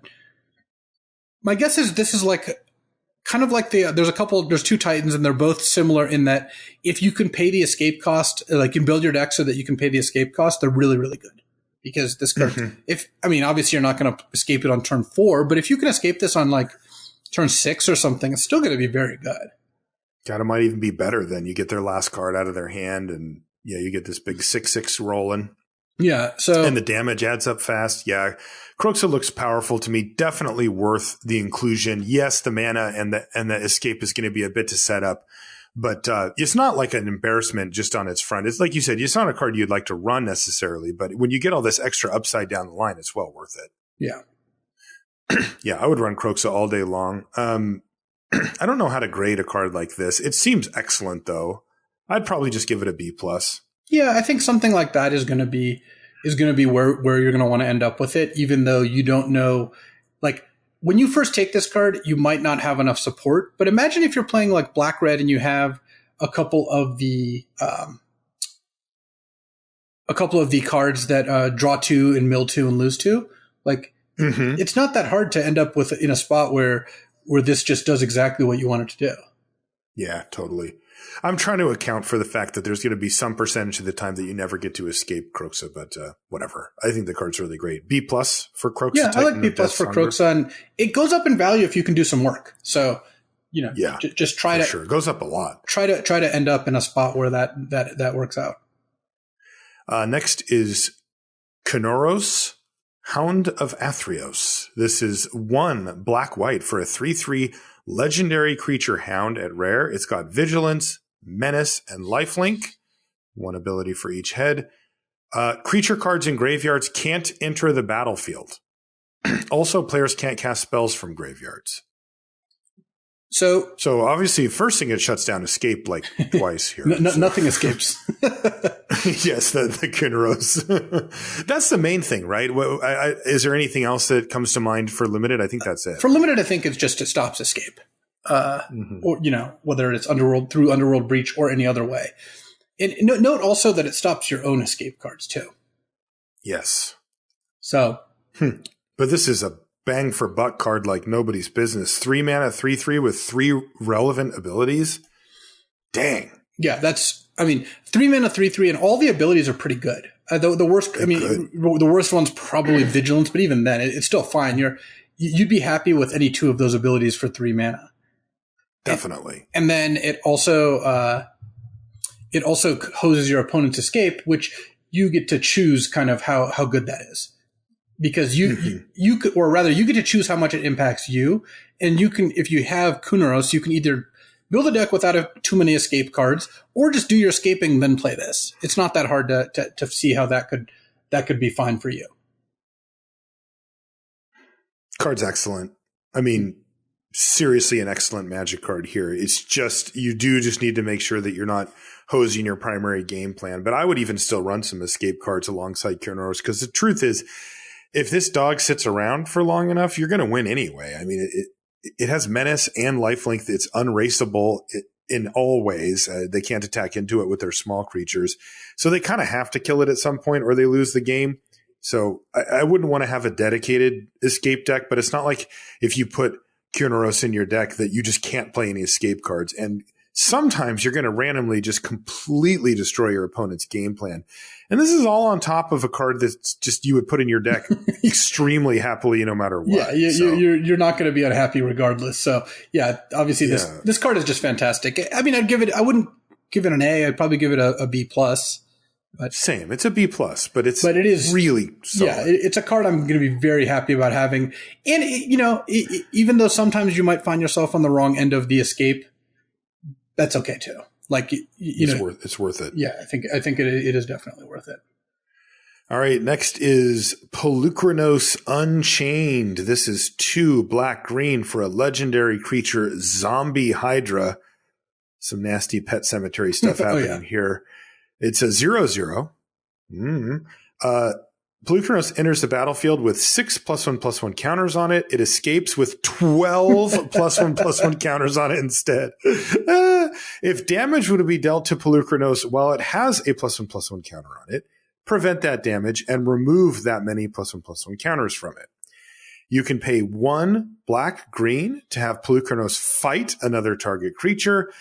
My guess is this is like kind of like there's 2 Titans and they're both similar in that if you can pay the escape cost, like you build your deck so that you can pay the escape cost, they're really, really good. Because this card, obviously you're not going to escape it on turn 4, but if you can escape this on like turn 6 or something, it's still going to be very good. God, it might even be better then. You get their last card out of their hand and you get this big 6/6 rolling. Yeah. So, and the damage adds up fast. Yeah. Kroxa looks powerful to me. Definitely worth the inclusion. Yes, the mana and the escape is going to be a bit to set up, but it's not like an embarrassment just on its front. It's like you said, it's not a card you'd like to run necessarily, but when you get all this extra upside down the line, it's well worth it. Yeah. Yeah, I would run Kroxa all day long. I don't know how to grade a card like this. It seems excellent though. I'd probably just give it a B+. Yeah, I think something like that is going to be where you're going to want to end up with it, even though you don't know. Like when you first take this card, you might not have enough support. But imagine if you're playing like black red and you have a couple of the cards that draw 2 and mill 2 and lose 2. Like it's not that hard to end up with in a spot where this just does exactly what you want it to do. Yeah, totally. I'm trying to account for the fact that there's going to be some percentage of the time that you never get to escape Kroxa, but whatever. I think the card's really great. B+ for Kroxa. Yeah, I like B+ for Kroxa, and it goes up in value if you can do some work. So, just try to. Sure, it goes up a lot. Try to end up in a spot where that works out. Next is Kenoros, Hound of Athreos. This is 1 black-white for a 3/3 legendary creature hound at rare. It's got vigilance, menace, and lifelink. 1 ability for each head. Creature cards in graveyards can't enter the battlefield. Also, players can't cast spells from graveyards. So obviously, first thing it shuts down escape like twice here. Nothing escapes. Yes, the Kenoros. That's the main thing, right? Is there anything else that comes to mind for limited? I think that's it. For limited, I think it's just it stops escape, or whether it's through Underworld Breach or any other way. And note also that it stops your own escape cards too. Yes. So, but this is a bang for buck card like nobody's business. 3 mana, 3/3 with 3 relevant abilities. Dang. Yeah, 3 mana, 3/3, and all the abilities are pretty good. The worst one's probably Vigilance, but even then, it's still fine. You'd be happy with any 2 of those abilities for 3 mana. Definitely. And then it also hoses your opponent's escape, which you get to choose kind of how good that is. Because you get to choose how much it impacts you, and you can, if you have Kenoros, you can either build a deck without too many escape cards, or just do your escaping, then play this. It's not that hard to see how that could be fine for you. Card's excellent. I mean, seriously an excellent Magic card here. It's just, you do just need to make sure that you're not hosing your primary game plan. But I would even still run some escape cards alongside Kiernos, because the truth is, if this dog sits around for long enough, you're going to win anyway. I mean, it has menace and lifelink. It's unraceable in all ways. They can't attack into it with their small creatures. So they kind of have to kill it at some point or they lose the game. So I wouldn't want to have a dedicated escape deck, but it's not like if you put Kiernos in your deck that you just can't play any escape cards. And sometimes you're going to randomly just completely destroy your opponent's game plan. And this is all on top of a card that's just you would put in your deck extremely happily no matter what. Yeah, you're not going to be unhappy regardless. So, yeah, obviously this card is just fantastic. I mean, I wouldn't give it an A. I'd probably give it a B+. But same. It's a B+, but it is really solid. Yeah, it's a card I'm going to be very happy about having. And, even though sometimes you might find yourself on the wrong end of the escape, that's okay too. Like, it's worth it. Yeah, I think it is definitely worth it. All right, next is Polukranos Unchained. This is 2 black-green for a legendary creature, Zombie Hydra. Some nasty Pet Cemetery stuff happening here. It's a 0/0. Polukranos enters the battlefield with 6 +1/+1 counters on it. It escapes with 12 +1/+1 counters on it instead. If damage would be dealt to Polukranos while it has a +1/+1 counter on it, prevent that damage and remove that many +1/+1 counters from it. You can pay 1 black-green to have Polukranos fight another target creature,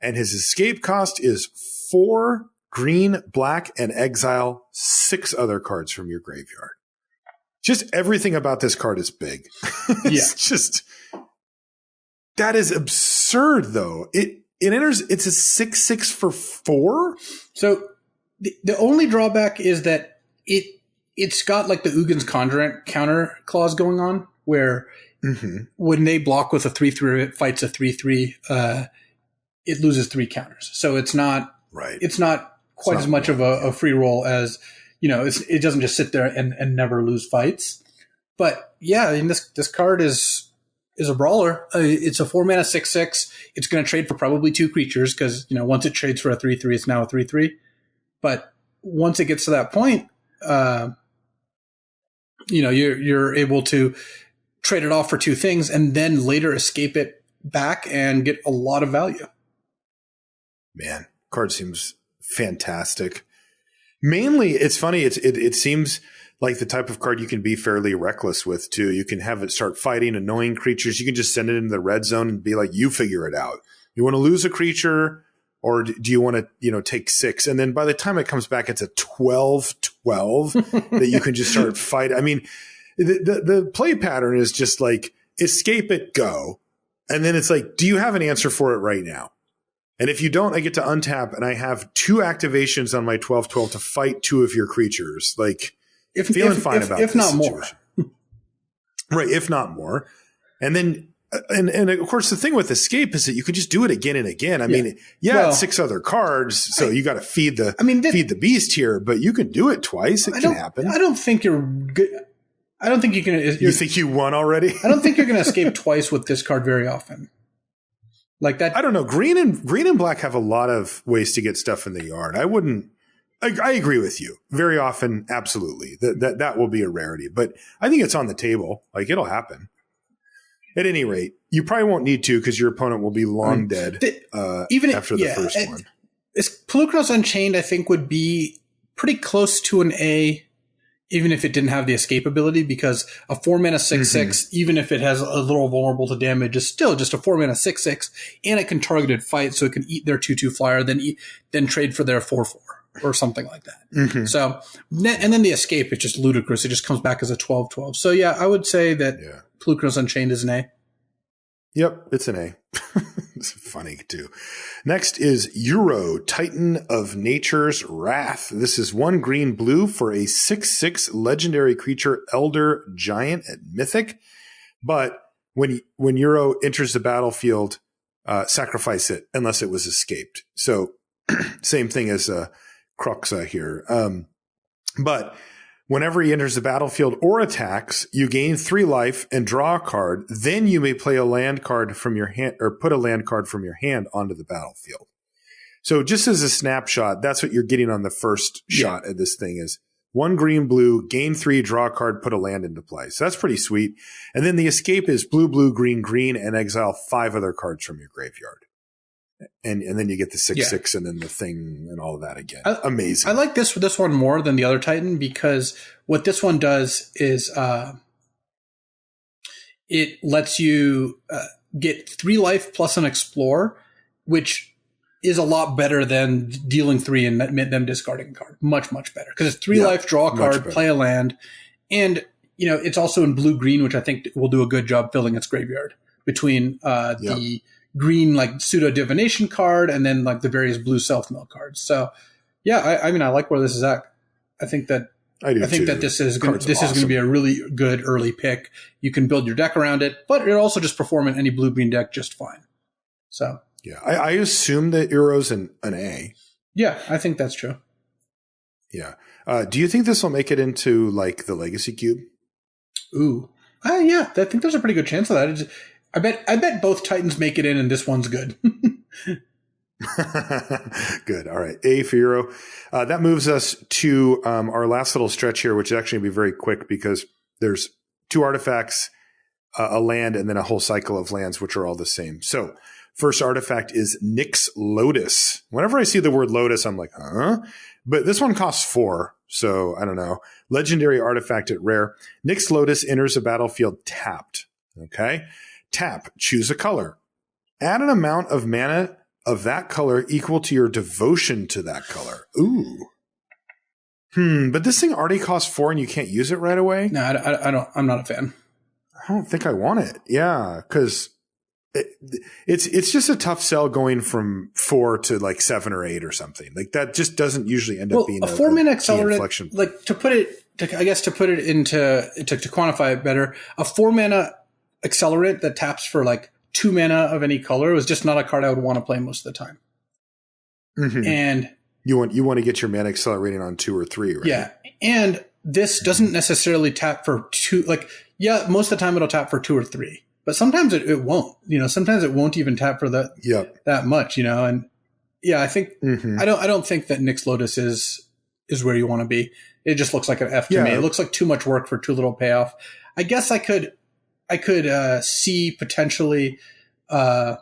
and his escape cost is 4 green, black, and exile 6 other cards from your graveyard. Just everything about this card is big. That is absurd, though. It enters, it's a 6/6 for 4. So the only drawback is that it's got like the Ugin's Conjurant counter clause going on, where when they block with a 3/3, it fights a 3/3, it loses 3 counters. So it's not right. It's not quite as much of a free roll as, it doesn't just sit there and never lose fights. But yeah, I mean, this card is a brawler. It's a 4-mana 6/6. It's going to trade for probably 2 creatures because, once it trades for a 3/3, it's now a 3/3. But once it gets to that point, you're able to trade it off for 2 things and then later escape it back and get a lot of value. Man, card seems fantastic. Mainly, it's funny. It seems like the type of card you can be fairly reckless with too. You can have it start fighting annoying creatures. You can just send it into the red zone and be like, you figure it out. You want to lose a creature, or do you want to, take 6? And then by the time it comes back, it's a 12/12 that you can just start fighting. I mean, the play pattern is just like escape it, go. And then it's like, do you have an answer for it right now? And if you don't, I get to untap and I have 2 activations on my 12/12 to fight 2 of your creatures. Like, feeling fine about this not situation. More. Right, if not more. And then, and of course, the thing with escape is that you can just do it again and again. I mean, it's 6 other cards, so you got to feed the beast here, but you can do it twice. It can happen. I don't think you're good. I don't think you can. You think you won already? I don't think you're going to escape twice with this card very often. Like that. I don't know. Green and black have a lot of ways to get stuff in the yard. I agree with you. Very often, absolutely. That will be a rarity. But I think it's on the table. Like, it'll happen. At any rate, you probably won't need to because your opponent will be long dead after the first one. Polukranos Unchained, I think, would be pretty close to an A, even if it didn't have the escape ability, because a 4-mana 6/6, even if it has a little vulnerable to damage, is still just a 4-mana 6/6, and it can targeted fight, so it can eat their 2/2 flyer, then trade for their 4/4 or something like that. So, and then the escape is just ludicrous. It just comes back as a 12/12. So yeah, I would say that Polukranos Unchained is an A. Yep, it's an A. It's funny too. Next is Euro, Titan of Nature's Wrath. This is 1 green blue for a 6/6 legendary creature, Elder Giant at Mythic. But when Euro enters the battlefield, sacrifice it unless it was escaped. So same thing as Croxa here. But Whenever he enters the battlefield or attacks, you gain 3 life and draw a card. Then you may play a land card from your hand or put a land card from your hand onto the battlefield. So just as a snapshot, that's what you're getting on the first shot at this thing is 1 green, blue, gain 3, draw a card, put a land into play. So that's pretty sweet. And then the escape is blue, blue, green, green, and exile 5 other cards from your graveyard. And then you get the 6/6 and then the thing and all of that again. Amazing. I like this one more than the other Titan because what this one does is it lets you get 3 life plus an explore, which is a lot better than dealing 3 and them discarding a card. Much, much better. Because it's 3 life, draw a card, play a land. And, it's also in blue-green, which I think will do a good job filling its graveyard between the green, like, pseudo-divination card and then, like, the various blue self-mill cards. So, yeah, I mean, I like where this is at. I think that this is going to be a really good early pick. You can build your deck around it, but it'll also just perform in any blue-green deck just fine. So... yeah, I assume that Euro's an A. Yeah, I think that's true. Yeah. Do you think this will make it into, like, the Legacy Cube? Ooh. Yeah, I think there's a pretty good chance of that. I bet both Titans make it in and this one's good. Good. All right. A for Euro. That moves us to our last little stretch here, which is actually going to be very quick because there's 2 artifacts, a land, and then a whole cycle of lands, which are all the same. So first artifact is Nyx Lotus. Whenever I see the word Lotus, I'm like, huh? But this one costs 4, so I don't know. Legendary artifact at Rare. Nyx Lotus enters a battlefield tapped. Okay? Tap. Choose a color. Add an amount of mana of that color equal to your devotion to that color. Ooh. But this thing already costs 4 and you can't use it right away? No, I don't. I'm not a fan. I don't think I want it. Yeah, because... It's just a tough sell going from 4 to like 7 or 8 or something. Like that just doesn't usually end up being a 4-mana accelerant. Like to put it into to quantify it better, a 4-mana accelerant that taps for like 2 mana of any color was just not a card I would want to play most of the time. Mm-hmm. And you want to get your mana accelerating on 2 or 3, right? Yeah, and this doesn't necessarily tap for 2. Like most of the time it'll tap for 2 or 3. But sometimes it won't, sometimes it won't even tap for that much, and yeah, I think, I don't think that Nyx Lotus is where you want to be. It just looks like an F to me. It looks like too much work for too little payoff. I guess I could see potentially, there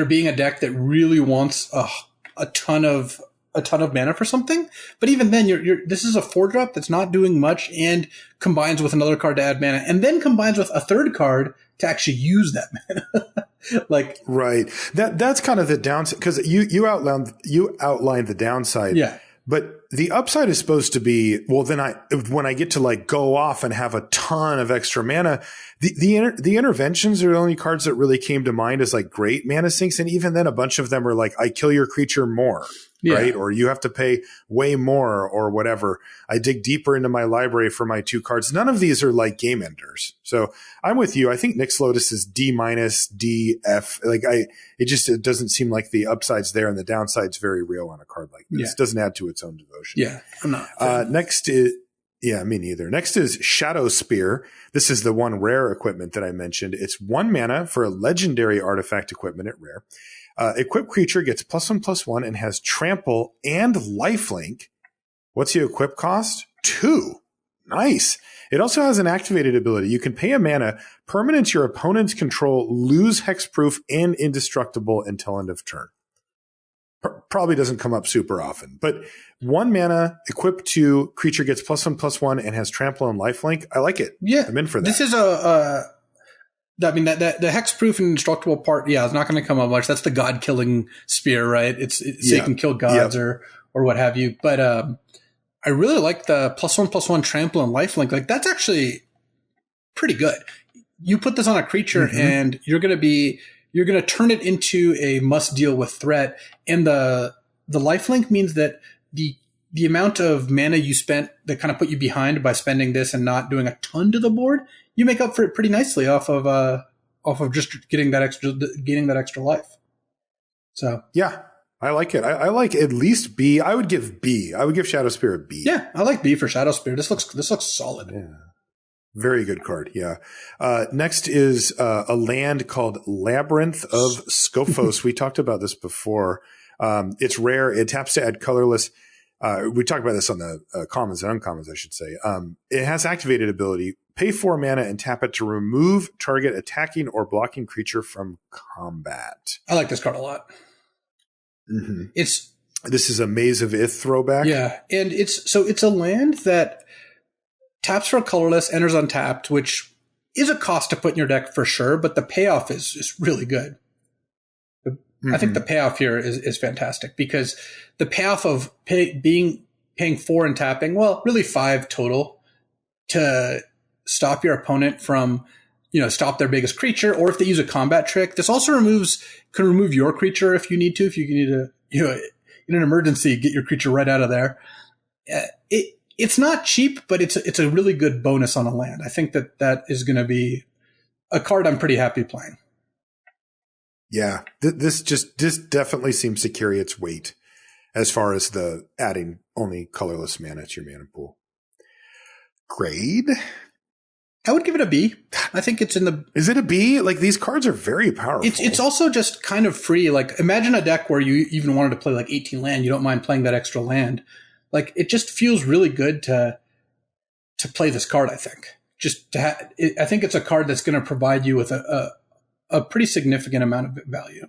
being a deck that really wants a ton of mana for something, but even then, this is a 4-drop that's not doing much, and combines with another card to add mana, and then combines with a third card to actually use that mana. Like, right, that's kind of the downside because you outlined the downside. Yeah, but the upside is supposed to be when I get to like go off and have a ton of extra mana. The interventions are the only cards that really came to mind as like great mana sinks, and even then, a bunch of them are like I kill your creature more. Right? Or you have to pay way more or whatever. I dig deeper into my library for my 2 cards. None of these are like game enders. So I'm with you. I think Nyx Lotus is D-, D, F. Like it doesn't seem like the upside's there and the downside's very real on a card like this. It doesn't add to its own devotion. Yeah, I'm not. Next is, me neither. Next is Shadow Spear. This is the one rare equipment that I mentioned. It's 1 mana for a legendary artifact equipment at Rare. Equipped creature gets +1/+1 and has trample and lifelink. What's the equip cost? 2. Nice. It also has an activated ability. You can pay a mana, permanents your opponent's control, lose hexproof and indestructible until end of turn. Probably doesn't come up super often, but 1 mana, equipped to creature gets +1/+1 and has trample and lifelink. I like it. Yeah, I'm in for that. This is I mean, that the hexproof and indestructible part, it's not going to come up much. That's the god-killing spear, right? So you can kill gods or what have you. But I really like the +1/+1 trample and lifelink. Like, that's actually pretty good. You put this on a creature and you're going to turn it into a must deal with threat. And the lifelink means that the amount of mana you spent that kind of put you behind by spending this and not doing a ton to the board, you make up for it pretty nicely off of just getting that extra life. So yeah, I like it. I like at least B. I would give B. I would give Shadow Spirit B. Yeah, I like B for Shadow Spirit. This looks solid. Yeah. Very good card. Yeah. Next is a land called Labyrinth of Scophos. We talked about this before. It's rare. It taps to add colorless. We talked about this on the commons and uncommons, I should say. It has activated ability. Pay 4 mana and tap it to remove target attacking or blocking creature from combat. I like this card a lot. Mm-hmm. This is a Maze of Ith throwback. Yeah, and it's a land that taps for a colorless, enters untapped, which is a cost to put in your deck for sure, but the payoff is really good. I think the payoff here is fantastic because the payoff of paying 4 and tapping, well, really 5 total to stop your opponent from, stop their biggest creature, or if they use a combat trick. This also can remove your creature if you need to, if you need to, in an emergency, get your creature right out of there. It's not cheap, but it's a really good bonus on a land. I think that is going to be a card I'm pretty happy playing. Yeah, this definitely seems to carry its weight as far as the adding only colorless mana to your mana pool. Grade? I would give it a B. I think it's in the... Is it a B? Like, these cards are very powerful. It's also just kind of free. Like, imagine a deck where you even wanted to play like 18 land. You don't mind playing that extra land. Like, it just feels really good to play this card, I think. I think it's a card that's going to provide you with a pretty significant amount of value.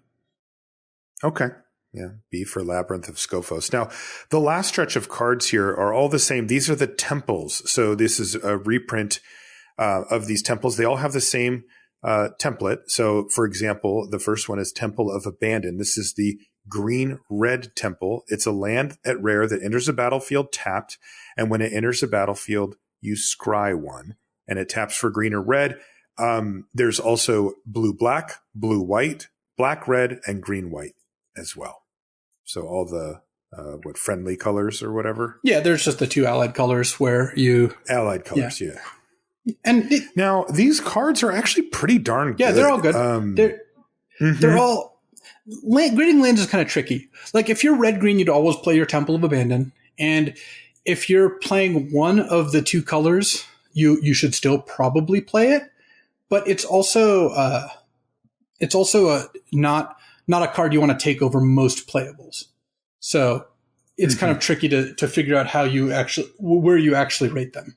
Okay. Yeah. B for Labyrinth of Scophos. Now, the last stretch of cards here are all the same. These are the temples. So this is a reprint of these temples. They all have the same template. So, for example, the first one is Temple of Abandon. This is the green-red temple. It's a land at rare that enters the battlefield tapped. And when it enters the battlefield, you scry 1. And it taps for green or red. There's also blue-black, blue-white, black-red, and green-white as well. So all the, friendly colors or whatever? Yeah, there's just the 2 allied colors where you... Allied colors, yeah. And now, these cards are actually pretty darn good. Yeah, they're all good. They're all... Grading lands is kind of tricky. Like, if you're red-green, you'd always play your Temple of Abandon. And if you're playing one of the 2 colors, you should still probably play it. But it's also not a card you want to take over most playables. So it's kind of tricky to figure out where you actually rate them.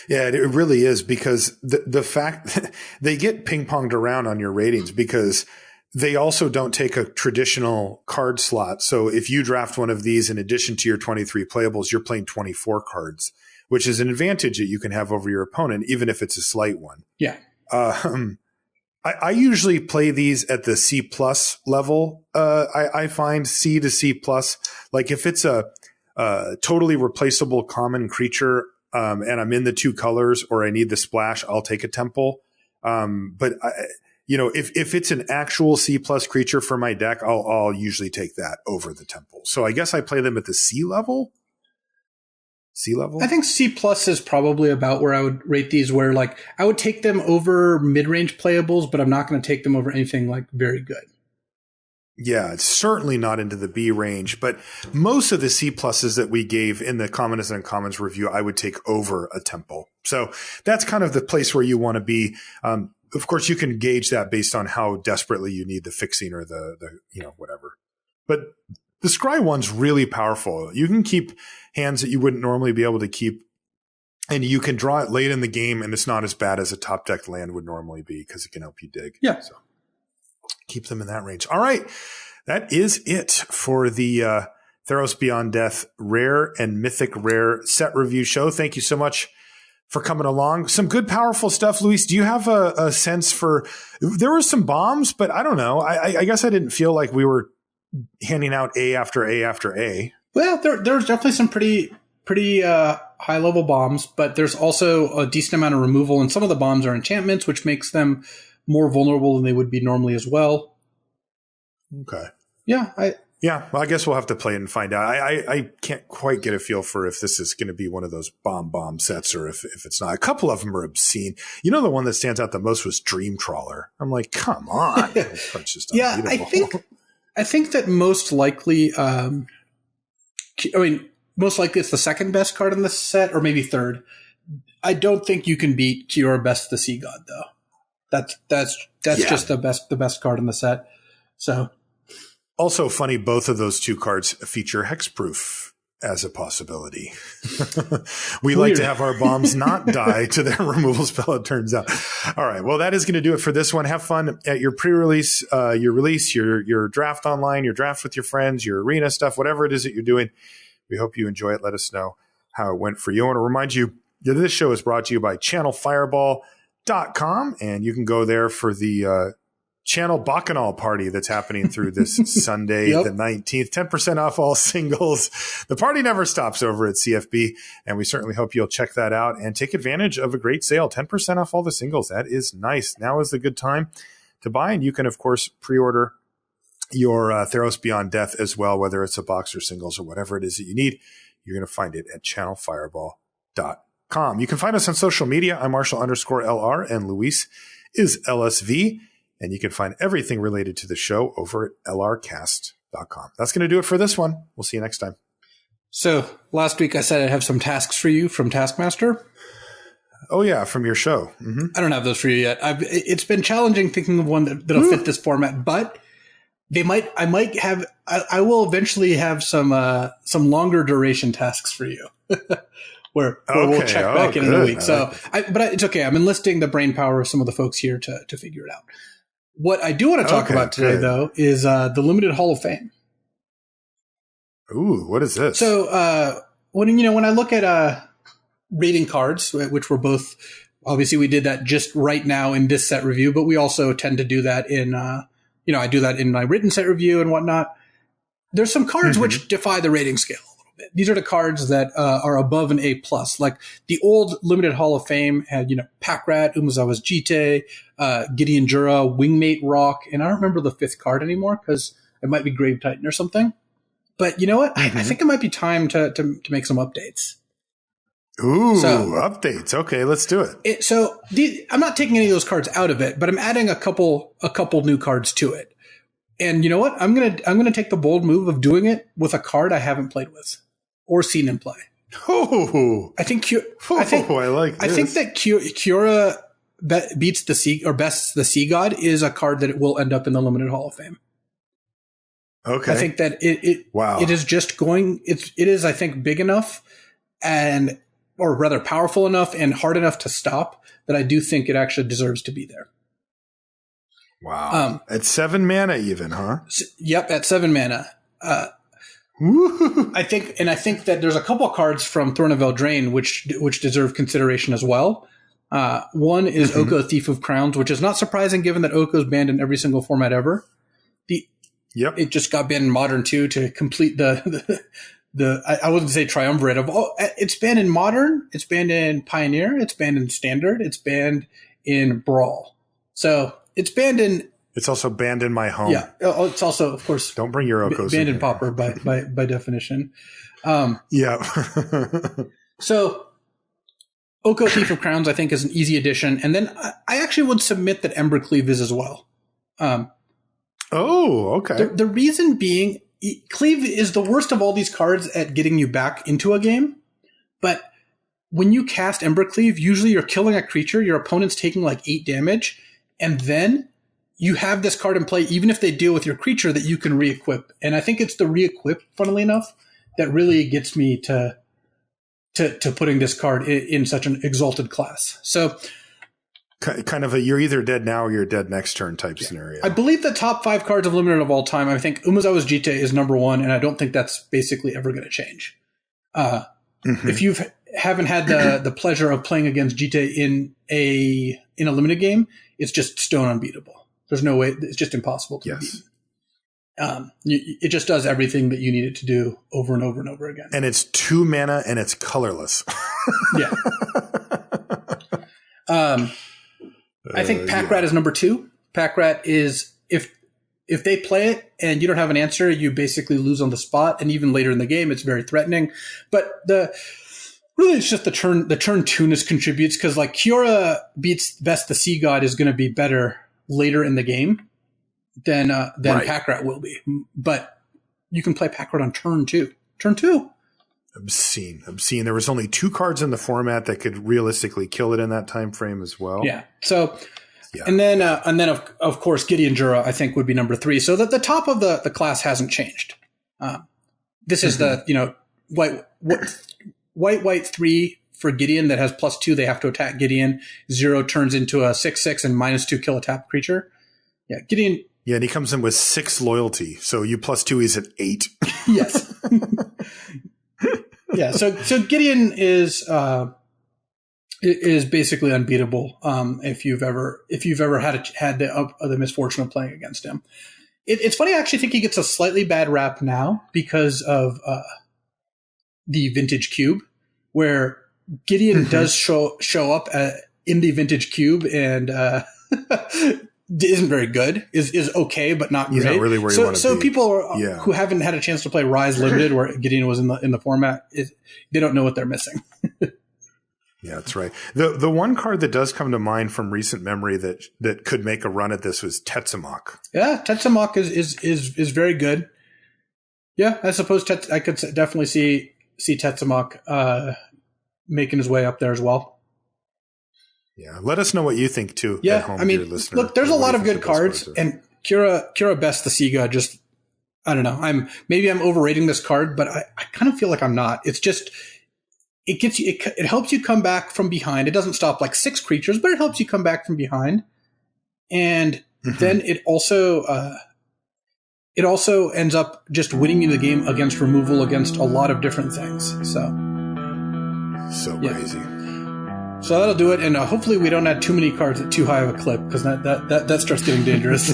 Yeah, it really is, because the fact they get ping-ponged around on your ratings because they also don't take a traditional card slot. So if you draft one of these in addition to your 23 playables, you're playing 24 cards, which is an advantage that you can have over your opponent, even if it's a slight one. Yeah. I usually play these at the C plus level. I find C to C plus. Like, if it's a totally replaceable common creature, and I'm in the 2 colors, or I need the splash, I'll take a temple. But if it's an actual C plus creature for my deck, I'll usually take that over the temple. So I guess I play them at the C level. C level? I think C plus is probably about where I would rate these, where like I would take them over mid-range playables, but I'm not going to take them over anything like very good. Yeah, it's certainly not into the B range, but most of the C pluses that we gave in the Commons and Uncommons review, I would take over a temple. So that's kind of the place where you want to be. Of course, you can gauge that based on how desperately you need the fixing or the whatever. But the scry one's really powerful. You can keep hands that you wouldn't normally be able to keep, and you can draw it late in the game, and it's not as bad as a top deck land would normally be because it can help you dig. Yeah. So keep them in that range. All right. That is it for the Theros Beyond Death Rare and Mythic Rare set review show. Thank you so much for coming along. Some good, powerful stuff. Luis, do you have a sense for – there were some bombs, but I don't know. I guess I didn't feel like we were handing out A after A after A. Well, there's definitely some pretty high-level bombs, but there's also a decent amount of removal, and some of the bombs are enchantments, which makes them more vulnerable than they would be normally as well. Okay. Yeah. Well, I guess we'll have to play it and find out. I can't quite get a feel for if this is going to be one of those bomb sets or if it's not. A couple of them are obscene. You know, the one that stands out the most was Dream Trawler. I'm like, come on. Yeah, I think that most likely, most likely it's the second best card in the set, or maybe third. I don't think you can beat Kiora Best the Sea God, though. That's just the best card in the set. So, also funny, both of those two cards feature hexproof as a possibility. We like to have our bombs not die to their removal spell, it turns out. All right. Well, that is going to do it for this one. Have fun at your pre-release, your release, your draft online, your draft with your friends, your arena stuff, whatever it is that you're doing. We hope you enjoy it. Let us know how it went for you. I want to remind you that this show is brought to you by channelfireball.com, and you can go there for the Channel Bacchanal party that's happening through this Sunday, the 19th. 10% off all singles. The party never stops over at CFB, and we certainly hope you'll check that out and take advantage of a great sale. 10% off all the singles. That is nice. Now is the good time to buy, and you can, of course, pre-order your Theros Beyond Death as well, whether it's a box or singles or whatever it is that you need. You're going to find it at channelfireball.com. You can find us on social media. I'm Marshall_LR, and Luis is LSV. And you can find everything related to the show over at lrcast.com. That's going to do it for this one. We'll see you next time. So last week I said I'd have some tasks for you from Taskmaster. Oh, yeah, from your show. Mm-hmm. I don't have those for you yet. It's been challenging thinking of one that'll fit this format, but I will eventually have some longer duration tasks for you. where we'll check back in a week. So, but it's okay. I'm enlisting the brain power of some of the folks here to figure it out. What I do want to talk about today, though, is the Limited Hall of Fame. Ooh, what is this? So when I look at rating cards, which we're both, obviously we did that just right now in this set review, but we also tend to do that in I do that in my written set review and whatnot. There's some cards which defy the rating scale. These are the cards that are above an A+. Like the old Limited Hall of Fame had, Packrat, Umezawa's Jite, Gideon Jura, Wingmate Rock, and I don't remember the fifth card anymore because it might be Grave Titan or something. But you know what? I think it might be time to make some updates. Ooh, updates. Okay, let's do it. I'm not taking any of those cards out of it, but I'm adding a couple new cards to it. And you know what? I'm gonna take the bold move of doing it with a card I haven't played with or seen in play. Oh, I think I like this. I think that Kiora beats the Sea or bests the Sea God is a card that will end up in the Limited Hall of Fame. Okay. I think that it is just going. It is I think big enough or rather powerful enough and hard enough to stop that I do think it actually deserves to be there. Wow. At 7 mana even, huh? Yep, at 7 mana. I think that there's a couple cards from Throne of Eldraine which deserve consideration as well. One is Oko, Thief of Crowns, which is not surprising given that Oko is banned in every single format ever. It just got banned in Modern too to complete the I wouldn't say triumvirate of it's banned in Modern, it's banned in Pioneer, it's banned in Standard, it's banned in Brawl. So it's banned in. It's also banned in my home. Yeah, it's also, of course, don't bring your Okos banned in Pauper by definition. Yeah. So, Oko, Thief of Crowns, I think, is an easy addition, and then I actually would submit that Embercleave is as well. Okay. The reason being, Cleave is the worst of all these cards at getting you back into a game, but when you cast Embercleave, usually you're killing a creature, your opponent's taking like 8 damage. And then you have this card in play, even if they deal with your creature, that you can re-equip. And I think it's the re-equip, funnily enough, that really gets me to putting this card in such an exalted class. So, kind of a you're either dead now or you're dead next turn type scenario. I believe the top 5 cards of Limited of all time, I think Umezawa's Jite is number 1, and I don't think that's basically ever going to change. If you haven't had the pleasure of playing against Jite in a limited game, it's just stone unbeatable. There's no way. It's just impossible to beat. It just does everything that you need it to do over and over and over again. And it's 2 mana and it's colorless. Yeah. I think Packrat is number 2. Packrat is if they play it and you don't have an answer, you basically lose on the spot. And even later in the game, it's very threatening. But really, it's just the turn 2ness contributes because like Kiora beats Best the Sea God is going to be better later in the game right. Pack Rat will be. But you can play Pack Rat on turn 2. Turn 2. Obscene. There was only 2 cards in the format that could realistically kill it in that time frame as well. Yeah. So, yeah. And then of course, Gideon Jura, I think, would be number 3. So that the top of the class hasn't changed. This is the, white 3 for Gideon that has +2. They have to attack Gideon. 0 turns into a 6/6 and -2 kill a tap creature. Yeah. Gideon. Yeah. And he comes in with 6 loyalty. So you +2, he's at 8. Yes. Yeah. So Gideon is basically unbeatable. If you've ever had the misfortune of playing against him. It's funny. I actually think he gets a slightly bad rap now because of the Vintage Cube, where Gideon does show up in the Vintage Cube and isn't very good. Is okay, but not He's great. Not really where you want to be. So people who haven't had a chance to play Rise Limited, where Gideon was in the format, they don't know what they're missing. Yeah, that's right. The one card that does come to mind from recent memory that could make a run at this was Tetsamok. Yeah, Tetsamok is very good. Yeah, I suppose I could definitely see Tetsamok making his way up there as well. Yeah, let us know what you think too. Yeah, at home, dear listener. Look, there's a lot of good cards, and Kira Best the Siga just, I don't know. Maybe I'm overrating this card, but I kind of feel like I'm not. It's just it helps you come back from behind. It doesn't stop like 6 creatures, but it helps you come back from behind, and then it also ends up just winning you the game against removal against a lot of different things. So crazy. So that'll do it, and hopefully we don't add too many cards at too high of a clip, because that starts getting dangerous.